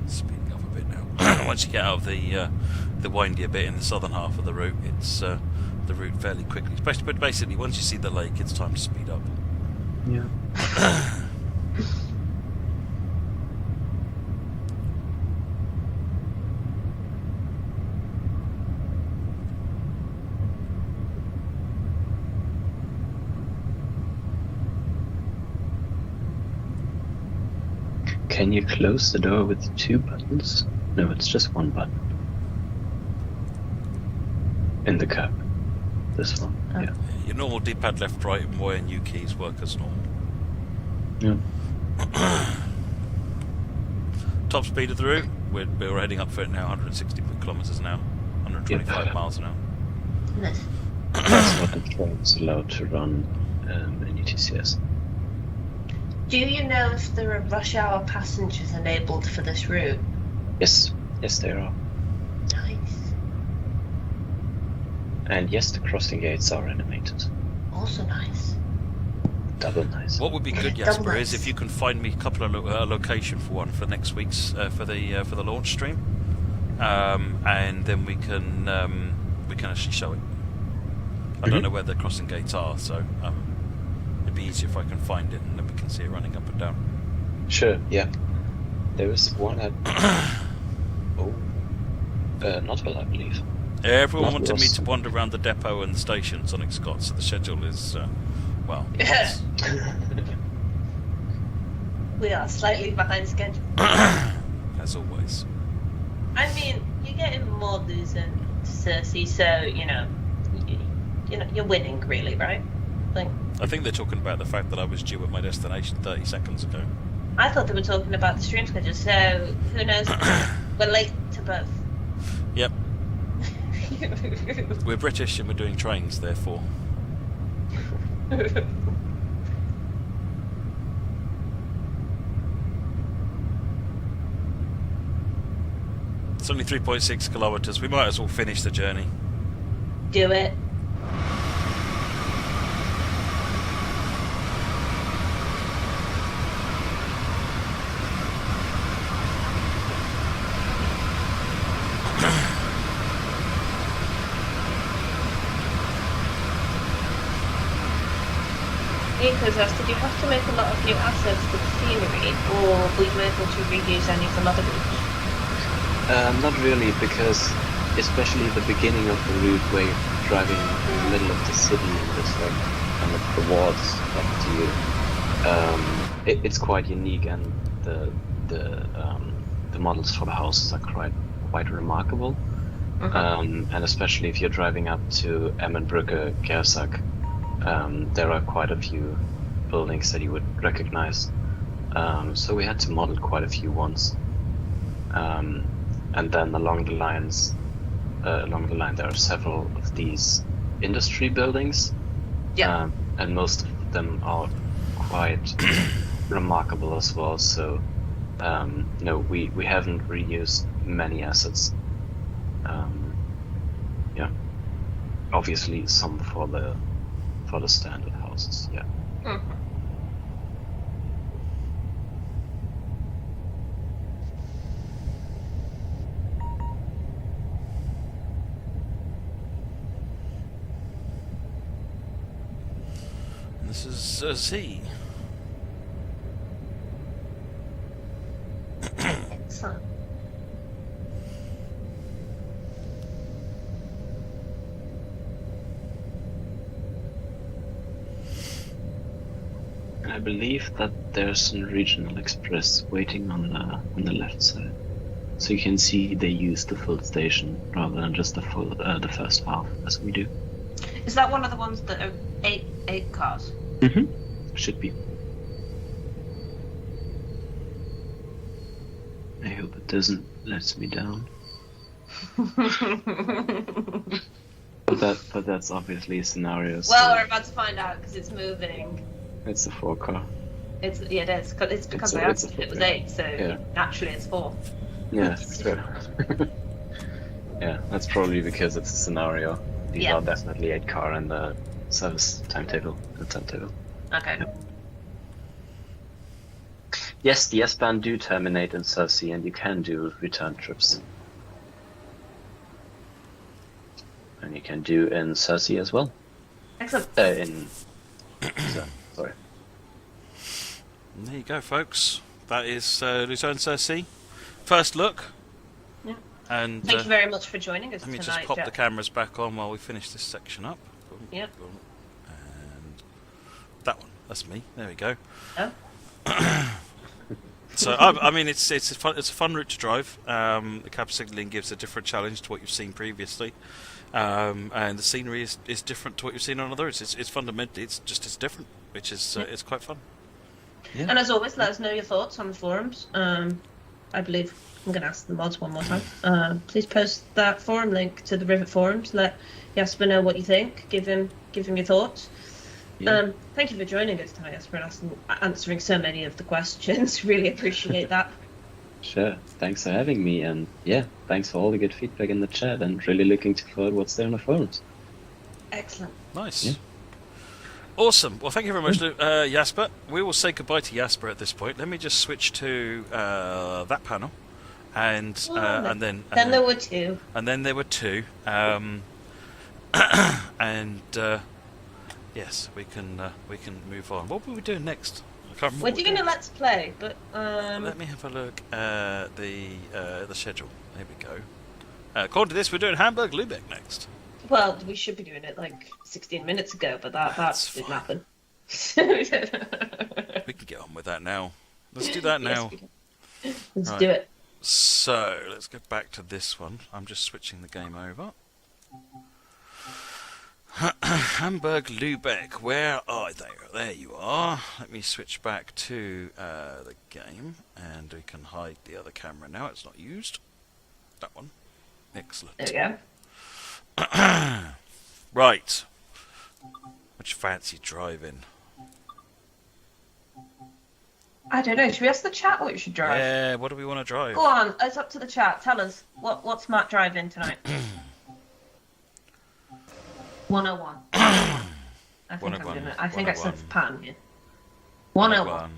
Speeding up a bit now. Once you get out of the windier bit in the southern half of the route, it's the route fairly quickly. But basically, once you see the lake, it's time to speed up. Yeah. Can you close the door with 2 buttons? No, it's just 1 button. In the cab. This one, yeah. Your normal D-pad left, right, and Y and U keys work as normal. Yeah. top speed of the route. We're heading up for it now, 160 kilometers an hour, 125 miles an hour. Nice. That's what the train's allowed to run in ETCS. Do you know if there are rush hour passengers enabled for this route? Yes, there are. Nice. And yes, the crossing gates are animated. Also nice. Double nice. What would be good, Double Jasper, nice. is if you can find me a couple of location for one for next week's for the launch stream, and then we can actually show it. I don't know where the crossing gates are, so it'd be easier if I can find it and then we can see it running up and down. Sure, yeah. There is one at Knotville, I believe. Everyone wanted me Knotville's- to wander around the depot and the station, Sonic Scott, so the schedule is well. Yeah. We are slightly behind schedule. As always. I mean, you're getting more Luzern-Sursee, so you're winning, really, right? I think they're talking about the fact that I was due at my destination 30 seconds ago. I thought they were talking about the stream schedule, so who knows? We're late to both. Yep. We're British and we're doing trains, therefore. It's only 3.6 kilometres. We might as well finish the journey. Do it. Because did you have to make a lot of new assets for the scenery, or were you able to reuse any from other routes? Not really, because especially the beginning of the route where you're driving in the middle of the city and there's like kind of the walls up to you, it's quite unique, and the models for the houses are quite remarkable. And especially if you're driving up to Emmenbrücke, Gersak, there are quite a few buildings that you would recognize. So we had to model quite a few ones. And then along the line there are several of these industry buildings. Yeah. And most of them are quite remarkable as well. So no, we haven't reused many assets. Yeah. Obviously some for the standard houses, yeah. This is Z. Excellent. I believe that there's a regional express waiting on the left side, so you can see they use the full station rather than just the first half as we do. Is that one of the ones that are eight cars? Should be. I hope it doesn't let me down. But that's obviously a scenario. So Well, we're about to find out because it's moving. it's a 4-car. It is. It's because I It's asked a if it was four, 8, so yeah. naturally it's 4. Yeah, so yeah, that's probably because it's a scenario. These Yeah. are definitely 8-car in the service timetable. Okay. Yep. Yes, the S-Bahn do terminate in Sursee, and you can do return trips. And you can do in Sursee as well. Excellent. Sorry. And there you go, folks. That is Luzern-Sursee. First look. Yeah. And Thank you very much for joining us let me tonight, just pop Jack. the cameras back on while we finish this section up. Boom, Yep. boom. And that one. That's me. There we go. Oh. So I mean, it's a fun route to drive. The cab signalling gives a different challenge to what you've seen previously, and the scenery is different to what you've seen on other routes. It's fundamentally it's different, which is it's quite fun. Yeah. And as always, let us know your thoughts on the forums. I believe I'm going to ask the mods one more time. Please post that forum link to the Rivet forum to let Jasper know what you think. Give him your thoughts. Yeah. Thank you for joining us tonight, Jasper, and answering so many of the questions. Really appreciate that. Sure. Thanks for having me, and yeah, thanks for all the good feedback in the chat, and really looking forward what's there on the forums. Excellent. Nice. Yeah. Awesome. Well, thank you very much, Jasper. We will say goodbye to Jasper at this point. Let me just switch to that panel, and then there were two. And then there were two. Yes, we can move on. What were we doing next? I can't remember. We're doing a Let's Play, but let me have a look at the schedule. There we go. According to this, we're doing Hamburg-LÜbeck next. Well, we should be doing it like 16 minutes ago, but that didn't happen. We can get on with that now. Let's do that now. Yes, let's do it. So, let's go back to this one. I'm just switching the game over. Hamburg-LÜbeck, where are they? There you are. Let me switch back to the game, and we can hide the other camera now. It's not used. That one. Excellent. There we go. Right. Which fancy driving? I don't know. Should we ask the chat what you should drive? Yeah, what do we want to drive? Go on. It's up to the chat. Tell us what's Matt driving tonight. 101. I think 101. I think I said pan. Yeah. 101.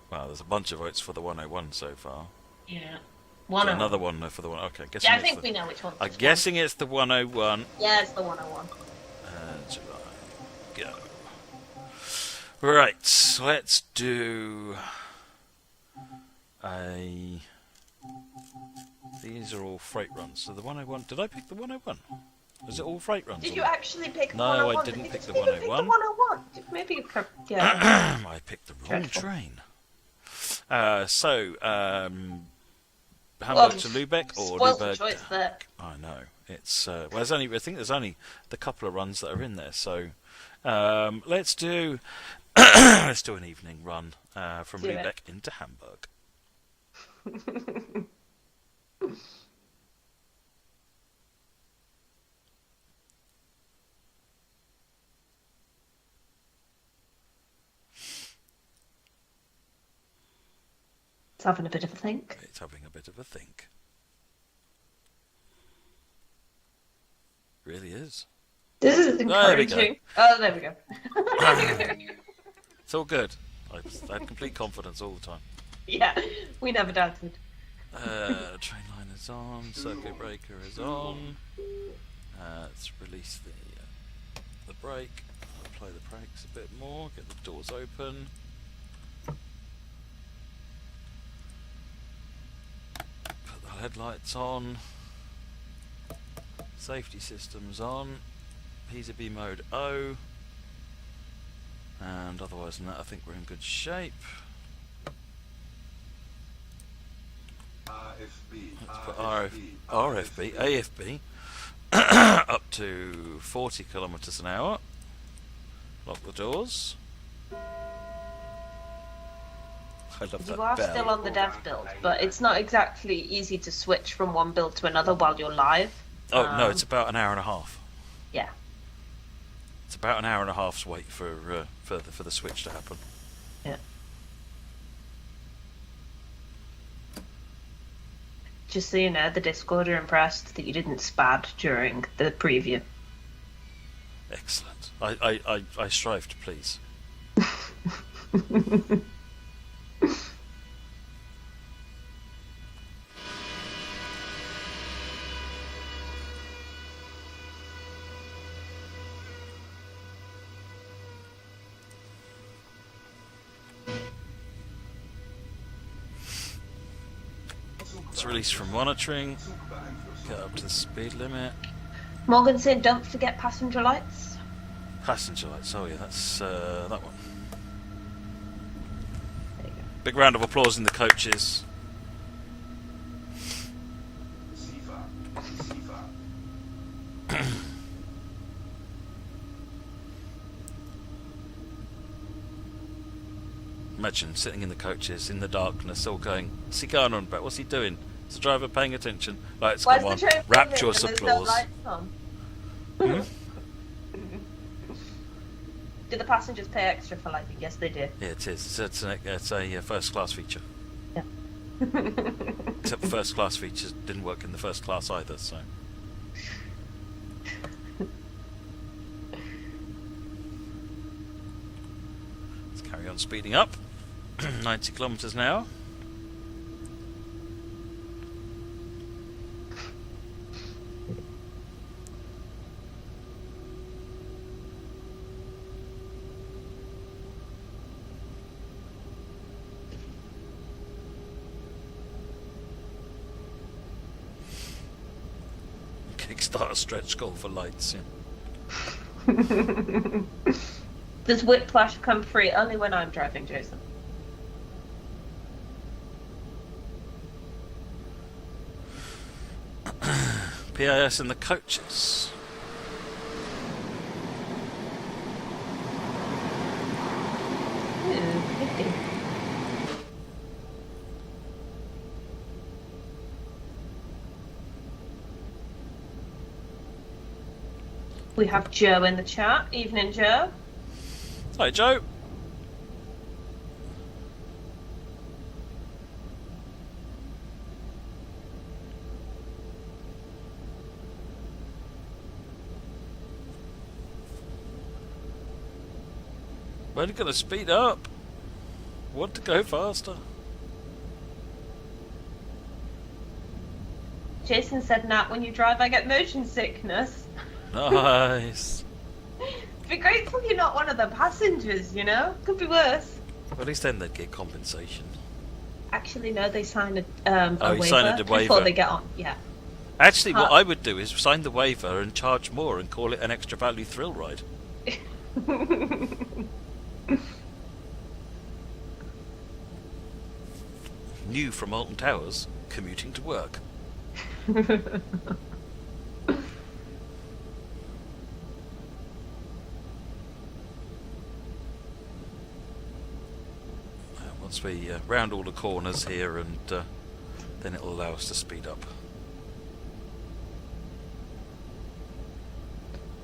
Well, there's a bunch of votes for the 101 so far. Yeah. Another one for the one. Okay, I think we know which one. I'm guessing it's the 101. Yeah, it's the 101. Go. Right, so let's do a. These are all freight runs. So the 101. Did I pick the 101? Was it all freight runs? Did you actually pick the No, 101? I didn't pick the 101. Maybe you yeah. I picked the wrong train. Hamburg to Lübeck or Lübeck? Choice there. I know. It's well, I think there's only the couple of runs that are in there. So let's do let's do an evening run from Lübeck into Hamburg. It's having a bit of a think. It's having a bit of a think. Really is. This is encouraging. Oh, there we go. It's all good. I had complete confidence all the time. Yeah, we never doubted. Train line is on. Circuit breaker is on. Let's release the brake. Apply the brakes a bit more. Get the doors open. Put the headlights on. Safety systems on. PZB mode O. And otherwise than that, I think we're in good shape. Let's put RFB, AFB up to 40 kilometers an hour. Lock the doors. I love that You are bell. still on the dev build, but it's not exactly easy to switch from one build to another while you're live. Oh no, it's about an hour and a half. Yeah. It's about an hour and a half's wait for the switch to happen. Yeah. Just so you know, the Discord are impressed that you didn't spad during the preview. Excellent. I strive to please. It's released from monitoring. Get up to the speed limit. Morgan saying, don't forget passenger lights. Passenger lights. Oh yeah, that's that one. There you go. Big round of applause in the coaches. Imagine sitting in the coaches in the darkness, all going, "What's he going on about? What's he doing? Is the driver paying attention?" Lights Why come on, is the train rapturous moving and there's no applause. lights on? Do the passengers pay extra for lighting? Yes, they do. Yeah, it is. It's a first class feature. Yeah. Except first class features didn't work in the first class either, so. Let's carry on speeding up. 90 kilometres an hour. Kickstart a stretch goal for lights, yeah. Does whiplash come free? Only when I'm driving, Jason. PIS in the coaches. Ooh, 50. We have Joe in the chat. Evening, Joe. Hi, Joe. We're going to speed up. Want to go faster. Jason said, Nat, when you drive, I get motion sickness. Nice. Be grateful you're not one of the passengers, you know? Could be worse. Well, at least then they'd get compensation. Actually, no, they sign a Oh, you waiver sign a before waiver. they get on. Yeah. Actually, what I would do is sign the waiver and charge more and call it an extra value thrill ride. New from Alton Towers, commuting to work. Once we round all the corners here, and then it'll allow us to speed up.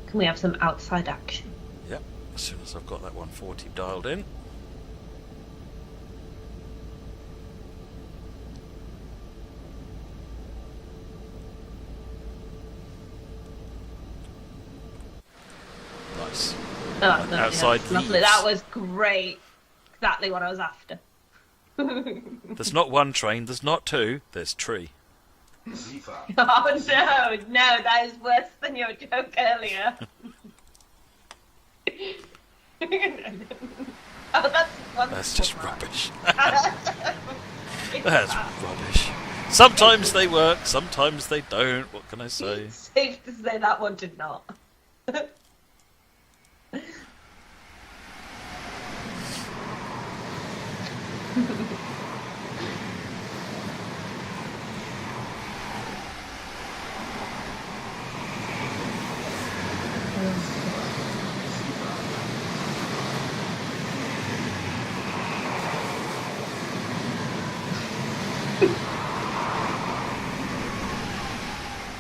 Can we have some outside action? Yep, as soon as I've got that 140 dialed in. Nice. Oh, lovely. Outside Lovely. leaves. That was great. Exactly what I was after. There's not one train, there's not two, there's three. Oh no, that is worse than your joke earlier. Oh, that's wonderful. That's just rubbish. That's rubbish. Sometimes they work, sometimes they don't. What can I say? Safe to say that one did not.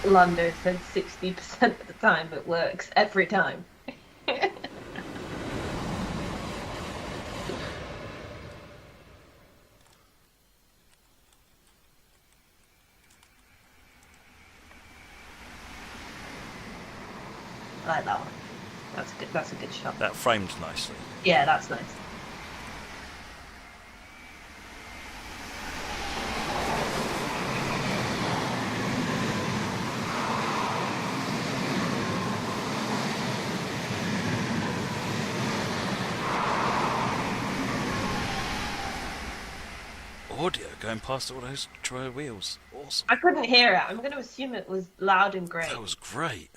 Lando said 60% of the time it works every time. I like that one. That's a good shot. That framed nicely. Yeah, that's nice. Audio going past all those wheels. Awesome. I couldn't hear it. I'm going to assume it was loud and great. That was great.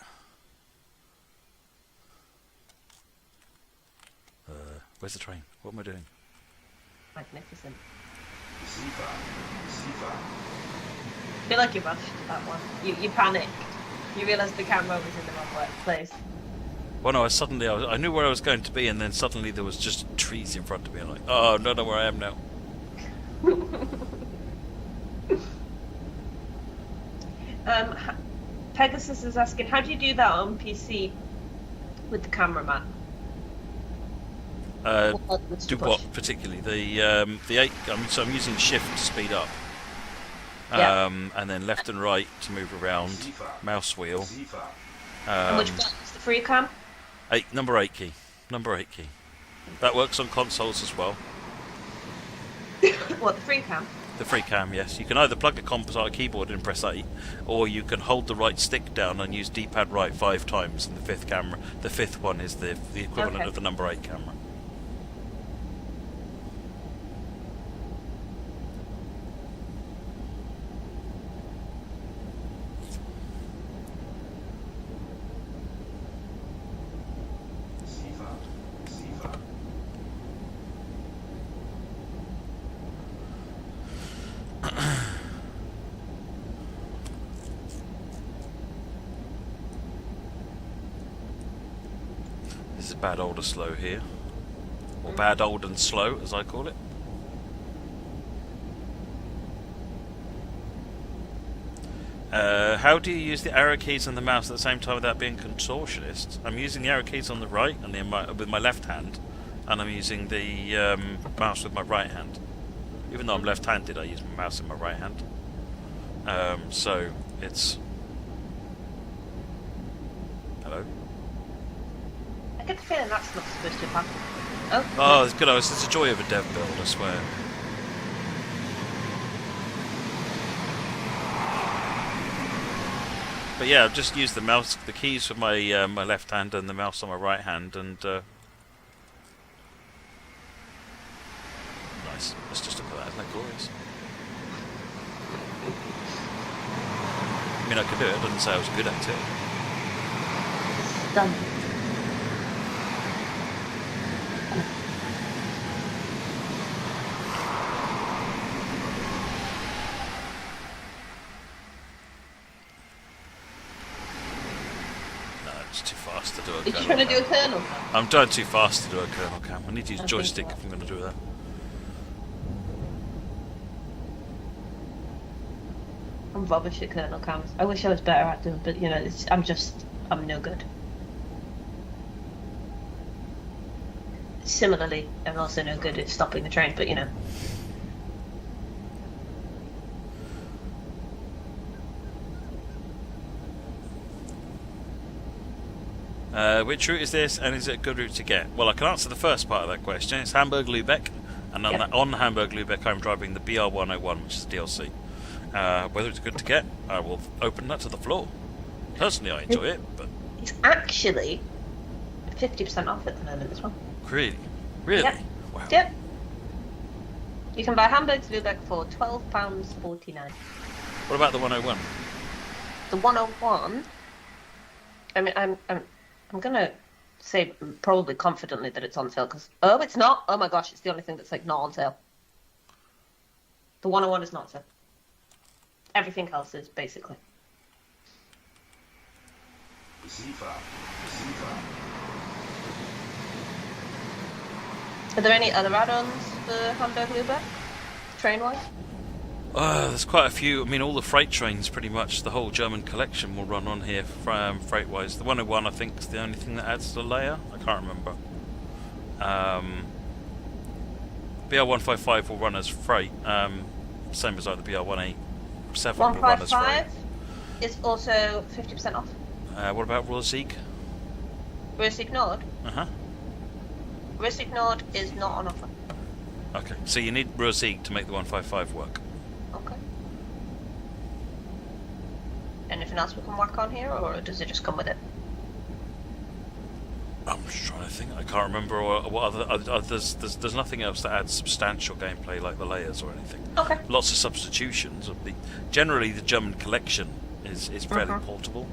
Where's the train? What am I doing? Magnificent. I feel like you rushed that one. You panicked. You realised the camera was in the wrong place. Well, no, I knew where I was going to be, and then suddenly there was just trees in front of me. I'm like, oh, I don't know where I am now. Pegasus is asking, how do you do that on PC with the cameraman? Do what particularly? The 8. So I'm using Shift to speed up, and then left and right to move around. Mouse wheel. And which button is the free cam? Number 8 key. Number 8 key. That works on consoles as well. What, the free cam? The free cam, yes. You can either plug a composite keyboard and press 8, or you can hold the right stick down and use D-pad right 5 times. And the fifth one is the equivalent of the number 8 camera. This is bad, old, and slow here. Or bad, old, and slow, as I call it. How do you use the arrow keys and the mouse at the same time without being contortionist? I'm using the arrow keys on the right and with my left hand, and I'm using the mouse with my right hand. Even though I'm left-handed, I use my mouse in my right hand. So it's... Hello? I get the feeling that's not supposed to happen. Oh, it's good. It's a joy of a dev build, I swear. But yeah, I've just used the keys with my my left hand and the mouse on my right hand, and nice. Let's just look at that. Isn't that glorious? I mean, I could do it. I didn't say I was good at it. Done. It's too fast to do a Are you kernel trying to do a cam. kernel? I'm doing too fast to do a kernel cam. I need to use joystick if I'm going to do that. I'm rubbish at kernel cams. I wish I was better at them, but you know, I'm no good. Similarly, I'm also no good at stopping the train, but you know. Which route is this, and is it a good route to get? Well, I can answer the first part of that question. It's Hamburg-LÜbeck, and on Hamburg-LÜbeck I'm driving the BR101, which is DLC. Whether it's good to get, I will open that to the floor. Personally, I enjoy it, but... It's actually 50% off at the moment as well. Really? Really? Yep. Wow. Yep. You can buy Hamburg-LÜbeck for £12.49. What about the 101? The 101... I mean, I'm gonna say probably confidently that it's on sale because it's not. Oh my gosh, it's the only thing that's like not on sale. The 101 is not on sale. Everything else is basically. Are there any other add-ons for Hamburg-LÜbeck, train-wise? There's quite a few. I mean, all the freight trains, pretty much, the whole German collection will run on here freight-wise. The 101, I think, is the only thing that adds to the layer. I can't remember. BR155 will run as freight, same as like the BR187 will run as freight. 155 is also 50% off. What about Ruhr-Sieg? Ruhr-Sieg Nord? Uh-huh. Ruhr-Sieg Nord is not on offer. Okay, so you need Ruhr-Sieg to make the 155 work. Okay. Anything else we can work on here, or does it just come with it? I'm just trying to think. I can't remember what other. There's nothing else that adds substantial gameplay like the layers or anything. Okay. Lots of substitutions. Generally, the German collection is fairly portable.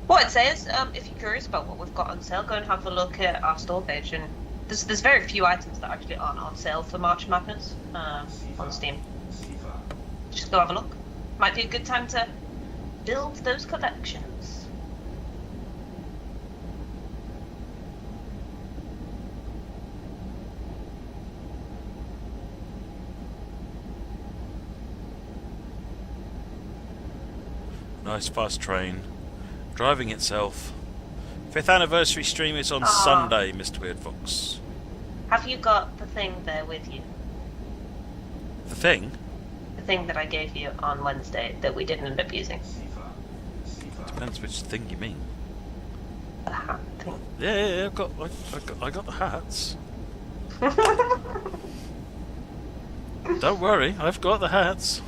What I'd say is, if you're curious about what we've got on sale, go and have a look at our store page. And there's very few items that actually aren't on sale for March Madness on Steam. Just go have a look. Might be a good time to build those collections. nice fast train, driving itself. 5th anniversary stream is on Sunday, Mr. Weird Fox. Have you got the thing there with you? The thing? The thing that I gave you on Wednesday that we didn't end up using. Depends which thing you mean. The hat thing. Yeah, I got the hats. Don't worry, I've got the hats.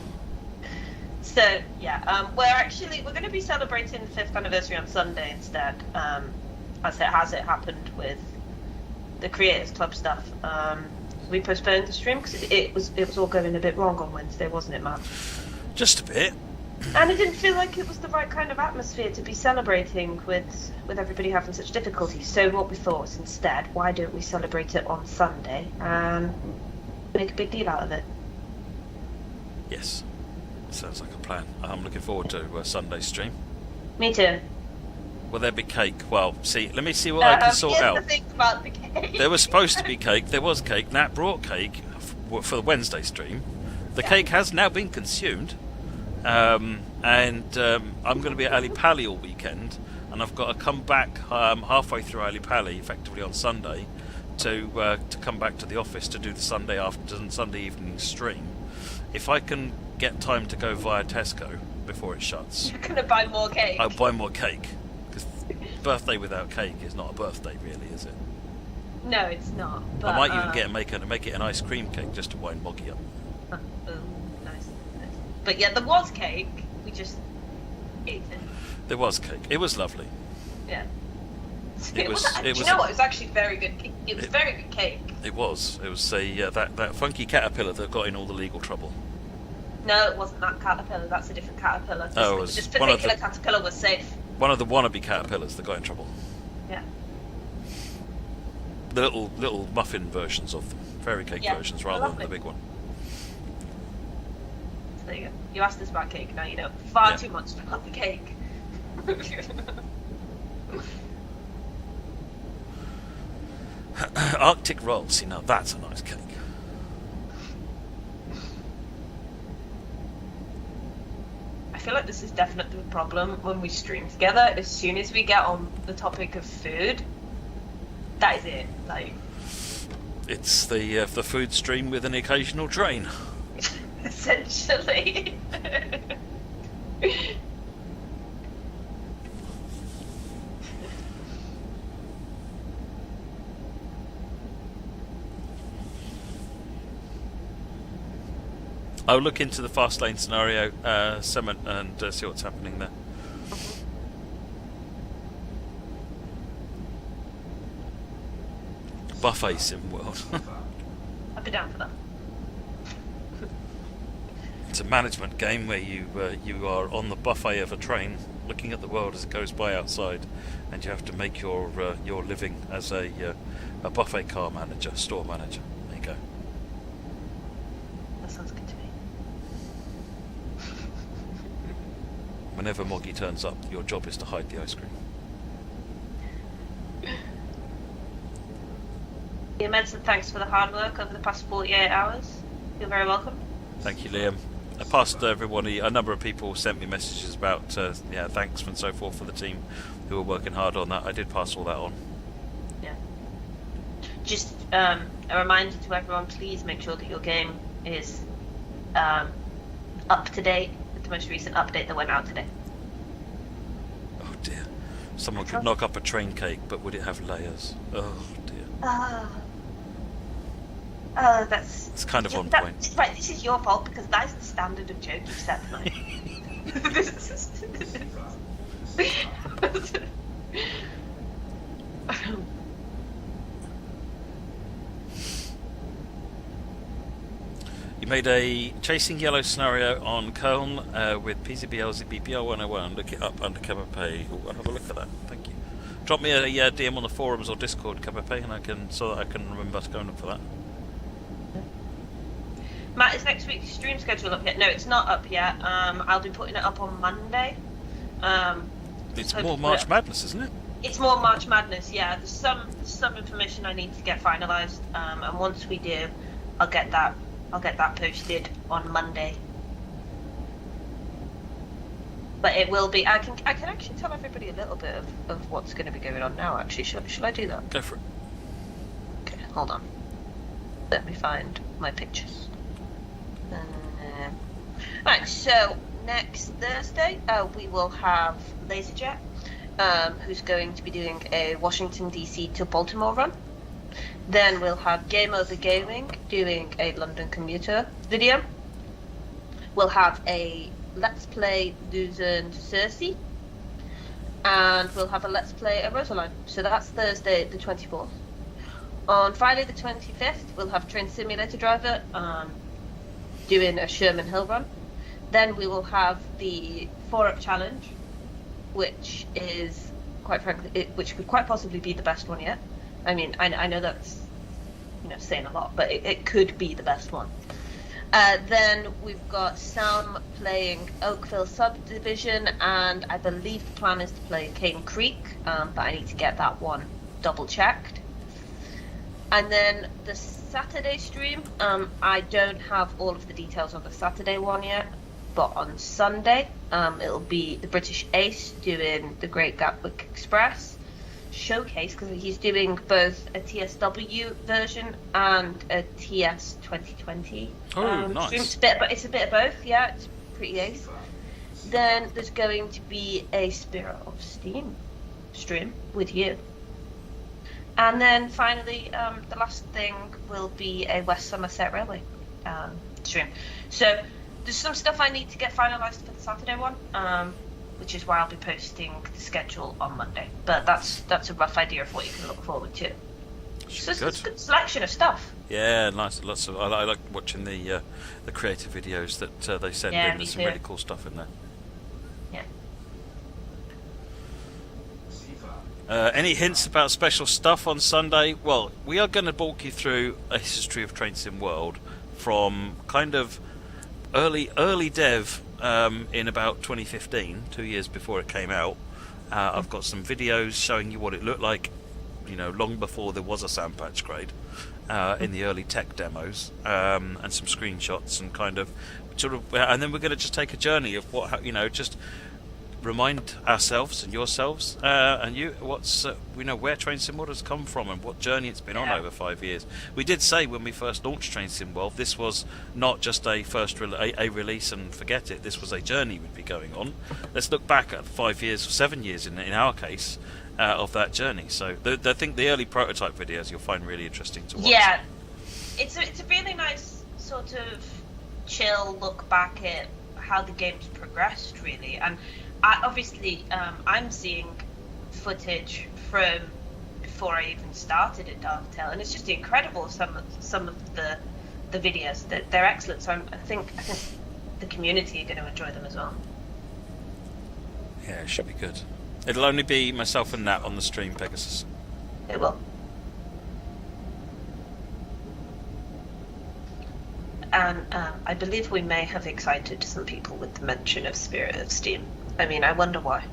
So yeah, we're going to be celebrating the 5th anniversary on Sunday instead, as it happened with the Creators Club stuff. We postponed the stream because it was all going a bit wrong on Wednesday, wasn't it, Matt? Just a bit. And it didn't feel like it was the right kind of atmosphere to be celebrating with everybody having such difficulties. So what we thought was instead, why don't we celebrate it on Sunday and make a big deal out of it? Yes. Sounds like a plan. I'm looking forward to Sunday's stream. Me too. Will there be cake? Well, let me see what I can sort out. The thing about the cake. There was supposed to be cake. There was cake. Nat brought cake for the Wednesday stream. The cake has now been consumed. I'm going to be at Ali Pali all weekend, and I've got to come back halfway through Ali Pali, effectively on Sunday, to come back to the office to do the Sunday evening stream. If I can get time to go via Tesco before it shuts, You're going to buy more cake. I'll buy more cake, because birthday without cake is not a birthday, really, is it? No, it's not. But, I might even make it an ice cream cake just to wind Moggy up. Nice. But yeah, there was cake. We just ate it. There was cake. It was lovely. Yeah. Do you know what? It was actually very good. It was very good cake. It was. It was that funky caterpillar that got in all the legal trouble. No, it wasn't that caterpillar. That's a different caterpillar. This one of particular caterpillar was safe. One of the wannabe caterpillars that got in trouble. Yeah. The little muffin versions of them, fairy cake versions, rather than the big one. So there you go. You asked us about cake. Now you know far too much about the cake. Arctic rolls. See, now that's a nice cake. I feel like this is definitely the problem when we stream together. As soon as we get on the topic of food, that is it. Like, it's the food stream with an occasional train. Essentially. I'll look into the fast lane scenario, Cement, and see what's happening there. Buffet sim world. I'd be down for that. It's a management game where you are on the buffet of a train, looking at the world as it goes by outside, and you have to make your living as a buffet car manager, store manager. There you go. That sounds good to me. Whenever Moggy turns up, your job is to hide the ice cream. Immense thanks for the hard work over the past 48 hours. You're very welcome. Thank you, Liam. I passed everybody. A number of people sent me messages about thanks and so forth for the team who were working hard on that. I did pass all that on. Yeah. Just a reminder to everyone: please make sure that your game is up to date with the most recent update that went out today. Oh dear. Someone could knock up a train cake, but would it have layers? Oh dear. That's... It's kind of on point. Right, this is your fault because that's the standard of joke you've set tonight. You made a Chasing Yellow scenario on Köln with PZBLZBBR101. Look it up under Cabape. I'll have a look at that. Thank you. Drop me a DM on the forums or Discord, Cabape, and so that I can remember to go and look for that. Matt, is next week's stream schedule up yet? No, it's not up yet. I'll be putting it up on Monday. It's more March Madness, isn't it? It's more March Madness, yeah. There's some information I need to get finalised, and once we do, I'll get that posted on Monday. But it will be. I can actually tell everybody a little bit of what's going to be going on now. Actually, should I do that? Go for it. Okay, hold on. Let me find my pictures. Right. So next Thursday, we will have Laserjet, who's going to be doing a Washington DC to Baltimore run. Then we'll have Game Over Gaming doing a London commuter video. We'll have a Let's Play Luzern-Sursee, and we'll have a Let's Play a Rosaline. So that's Thursday the 24th. On Friday the 25th, we'll have TrainSimulatorDriver doing a Sherman Hill run. Then we will have the 4-Up Challenge, which is, quite frankly, which could quite possibly be the best one yet. I mean, I know that's, saying a lot, but it could be the best one. Then we've got Sam playing Oakville Subdivision, and I believe the plan is to play Cane Creek, but I need to get that one double checked. And then the Saturday stream, I don't have all of the details on the Saturday one yet, but on Sunday, it'll be the British Ace doing the Great Gatwick Express showcase, because he's doing both a TSW version and a TS 2020 nice. stream. It's a bit of both, yeah, it's pretty ace. Then there's going to be a Spirit of Steam stream with you. And then finally, the last thing will be a West Somerset Railway stream. So there's some stuff I need to get finalised for the Saturday one, which is why I'll be posting the schedule on Monday. But that's a rough idea of what you can look forward to. So it's a good selection of stuff. Yeah, nice. Lots of. I like watching the creative videos that they send in. There's some really cool stuff in there. Yeah. Any hints about special stuff on Sunday? Well, we are going to walk you through a history of Train Sim World from kind of early dev in about 2015, 2 years before it came out. I've got some videos showing you what it looked like, long before there was a sandpatch grade, in the early tech demos, and some screenshots and and then we're going to just take a journey of what, just remind ourselves and yourselves and you what's where Train Sim World has come from and what journey it's been on over 5 years. We did say when we first launched Train Sim World, this was not just a release and forget it. This was a journey we'd be going on. Let's look back at 5 years or 7 years in our case of that journey. So I think the early prototype videos you'll find really interesting to watch. Yeah, it's a really nice sort of chill look back at how the game's progressed, really. And I'm seeing footage from before I even started at Dovetail, and it's just incredible. Some of the videos, they're excellent. So I think the community are going to enjoy them as well. Yeah, it should be good. It'll only be myself and Nat on the stream, Pegasus. It will. And I believe we may have excited some people with the mention of Spirit of Steam. I mean, I wonder why.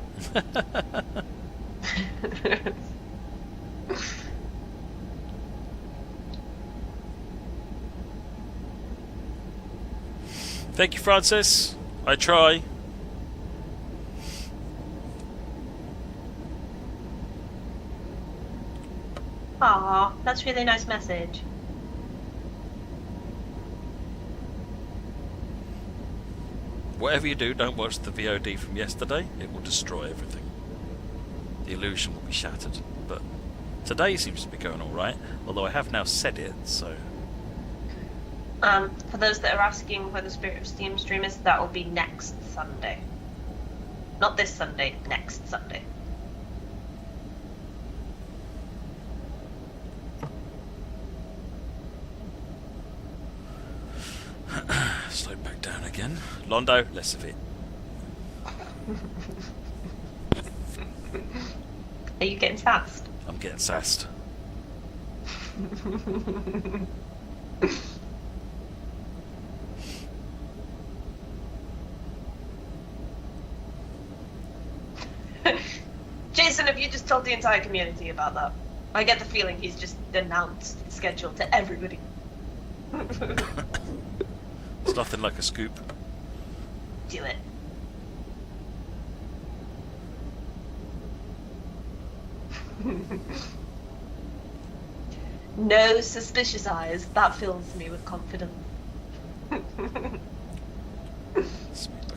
Thank you, Francis. I try. Aw, that's a really nice message. Whatever you do, don't watch the VOD from yesterday. It will destroy everything. The illusion will be shattered. But today seems to be going all right. Although I have now said it, so. For those that are asking where the Spirit of Steam stream is, that will be next Sunday. Not this Sunday, next Sunday. Slow back down again. Londo, less of it. Are you getting sassed? I'm getting sassed. Jason, have you just told the entire community about that? I get the feeling he's just announced the schedule to everybody. It's nothing like a scoop. Do it. No suspicious eyes. That fills me with confidence. Back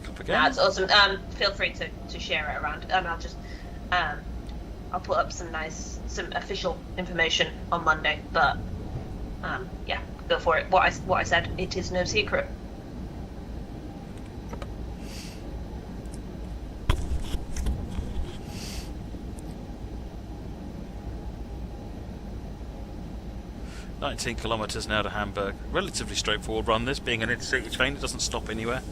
up again. That's awesome. Feel free to share it around, and I'll just I'll put up some official information on Monday. But yeah, go for it. What I said, it is no secret. "19 kilometres now to Hamburg. Relatively straightforward run, this being an intercity train. It doesn't stop anywhere.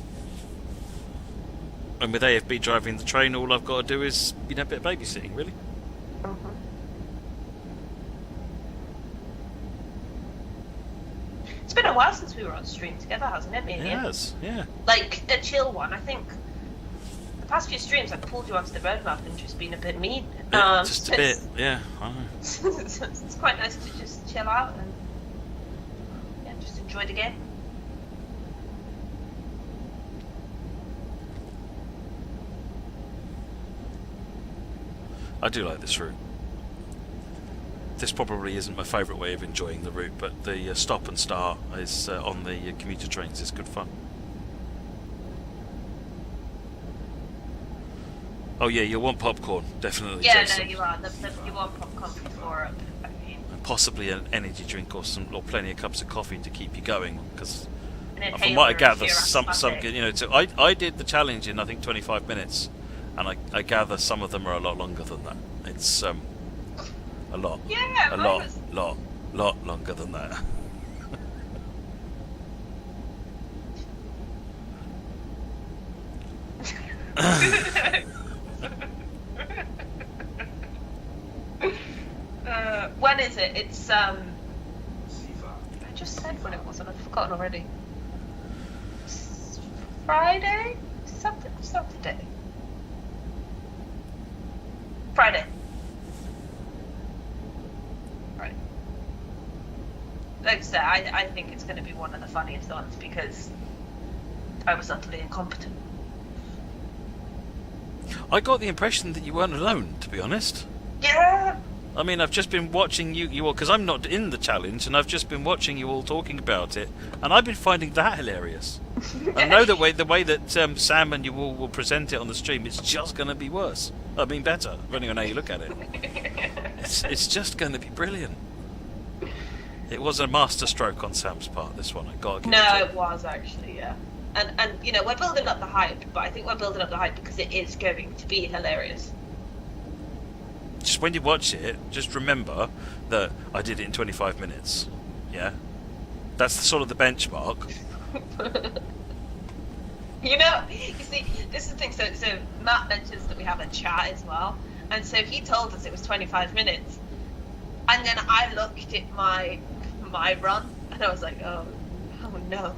And with AFB driving the train, all I've got to do is, a bit of babysitting, really." It's been a while since we were on stream together, hasn't it? It has, yeah. Like a chill one. I think the past few streams I've pulled you onto the roadmap and just been a bit mean. Just a bit, yeah. I know. It's quite nice to just chill out and just enjoy the game. I do like this route. This probably isn't my favourite way of enjoying the route, but the stop and start is on the commuter trains is good fun. Oh yeah, you'll want popcorn, definitely. Yeah, Jason. no, you are. You want popcorn before it. I mean, And possibly an energy drink or plenty of cups of coffee to keep you going, because an from what I inhaler gather, if you're some asthmatic. so I did the challenge in I think 25 minutes, and I gather some of them are a lot longer than that. It's a lot, Yeah, a mine lot longer than that. When is it? It's I just said when it was and I've forgotten already. Friday? Saturday? Friday. Right. Like I said, I think it's going to be one of the funniest ones because I was utterly incompetent. I got the impression that you weren't alone, to be honest. Yeah. I mean, I've just been watching you all, because I'm not in the challenge, and I've just been watching you all talking about it, and I've been finding that hilarious. I know the way that Sam and you all will present it on the stream, it's just going to be worse. I mean, better, depending on how you look at it. It's just going to be brilliant. It was a masterstroke on Sam's part, this one. I got to give It was actually, yeah. And you know, we're building up the hype, but I think we're building up the hype because it is going to be hilarious. Just when you watch it, just remember that I did it in 25 minutes. Yeah? That's sort of the benchmark. You know, you see, this is the thing. So Matt mentions that we have a chat as well, and so he told us it was 25 minutes, and then I looked at my run, and I was like, oh no.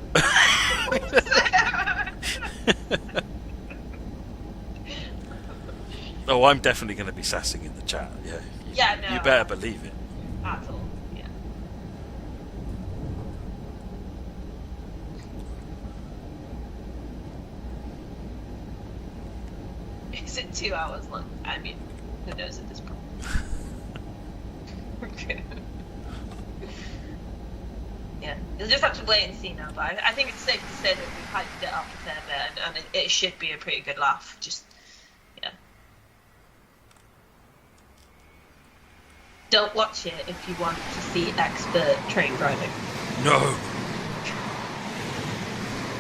Oh, I'm definitely going to be sassing in the chat. Yeah. No. You better believe it. At all. Yeah. Is it 2 hours long? I mean, who knows at this point? Yeah, you'll just have to wait and see now. But I think it's safe to say that we've hyped it up a fair bit, and it should be a pretty good laugh. Just, yeah. Don't watch it if you want to see expert train driving. No.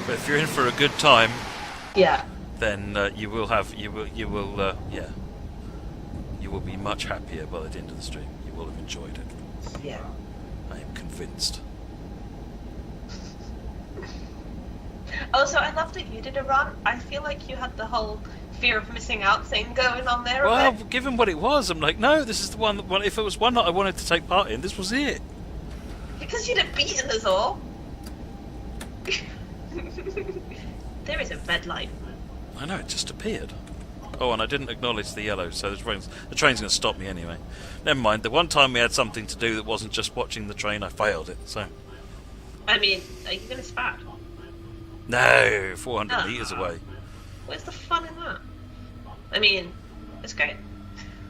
But if you're in for a good time, Yeah. then you will be much happier by the end of the stream. You will have enjoyed it. Yeah. I am convinced. Also, I love that you did a run. I feel like you had the whole fear of missing out thing going on there. Well, a bit. given what it was, I'm like, no, this is the one. Well, if it was one that I wanted to take part in, this was it. Because you'd have beaten us all. There is a red light. I know, it just appeared. Oh, and I didn't acknowledge the yellow, so the train's going to stop me anyway. Never mind, the one time we had something to do that wasn't just watching the train, I failed it, so... I mean, are you going to spat? No, 400 metres away. Where's the fun in that? I mean, it's great.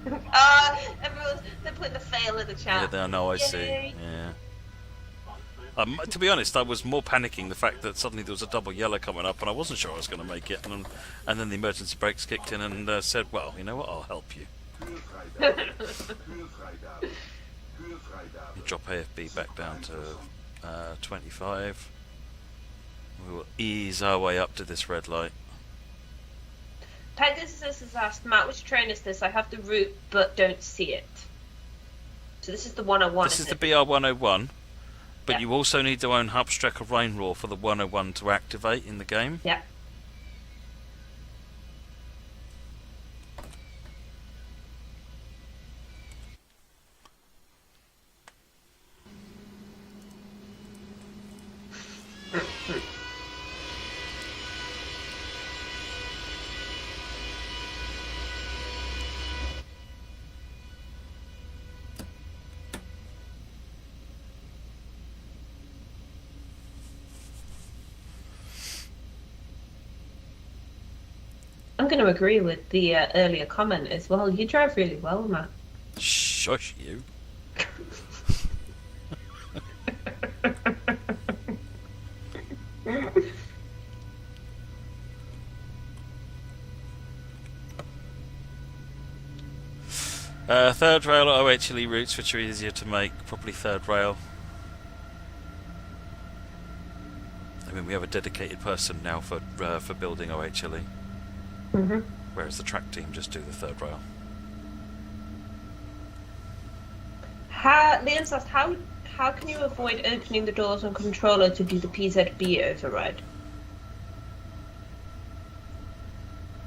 They're putting the fail in the chat. Yeah, I know. I see. Yay. Yeah. To be honest, I was more panicking the fact that suddenly there was a double yellow coming up, and I wasn't sure I was going to make it. And then the emergency brakes kicked in and said, "Well, you know what? I'll help you." Drop AFB back down to 25. We will ease our way up to this red light. Pegasus has asked, Matt, which train is this? I have the route but don't see it. So this is the 101. This is the BR 101, but Yeah. you also need to own Hauptstrecke Hamburg for the 101 to activate in the game. Yeah. I'm going to agree with the earlier comment as well. You drive really well, Matt. Shush you. Third rail OHLE routes which are easier to make, probably third rail. I mean, we have a dedicated person now for building OHLE, whereas the track team just do the third rail. Liam's asked, how can you avoid opening the doors on controller to do the PZB override?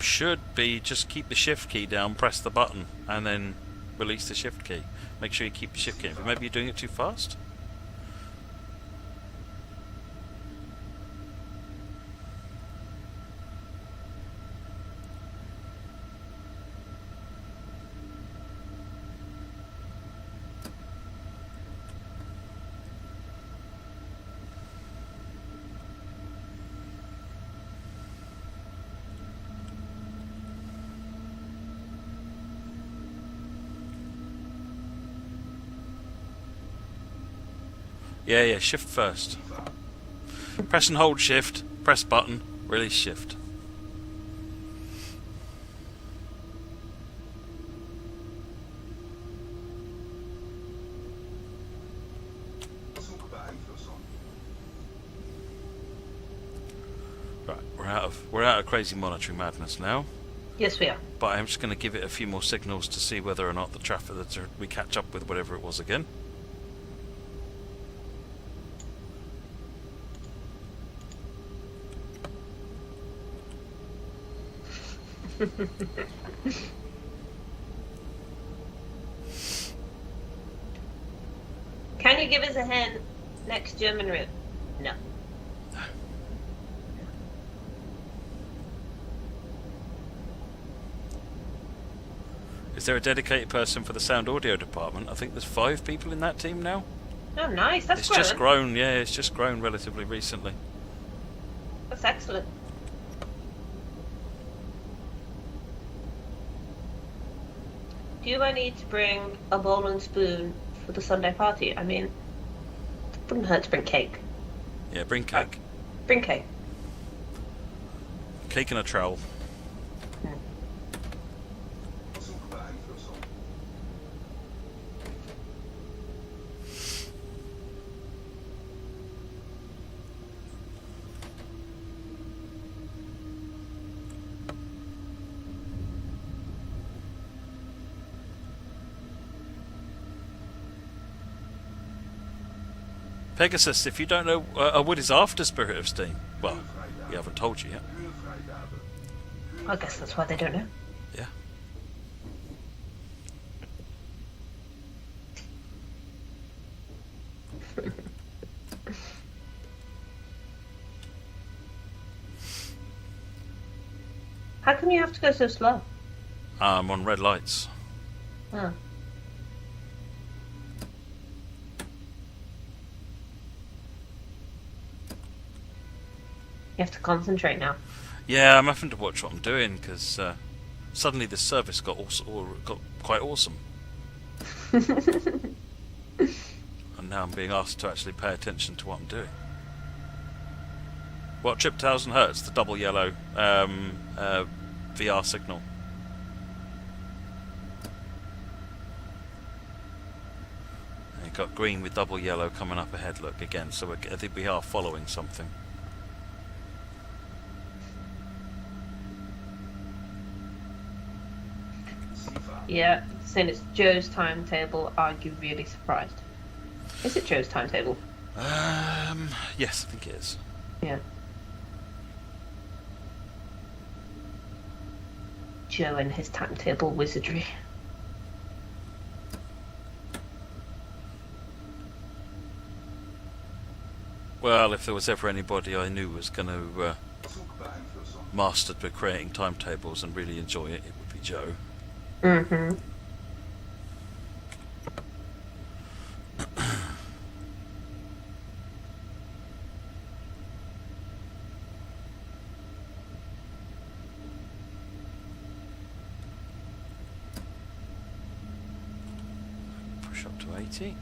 Should be just keep the shift key down, press the button, and then release the shift key. Make sure you keep the shift key. But maybe you're doing it too fast? Yeah, shift first. Press and hold shift, press button, release shift. Right, we're out of crazy monitoring madness now. Yes, we are. But I'm just going to give it a few more signals to see whether or not the traffic that we catch up with whatever it was again. Can you give us a hint? Next German route? No. Is there a dedicated person for the sound audio department? I think there's 5 people in that team now. Oh, nice. That's It's growing. just grown, yeah, it's just grown relatively recently. That's excellent. Do I need to bring a bowl and spoon for the Sunday party? I mean, it wouldn't hurt to bring cake. Yeah, bring cake. Bring cake. Cake and a trowel. Pegasus, if you don't know, what is after Spirit of Steam? Well, we haven't told you yet. I guess that's why they don't know. Yeah. How come you have to go so slow? I'm on red lights. Oh. You have to concentrate now. Yeah, I'm having to watch what I'm doing because suddenly this service got quite awesome. And now I'm being asked to actually pay attention to what I'm doing. What, trip 1000 hertz, the double yellow VR signal. And you've got green with double yellow coming up ahead, look, again, so I think we are following something. Yeah, saying it's Joe's timetable, are you really surprised? Is it Joe's timetable? Yes, I think it is. Yeah. Joe and his timetable wizardry. Well, if there was ever anybody I knew was going to master by creating timetables and really enjoy it, it would be Joe. Mm-hmm. Push up to 80.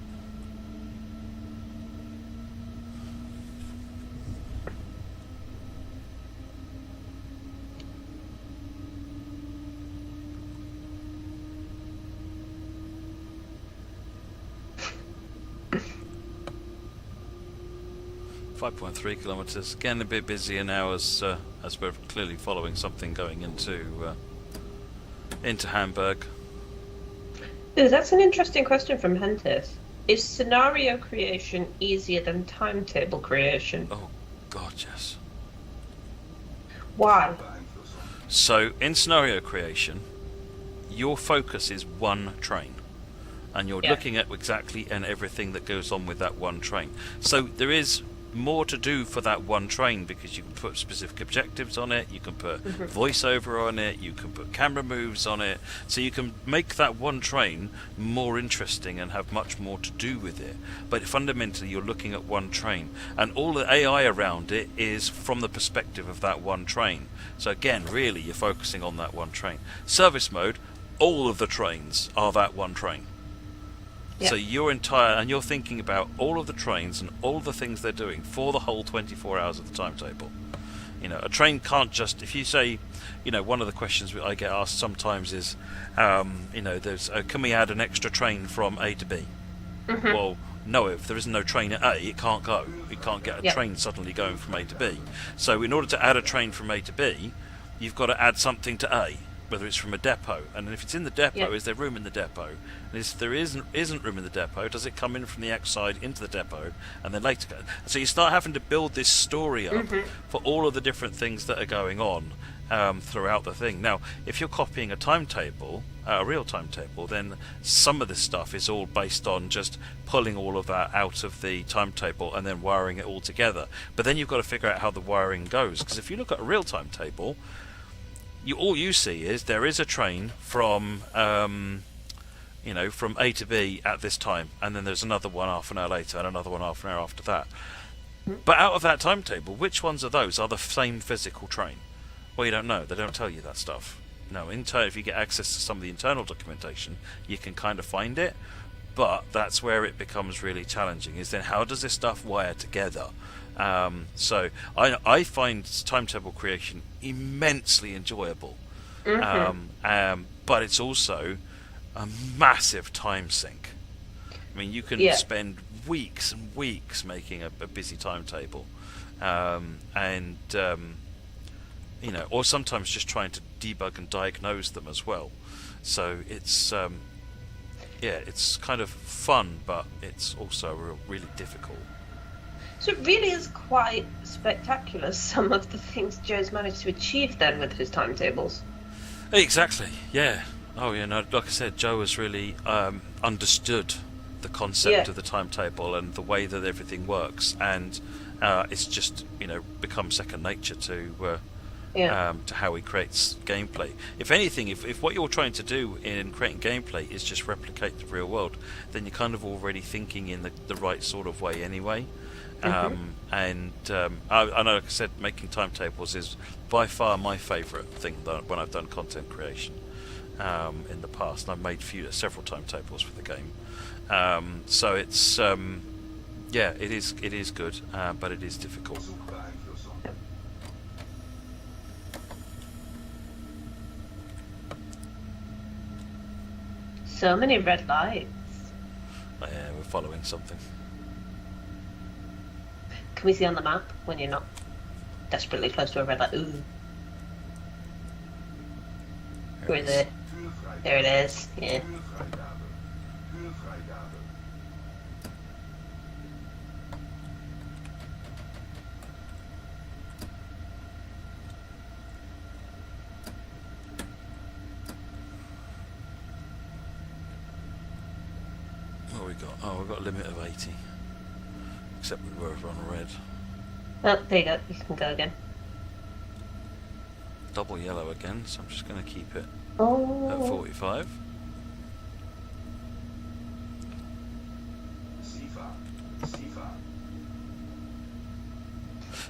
.3 kilometres. Again, a bit busier now as we're clearly following something going into Hamburg. Ooh, that's an interesting question from Hentis. Is scenario creation easier than timetable creation? Oh, God, yes. Why? So, in scenario creation, your focus is one train. And you're looking at exactly and everything that goes on with that one train. So, there is more to do for that one train because you can put specific objectives on it, you can put voiceover on it, you can put camera moves on it, so you can make that one train more interesting and have much more to do with it. But fundamentally you're looking at one train, and all the AI around it is from the perspective of that one train. So again, really you're focusing on that one train. Service mode, all of the trains are that one train. Yep. So you're thinking about all of the trains and all of the things they're doing for the whole 24 hours of the timetable. You know, a train can't just, if you say, you know, one of the questions I get asked sometimes is, you know, there's, can we add an extra train from A to B? Mm-hmm. Well, no, if there isn't no train at A, it can't go. You can't get a train suddenly going from A to B. So in order to add a train from A to B, you've got to add something to A, whether it's from a depot. And if it's in the depot, is there room in the depot? And if there isn't room in the depot, does it come in from the outside into the depot and then later go? So you start having to build this story up for all of the different things that are going on throughout the thing. Now, if you're copying a timetable, a real timetable, then some of this stuff is all based on just pulling all of that out of the timetable and then wiring it all together. But then you've got to figure out how the wiring goes, because if you look at a real timetable, all you see is there is a train from you know, from A to B at this time, and then there's another one half an hour later and another one half an hour after that. But out of that timetable, which ones of those are the same physical train? Well, you don't know. They don't tell you that stuff. No, if you get access to some of the internal documentation, you can kind of find it, but that's where it becomes really challenging, is then how does this stuff wire together? So I find timetable creation immensely enjoyable, but it's also a massive time sink. I mean, you can spend weeks and weeks making a busy timetable, and you know, or sometimes just trying to debug and diagnose them as well. So it's it's kind of fun, but it's also really difficult. So it really is quite spectacular, some of the things Joe's managed to achieve then with his timetables. Exactly, yeah. Oh, yeah, no, like I said, Joe has really understood the concept of the timetable and the way that everything works, and it's just, you know, become second nature to how he creates gameplay. If anything, if what you're trying to do in creating gameplay is just replicate the real world, then you're kind of already thinking in the right sort of way anyway. I know, like I said, making timetables is by far my favourite thing when I've done content creation. in the past, and I've made several timetables for the game. So it's yeah, it is good, but it is difficult. So many red lights. Yeah, we're following something. Can we see on the map when you're not desperately close to a red light? Ooh. Where is it? There it is. Yeah. What we got? Oh, we've got a limit of 80. Except we were on red. Oh, there you go. You can go again. Double yellow again, so I'm just going to keep it Oh. at 45.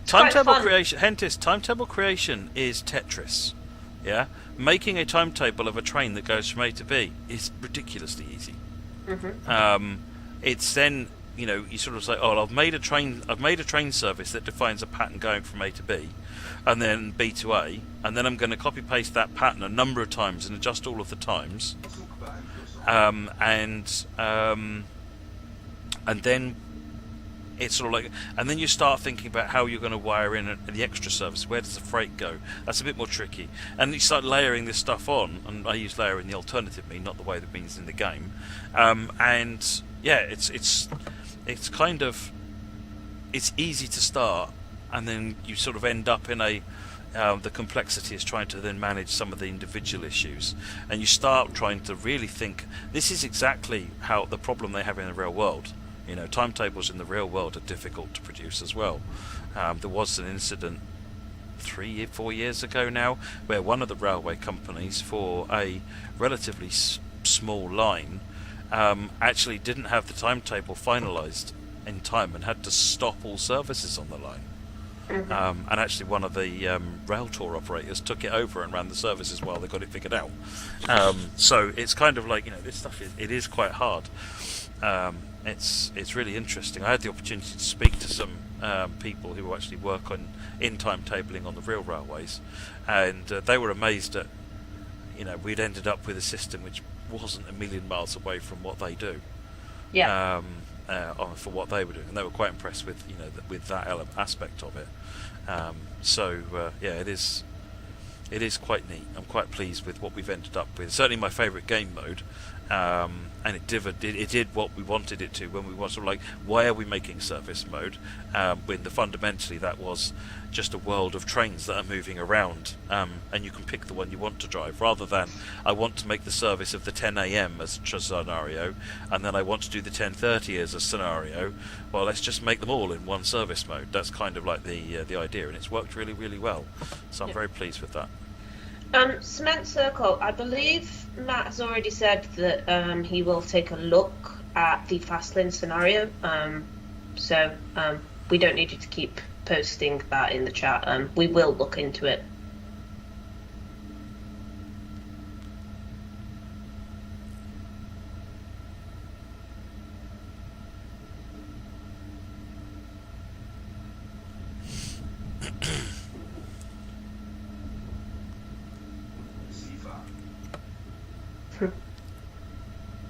Timetable fun. creation, Hentis, timetable creation is Tetris. Yeah? Making a timetable of a train that goes from A to B is ridiculously easy. It's then, you know, you sort of say, oh, I've made a train service that defines a pattern going from A to B, and then B to A, and then I'm going to copy paste that pattern a number of times and adjust all of the times, and then it's sort of like, and then you start thinking about how you're going to wire in the extra service. Where does the freight go? That's a bit more tricky. And you start layering this stuff on, and I use layer in the alternative mean, not the way that means in the game. And yeah, it's kind of, it's easy to start, and then you sort of end up in a the complexity is trying to then manage some of the individual issues, and you start trying to really think, this is exactly how the problem they have in the real world. You know, timetables in the real world are difficult to produce as well. There was an incident 4 years ago now, where one of the railway companies, for a relatively small line, actually didn't have the timetable finalised in time and had to stop all services on the line. And actually one of the rail tour operators took it over and ran the services while they got it figured out. So it's kind of like, you know, this stuff is quite hard. It's really interesting. I had the opportunity to speak to some people who actually work in timetabling on the real railways, and they were amazed that, you know, we'd ended up with a system which wasn't a million miles away from what they do. Yeah. For what they were doing, and they were quite impressed with, you know, with that aspect of it. Yeah, it is quite neat. I'm quite pleased with what we've ended up with. Certainly my favourite game mode. And it did what we wanted it to when we were sort of like, why are we making service mode? When fundamentally that was just a world of trains that are moving around, and you can pick the one you want to drive, rather than I want to make the service of the 10 a.m. as a scenario, and then I want to do the 10:30 as a scenario. Well, let's just make them all in one service mode. That's kind of like the idea, and it's worked really, really well. So I'm very pleased with that. Cement Circle, I believe Matt has already said that he will take a look at the Fastlane scenario. So we don't need you to keep posting that in the chat. We will look into it.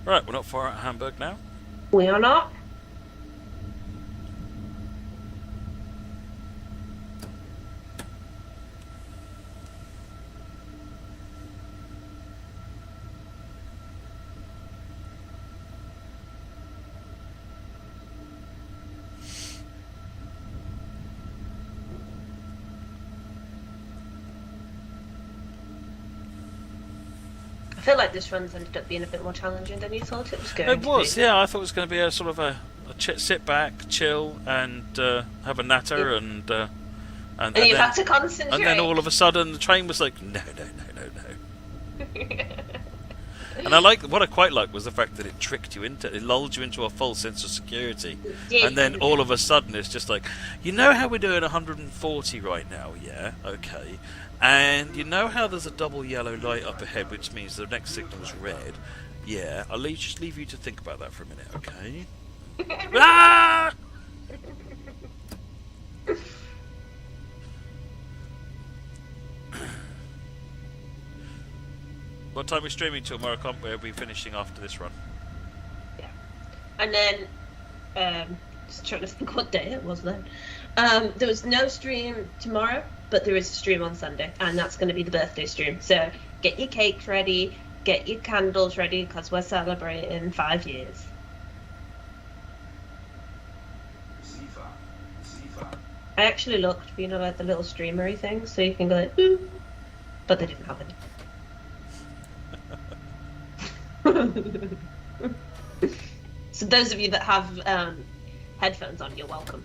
Right, we're not far out of Hamburg now. We are not. I feel like this run's ended up being a bit more challenging than you thought it was going to be. It was, yeah. I thought it was going to be a sort of a sit back, chill, and have a natter, yeah. and you've then, had to concentrate. and then all of a sudden the train was like, no. And what I quite liked was the fact that it lulled you into a false sense of security. Yeah. And then all of a sudden it's just like, you know how we're doing 140 right now? Yeah, okay. And you know how there's a double yellow light up ahead, which means the next signal's red? Yeah, I'll just leave you to think about that for a minute, okay? Ah! What time are we streaming till, Moricon? We'll be finishing after this run. Yeah. And then, just trying to think what day it was then. There was no stream tomorrow, but there is a stream on Sunday, and that's going to be the birthday stream. So get your cakes ready, get your candles ready, because we're celebrating 5 years. I actually looked, like the little streamery thing, so you can go like, ooh, but they didn't have any. So those of you that have headphones on, you're welcome.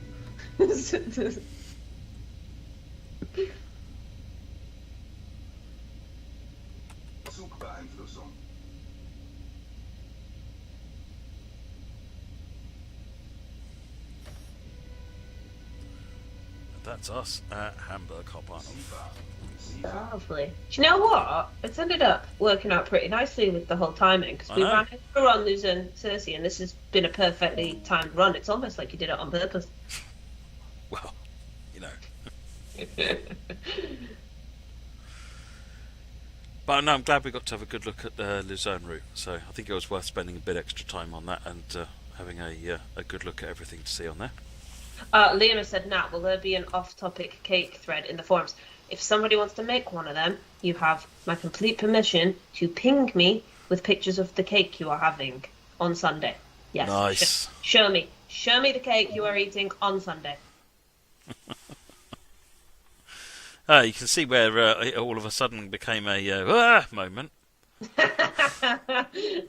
That's us at Hamburg Hauptbahnhof. Lovely. Do you know what? It's ended up working out pretty nicely with the whole timing, because we ran over on Luzern-Sursee, and this has been a perfectly timed run. It's almost like you did it on purpose. Well, But no, I'm glad we got to have a good look at the Luzern route. So I think it was worth spending a bit extra time on that and having a good look at everything to see on there. Liam has said, Nat, will there be an off-topic cake thread in the forums? If somebody wants to make one of them, you have my complete permission to ping me with pictures of the cake you are having on Sunday. Yes. Nice. Show me. Show me the cake you are eating on Sunday. You can see where it all of a sudden became a moment.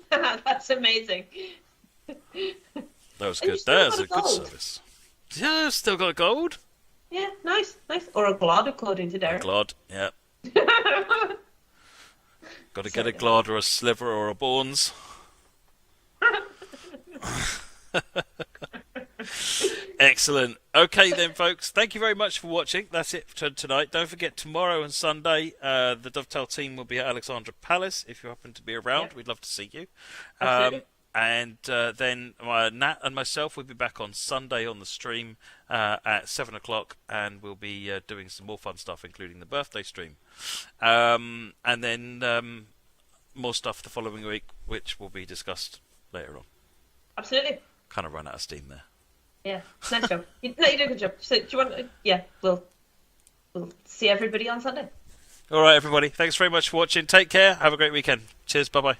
That's amazing. That was And good. you still There's got a good gold. service. Yeah, still got gold. Yeah, nice. Or a glod, according to A Derek. glod, yeah. Got to get a glod or a sliver or a Bournes. Excellent. Okay then, folks. Thank you very much for watching. That's it for tonight. Don't forget, tomorrow and Sunday, the Dovetail team will be at Alexandra Palace. If you happen to be around, Yeah. we'd love to see you. Absolutely. And then Nat and myself will be back on Sunday on the stream at 7 o'clock, and we'll be doing some more fun stuff, including the birthday stream. And then more stuff the following week, which will be discussed later on. Absolutely. Kind of run out of steam there. Yeah, nice job. You did a good job. So, do you want? We'll see everybody on Sunday. All right, everybody. Thanks very much for watching. Take care. Have a great weekend. Cheers. Bye-bye.